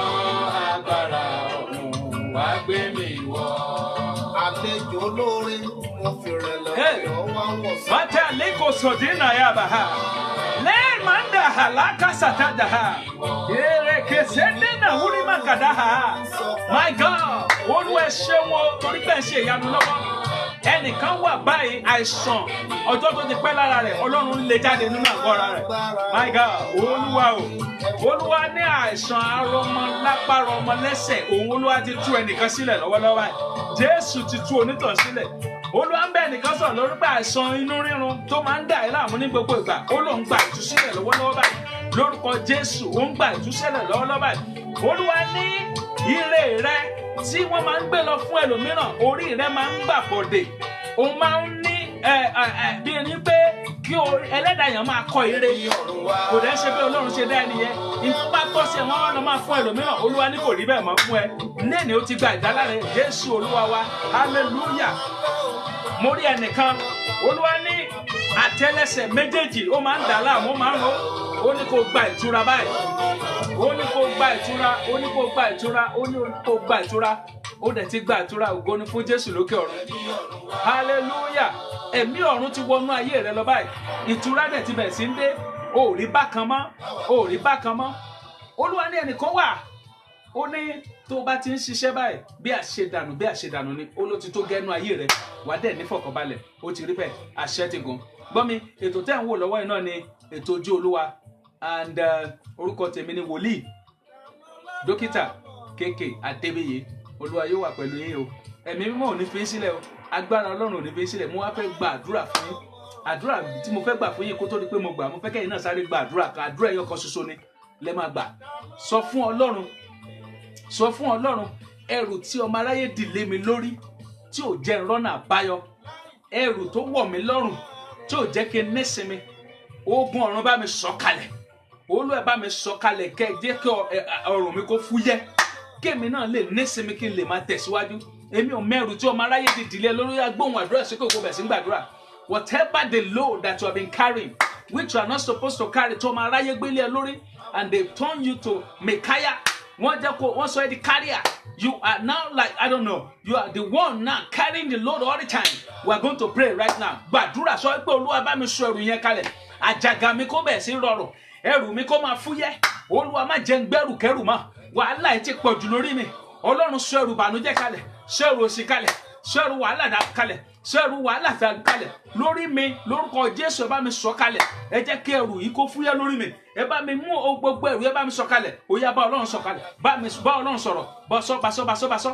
agbára ọ̀run wá gbé mi wọ̀. Àlejò olóore mo Mata liko sodina ya baha. Le manda halaka satadaha. Ere kesende na huri makadaha. My God, Olúwa ẹ ṣé wọn torí pé ẹ ṣe ìyanu lọ́wọ́. Ẹnìkan wà báyìí àìsàn ọjọ́ tó ti pẹ́ lára rẹ̀ Ọlọ́run lè jáde nínú àgọ́ ara rẹ̀. My God, Olúwa o. Olúwa ní àìsàn arọmọ lápárọ ọmọ lẹ́sẹ̀ òun Olúwa ti tú ẹnìkan sílẹ̀ lọ́wọ́lọ́wọ́. Jésù ti tú onítàn sílẹ̀. Olúwa ń bẹ ẹnìkan sọ̀rọ̀ lórí pé àìsàn inú rírun tó máa ń dà ẹ́ láàmú ní gbogbo ìgbà ó lóun gba ìtúsílẹ̀ lọ́wọ́lọ́wọ́ báyìí. Lórúkọ Jésù ó ń gba ìtúsílẹ̀ lọ́wọ́lọ́wọ́ báyìí. Olúwa ní ire rẹ tí wọ́n máa ń gbé lọ fún ẹlòmíràn orí rẹ máa ń gbà bọ̀dẹ̀. Òun máa ń ní bí ẹni pé kí ẹlẹ́dàá yẹn máa kọ ire kò dẹ́ ṣe bí Ọlọ́run ṣe dá ẹnìyẹn ìfún bá tọ́ sí ẹ wọ́n lọ máa fún ẹlòmíràn Olúwa ní kò rí bẹ́ẹ̀ mọ́ fún ẹ lẹ́ni ó ti gba ìdáláre Jésù Olúwa wa hallelujah. Mo rí ẹnìkan Olúwa ní àtẹ́lẹsẹ̀ méjèèjì ó máa ń dà láàmú máa ń ro ó ní kó gba ìtura báyìí ó ní kó gba ìtura ó ní kó gba ìtura ó ní kó gba ìtura ó dẹ̀ ti gba ìtura ògo ni fún Jésù lókè ọ̀run hallelujah. Ẹ̀mí ọ̀run ti wọnú ayé rẹ lọ báyìí ìtura dẹ̀ ti bẹ̀ sí ń dé ó rí bákan mọ́ ó rí bákan mọ́. Olúwa ní ẹnìkan wà ó ní tó bá ti ń ṣiṣẹ́ báyìí bí àṣedànù ni ó ló ti tó gẹ́nu ayé rẹ wà dẹ̀ ní fọkànbalẹ̀ ó ti rí bẹ́ẹ̀ àṣẹ ti gùn. Gbọ́ mi ètò tẹ́ ń wò lọ́wọ́ iná ni ètò Ojú Olúwa and orúkọ tèmi ni wòlíì dókítà KK Adébíyì. Olúwa yóò wà pẹ̀lú yín o ẹ̀mí mímọ́ ò ní fi sílẹ̀ o agbára Ọlọ́run ò ní fi sílẹ̀. Mo wá fẹ́ gba àdúrà fún yín àdúrà tí mo fẹ́ gbà fún yín kó tó di pé mo gbà mo fẹ́ kẹ́yìn náà sáré gba àdúrà kan àdúrà ẹyọ kan ṣoṣo ni lẹ́ máa gbà. Sọ fún Ọlọ́run ẹrù tí ọmọ aráyé dì lé mi lórí tí ò jẹ́ ìrọ́nà àbáyọ ẹrù tó wọ̀ mí lọ́rùn tí ò jẹ́ kí n nísinmi ogun ọ̀run bá mi sọ̀kalẹ̀ Olúwa bá mi sọ̀kalẹ̀ kẹ́ jẹ́ kí ọrùn mi kó fúyẹ́ kémi náà lè nísinmi kí n lè máa tẹ̀síwájú. Èmi ò mẹ́rù tí ọmọ aráyé ti dìlé lórí agbóhùn àdúrà sí kòkó bẹ̀ sí gbàdúrà. Whatever the load that you have been carrying which you are not supposed to carry tí ọmọ aráyé gbélé ẹ lórí and they turn you to mekaya wọ́n sọ ẹ́ di carrier. You are now like I don't know you are the one now carrying the load all the time. We are going to pray right now. Gbàdúrà sọ pé Olúwa bá mi sọ ẹrù yẹn kalẹ̀ àjàgà mi kó bẹ̀ sí rọrùn ẹrù mi kó máa fúyẹ́ Olúwa má jẹ́ n gbẹ́rù kẹ́rù mọ́ wàhálà ẹ̀ ti pọ̀ jù lórí mi Ọlọ́run sọ ẹrù bànújẹ́ kalẹ̀ sọ ẹrù òṣì kalẹ̀ sọ ẹrù wàhálà dà kalẹ̀ sọ ẹrù wàhálà fẹ́ kalẹ̀ lórí mi lórúkọ Jésù ẹ bá mi sọ kalẹ̀ ẹ jẹ́ kí ẹrù yìí kó fúyẹ́ lórí mi ẹ bá mi mú gbogbo ẹrù ẹ bá mi sọ kalẹ̀ ó yá bá Ọlọ́run sọ kalẹ̀ bá Ọlọ́run sọ̀rọ̀ bá sọ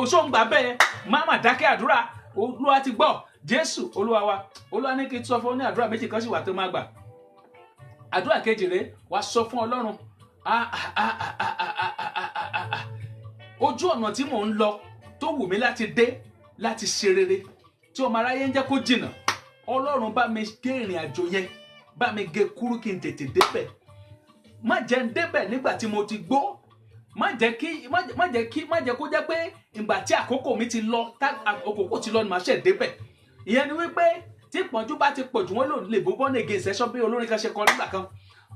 òṣòǹgbà bẹ́ẹ̀ má má dákẹ́ àdúrà Olúwa ti gbọ́ Jésù Olúwa wa Olúwa ní kí n sọ fún ní àdúrà méjì kan sì wà tó máa gbà. Àdúrà kejì rèé wá sọ fún Ọlọ́run ojú ọ̀nà tí mò ń lọ tó wù mí láti dé láti ṣe rere tí ọmọ aráyé ń jẹ́ kó jìnnà Ọlọ́run bá mi gé ìrìn àjò yẹn bá mi gé kúrú kí n tètè débẹ̀ má jẹ́ n débẹ̀ nígbà tí mo ti gbó má jẹ́ kó jẹ́ pé ìgbà tí àkókò mi ti lọ àkókò ti lọ ni màá ṣe débẹ̀. Ìyẹn ni wípé tí ìpọ́njú bá ti pọ̀ jù wọ́n lò lè bó bọ́ọ̀nì against ẹ̀ṣọ́ bí olórin kan ṣe kọ nígbà kan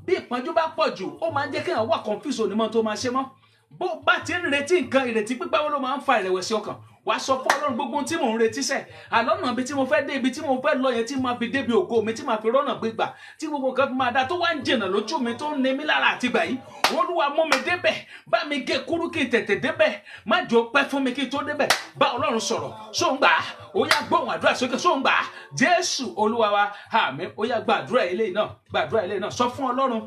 bí ìpọ́njú bá pọ̀ jù ó máa ń jẹ́ kéèyàn wà confuse onímọ̀ tó máa ṣe mọ́ bó bá ti ń retí nǹkan ìrètí pípẹ́ wọn ló máa ń fa ìrẹ̀wẹ̀sì ọkàn wá sọ fún Ọlọ́run gbogbo tí mò ń retí sẹ̀ àlọ́nà ibi tí mo fẹ́ dé ibi tí mo fẹ́ lọ yẹn tí máa fi débi ògo mi tí máa fi rọ́nà gbégbà tí gbogbo nǹkan fi máa dá tó wá ń jìnnà lójú mi tó ń ne mí lára àtìgbà yìí Olúwa mú mi débẹ̀ bá mi gé kúrú kí n tètè débẹ̀ má jò pẹ́ fún mi kí n tó débẹ̀ bá Ọlọ́run sọ̀rọ̀ sóńgbà ó yá gbóhùn àdúrà sókè sóńgbà Jésù Olúwa wa àmín ó yá gbàdúrà eléyìí náà sọ fún Ọlọ́run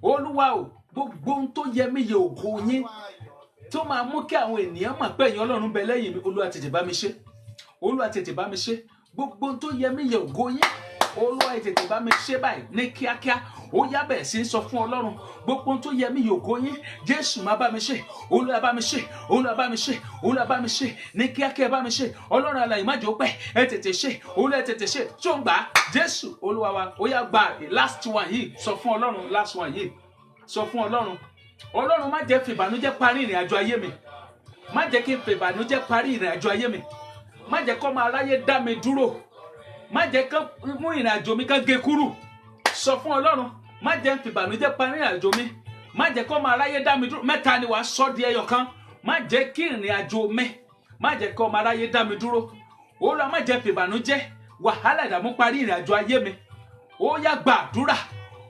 Olúwa o gbogbo ohun tó yẹ mí yẹ ògo yín tó máa mú kí àwọn ènìyàn mọ̀ pé ẹ̀yin Ọlọ́run bẹ lẹ́yìn mi Olúwa tètè bá mi ṣe gbogbo ohun tó yẹ mí yẹ ògo yín Olúwa tètè bá mi ṣe báyìí ní kíákíá ó yá bẹ̀rẹ̀ sí sọ fún Ọlọ́run gbogbo ohun tó yẹ mí yẹ ògo yín Jésù má bá mi ṣe Olúwa bá mi ṣe ní kíákíá bá mi ṣe Ọlọ́run alààyè má jẹ́ ó pẹ́ ẹ tètè ṣe Olúwa ẹ tètè ṣe tó ń gbà Jésù Olúwa wa ó yá gba last one yìí sọ fún Ọlọ́run last one yìí sọ fún Ọlọ́run má jẹ́ fi ìbànújẹ́ parí ìrìn àjò ayé mi má jẹ́ kí n fi ìbànújẹ́ parí ìrìn àjò ayé mi má jẹ́ kó máa ráyé dá mi dúró má jẹ́ kó mú ìrìn àjò mi kán gé kúrú sọ fún Ọlọ́run má jẹ́ fi ìbànújẹ́ parí ìrìn àjò mi má jẹ́ kó máa ráyé dá mi dúró mẹ́ta ni wàá sọ di ẹyọ kan má jẹ́ kí ìrìn àjò mi má jẹ́ kí ọmọ aráyé dá mi dúró. Olúwa má jẹ́ fìbànújẹ́ wàhálà ìdààmú parí ìrìn àjò ayé mi. Ó yá gbàdúrà.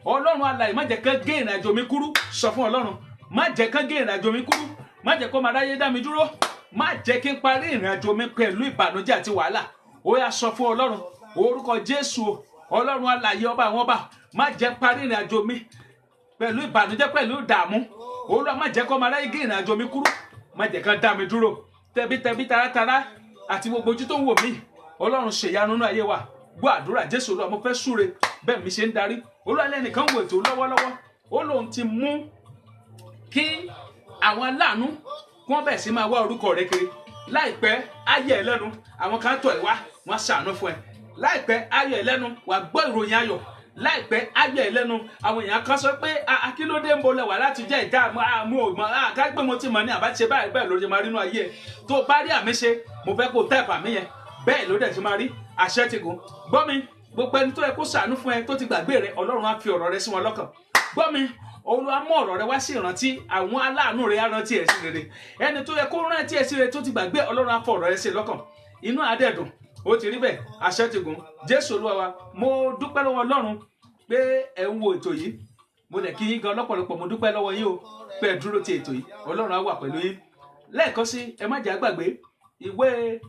Ọlọ́run alààyè má jẹ́ kán gé ìrìn àjò mi kúrú. Sọ fún Ọlọ́run, má jẹ́ kán gé ìrìn àjò mi kúrú. Má jẹ́ kí ọmọ aráyé dá mi dúró. Má jẹ́ kí n parí ìrìn àjò mi pẹ̀lú ìbànújẹ́ àti wàhálà. Ó yá sọ fún Ọlọ́run, orúkọ Jésù, Ọlọ́run alààyè ọba àwọn ọba, má jẹ́ parí ìrìn àjò mi pẹ̀lú ìbànújẹ́ pẹ̀lú ìdààmú. Olúwa má jẹ́ kí ọmọ aráyé gé ìrìn àjò mi kúrú. Má jẹ́ kán dá mi dúró. Tẹbítẹbí taratara àti gbogbo ojú tó ń wò mí. Ọlọ́run ṣèyanu nínú ayé wa. Gbọ́ àdúrà Jésù. Olúwa mo fẹ́ súre bẹ́ẹ̀ mi ṣe ń darí. Olúwa lẹ́nìkan wò ètò lọ́wọ́lọ́wọ́. Ó lóun ti mú kí àwọn aláàánú kí wọ́n bẹ̀ sí máa wá orúkọ rẹ kiri. Láìpẹ́ ayé ẹ lẹ́nu àwọn kan tọ̀ ẹ́ wá wọ́n ṣàánú fún ẹ. Láìpẹ́ ayé ẹ lẹ́nu wà gbọ́ ìròyìn ayọ̀. Láìpẹ́ ayé ẹ lẹ́nu àwọn èèyàn kan sọ pé akílódé ń bolẹ̀ wá láti jẹ́ ìdá àmọ́ kágbé mo ti mọ̀ ní àbáṣe báyìí bẹ́ẹ̀ ló ṣe máa rí inú ayé ẹ. Tó bá rí àmì ṣe mo fẹ́ kó tẹ́ẹ̀pù àmì yẹn bẹ́ẹ̀ ló dẹ̀ ṣe máa rí àṣẹ ti gùn. Gbọ́ mi, gbogbo ẹni tó yẹ kó ṣàánú fún ẹ tó ti gbàgbé rẹ, Ọlọ́run á fi ọ̀rọ̀ rẹ sí wọn lọ́kàn. Gbọ́ mi, Olúwa mú ọ̀rọ̀ rẹ wá sí ìrántí, àwọn aláàánú rẹ á rántí ẹ sí rere. Ẹni tó yẹ kó rántí ẹ sí rere tó ti gbàgbé, Ọlọ́run á fọ ọ̀rọ̀ rẹ sí lọ́kàn. Inú adẹ́dùn ó ti rí bẹ́ẹ̀, àṣẹ ti gùn. Jésù Olúwa wa, mo dúpẹ́ lọ́wọ́ Ọlọ́run pé ẹ ń wo ètò yìí. Mo dẹ̀ kí yín gan lọ́pọ̀lọpọ̀, mo dúpẹ́ lọ́wọ́ yín o pé ẹ dúró ti ètò yìí. Ọlọ́run á wà pẹ̀lú yín. Lẹ́ẹ̀kan sí, ẹ má jẹ́ àgbàgbé ìwé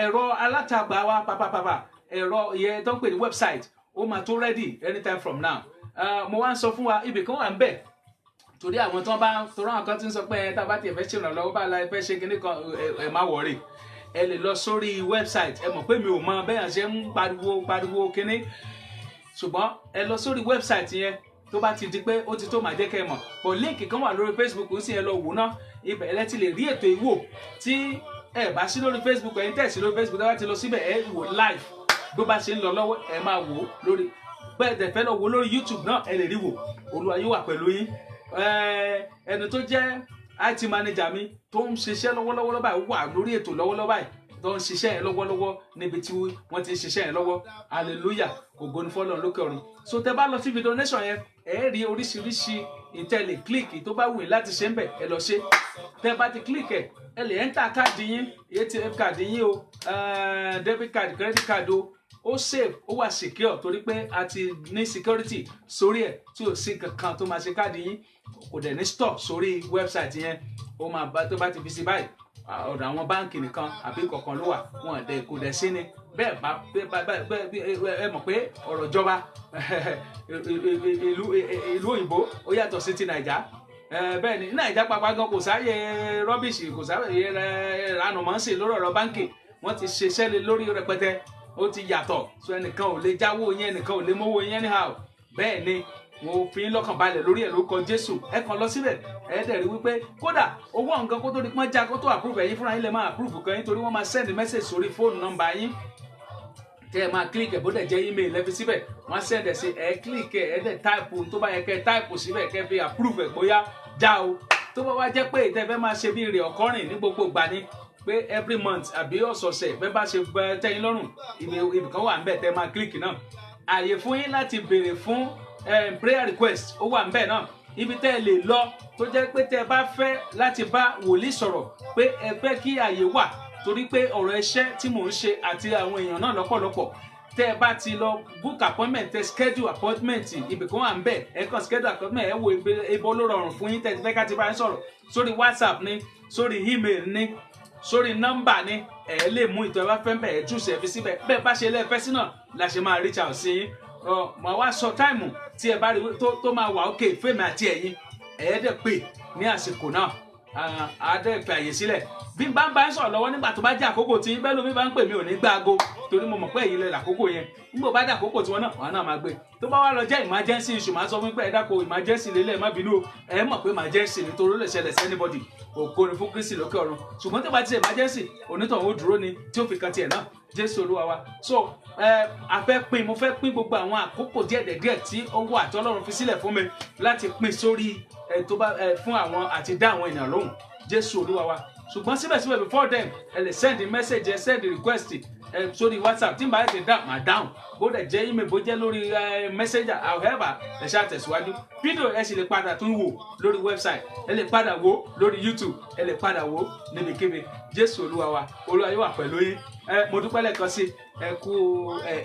ẹ̀rọ alátagbà wa pàpàpàpà, ẹ̀rọ ìyẹn tó ń pè ní website, ó máa tó ready anytime from now. Mo wá ń sọ fún wa ibì kan wà ń bẹ̀ torí àwọn tó bá torí àwọn kan ti ń sọ pé tá a bá tiẹ̀ fẹ́ ṣèrànlọ́wọ́ bá la fẹ́ ṣe kinní kan, ẹ má wọ̀rì. Ẹ lè lọ sórí website. Ẹ mọ̀ pé mi ò mọ bẹ́ẹ̀ ṣe ń pariwo kinní, ṣùgbọ́n ẹ lọ sórí website yẹn tó bá ti di pé ó ti tó máa jẹ́ kẹ́ ẹ mọ̀. Bọ̀ líǹkì kan wà lórí Facebook ó sì ẹ lọ wò náà. Ibẹ̀ ẹ ti lè rí ètò ìwò tí ẹ bá sí lórí Facebook, ẹ̀yin tẹ̀ sí lórí Facebook, tá bá ti lọ síbẹ̀ ẹ wò live bó bá ṣe ń lọ lọ́wọ́, ẹ máa wò lórí. Bẹ́ẹ̀ dẹ̀ fẹ́ lọ wò lórí YouTube náà, ẹ lè rí wò. Olúwa yóò wà pẹ̀lú yín. Ẹni tó jẹ́ IT manager mi tó ń ṣiṣẹ́ lọ́wọ́lọ́wọ́ báyìí wà lórí ètò lọ́wọ́lọ́wọ́ báyìí tó ń ṣiṣẹ́ yẹn lọ́wọ́lọ́wọ́ níbi tí wọ́n ti ń ṣiṣẹ́ yẹn lọ́wọ́. Hallelujah, ògo ni fọ́lọ́run lókè ọ̀run. So tẹ bá lọ sí video donation yẹn, ẹ rí oríṣiríṣi ìtẹ̀lé click tó bá wù yín láti ṣe ń bẹ̀, ẹ lọ ṣe. Tẹ bá ti click ẹ lè enter káàdì yín, ATM káàdì yín o, debit card, credit card o. Ó safe, ó wà secure torí pé a ti ní security sórí ẹ̀ tí ò sí kankan tó máa ṣe káàdì yín. Kò dẹ̀ ní store sórí website yẹn. Ó máa bá tó bá ti fi sí báyìí ọ̀dọ̀ àwọn báǹkì nìkan àbí kọ̀ọ̀kan ló wà, wọn dẹ̀ kò dẹ̀ sí ni. Bẹ́ẹ̀ bá ẹ mọ̀ pé ọ̀rọ̀ ìjọba ìlú òyìnbó ó yàtọ̀ sí ti Nàìjà. Bẹ́ẹ̀ ni Nàìjà pàápàá gan kò sáyé rọ́bìṣì, kò sáyé ìranù mọ́ sí lórí ọ̀rọ̀ báǹkì. Wọ́n ti ṣiṣẹ́ lé lórí rẹpẹtẹ, ó ti yàtọ̀. So ẹnìkan ò lè jáwó yẹn, ẹnìkan ò lè mówó yẹn anyhow. Bẹ́ẹ̀ ni mo fi ń lọ́kàn balẹ̀ lórí ẹ̀ lórúkọ Jésù. Ẹ kàn lọ síbẹ̀, ẹ dẹ̀ rí wípé kódà owó nǹkan kó tó di pọ́n já kó tó approve ẹ̀yin fúnra yín lè máa approve kan yín torí wọ́n máa send message sórí fóònù nọ́mbà yín. Tẹ́ ẹ máa click ẹ̀ bó dẹ̀ jẹ́ email ẹ fi síbẹ̀, wọ́n send ẹ̀ sí ẹ click ẹ̀ dẹ̀ type tó bá yẹ kẹ́ type síbẹ̀ kẹ́ fi approve ẹ̀ bóyá já o. Tó bá wá jẹ́ pé ìtẹ́fẹ́ máa ṣe bí rè ọ̀kọ́rìn ní gbogbo ìgbà ni pé every month àbí ọ̀sọ̀ọ̀sẹ̀ bẹ́ẹ̀ bá ṣe tẹ́yìn lọ́rùn, ibì kan wà ń bẹ̀ tẹ́ máa click náà. Àyè fún yín láti béèrè fún prayer request ó wà ń bẹ̀ náà. Ibi tẹ́ ẹ lè lọ tó jẹ́ pé tẹ́ ẹ bá fẹ́ láti bá wòlíì sọ̀rọ̀ pé ẹ fẹ́ kí àyè wà torí pé ọ̀rọ̀ iṣẹ́ tí mò ń ṣe àti àwọn èèyàn náà lọ́pọ̀lọpọ̀. Tẹ́ ẹ bá ti lọ book appointment, tẹ́ schedule appointment, ibì kan wà ń bẹ̀. Ẹ kàn schedule appointment, ẹ wo ibo ló rọrùn fún yín tẹ́ ẹ fẹ́ ká ti bá yín sọ̀rọ̀ sórí WhatsApp ni, sórí email ni, sórí nọ́mbà ni. Ẹ lè mú ìtọ́ ẹ bá fẹ́ bẹ̀ ẹ choose ẹ fi síbẹ̀. Bẹ́ẹ̀ bá ṣe lẹ́ẹ̀fẹ́ sí náà la ṣe máa reach out sí yín. Màá wá sọ táìmù tí ẹ bá rí tó máa wà ókè fèmí àti ẹ̀yin. Ẹ dẹ̀ pè ní àsìkò náà. Á dẹ̀ pè àyè sílẹ̀. Bí n bá ń bá ń sọ̀rọ̀ lọ́wọ́ nígbà tó bá jẹ́ àkókò tí bẹ́ẹ̀ lómi bá ń pè mí ò ní gbá aago torí mo mọ̀ pé ẹ̀yin lẹ làkókò yẹn. Nígbà bá dé àkókò tiwọn náà wọn náà máa gbé. Tó bá wá lọ jẹ́ emergency issue máa sọ fún pé ẹ dákun emergency lélẹ̀ má bínú o. Ẹ mọ̀ pé emergency nítorí ó lè ṣẹlẹ̀ sí anybody. Ògo ni fún Kristi lókè ọ̀run. Ṣùgbọ́n tó bá ti ṣe emergency onítọ̀hún ó dúró ni tí ó fi kan tiẹ̀ náà. Jésù Olúwa wa. So mo fẹ́ pín gbogbo àwọn àkókò díẹ̀ tí ó wà tí Ọlọ́run fi sílẹ̀ fún mi láti pín sórí fún àwọn àti dá àwọn ènìyàn lóhùn. Jésù Olúwa wa. Ṣùgbọ́n síbẹ̀síbẹ̀ before then ẹ lè send message, ẹ send request sórí WhatsApp tí n bá ti dá màá dáhùn bó dẹ̀ jẹ́ email bó jẹ́ lórí messenger however ẹ ṣáà tẹ̀síwájú fídíò ẹ sì lè padà tún wò lórí website ẹ lè padà wò lórí YouTube ẹ lè padà wò níbikíbi Jésù Olúwa wa Olúwa yóò wà pẹ̀lú yín mo dúpẹ́ lẹ́ẹ̀kan sí ẹ kú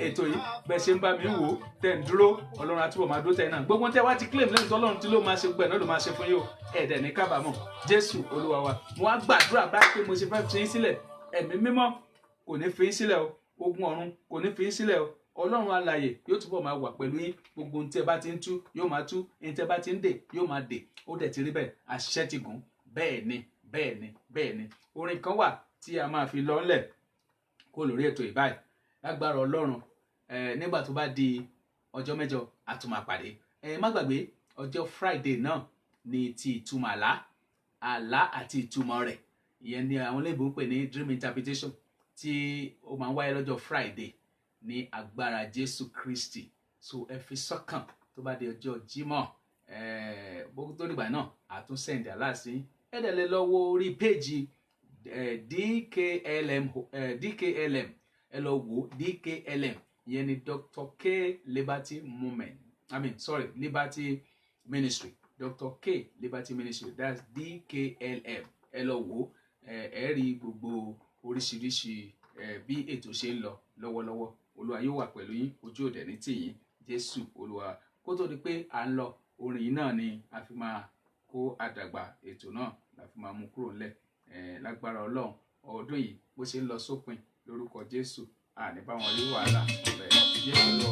ètò yìí bẹ́ẹ̀ ṣe ń bá mi wò tẹ̀ ń dúró Ọlọ́run àtúbọ̀ máa dúró tẹ̀ náà gbogbo tẹ́ wá ti claim lẹ́yìn tó Ọlọ́run tí ló máa ṣe gbẹ̀ náà ló máa ṣe fún yín o ẹ̀ẹ́dẹ̀ ní kábàámọ̀ Jésù Olúwa wa mo wá gbàdúrà báyìí pé mo ṣe fẹ́ fi yín sílẹ̀ ẹ̀mí mímọ́ kò ní fi yín sílẹ̀ o ogun ọ̀run kò ní fi yín sílẹ̀ o Ọlọ́run alààyè yóò túbọ̀ máa wà pẹ̀lú yín gbogbo ohun tí ẹ bá ti ń tú yóò máa tú ohun tí ẹ bá ti ń dè yóò máa dè ó dẹ̀ ti rí bẹ́ẹ̀ àṣẹ ti gùn bẹ́ẹ̀ ni bẹ́ẹ̀ ni bẹ́ẹ̀ ni orin kan wà tí a máa fi lọ́lẹ̀ kó lórí ètò ìbáyìí lágbára Ọlọ́run nígbà tó bá di ọjọ́ mẹ́jọ a tún máa pàdé má gbàgbé ọjọ́ Friday náà ni ti ìtumọ̀ àlá àti ìtumọ̀ rẹ̀ ìyẹn ni àwọn olóyìnbó ń pè ní dream interpretation tí ó máa ń wáyé lọ́jọ́ Friday ní agbára Jésù Kristi so ẹ fi sọ́kàn tó bá di ọjọ́ Jímọ̀ bó tó dìgbà náà àtún send aláàsí ẹ dẹ̀ lè lọ wo orí péjì DKLM ẹ lọ wo DKLM ìyẹn ni Dr. K Liberty Movement Liberty Ministry Dr. K Liberty Ministry that's DKLM ẹ lọ wo ẹ rí gbogbo oríṣiríṣi bí ètò ṣe ń lọ lọ́wọ́lọ́wọ́ Olúwa yóò wà pẹ̀lú yín ojú òde ní tìyín Jésù Olúwa kó tó di pé à ń lọ orin yìí náà ni a fi máa kó àdàgbà ètò náà la fi máa mú kúrò ńlẹ̀ lágbára Ọlọ́run ọdún yìí bó ṣe ń lọ sópin lórúkọ Jésù àní bá wọn rí wàhálà Jésù lọ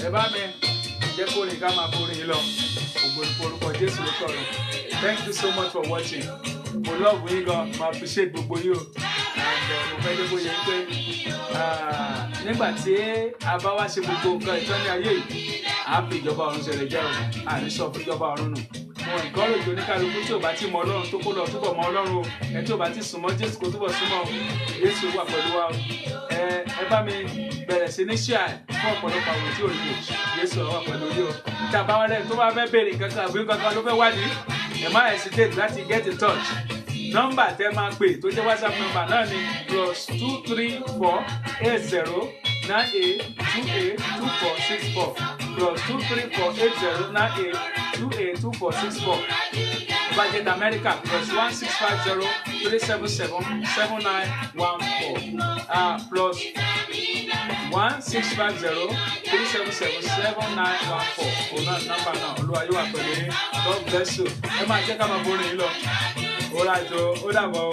ẹ bá mi jẹ́ kó ní ká máa borí yín lọ ògbó orúkọ Jésù ló sọ̀rọ̀ thank you so much for watching mo love yín gan mo appreciate gbogbo yín o and mo fẹ́ dé bóyá pé nígbà tí a bá wá ṣe gbogbo nǹkan ìtọ́ni ayé yìí a fi ìjọba ọ̀run ṣẹlẹ̀ jẹ́ o àní sọ fún ìjọba ọ̀run nù mo encourage oníkálukú tí ò bá ti mọ Ọlọ́run tó kó lọ túbọ̀ mọ Ọlọ́run o ẹ tí ò bá ti súnmọ́ Jésù kó túbọ̀ súnmọ́ Jésù wà pẹ̀lú wa o ẹ bá mi bẹ̀rẹ̀ sí ní share fún ọ̀pọ̀lọpọ̀ àwọn tí ò rí o Jésù wà pẹ̀lú yìí o tí a bá wọn lẹ́yìn tó bá fẹ́ béèrè kankan àbí kankan ló fẹ́ wádìí ẹ má hesitate láti get in touch nọ́mbà tẹ́ máa pè tó jẹ́ WhatsApp nọ́mbà náà ni +2348098282464 +2348098282464 budget America +1650-377-7914 +1650-377-7914 òun náà nọ́mbà náà Olúwa yóò wà pẹ̀lú yín God bless you ẹ máa jẹ́ ká máa borí yín lọ ó rájò ó dàbọ̀ o.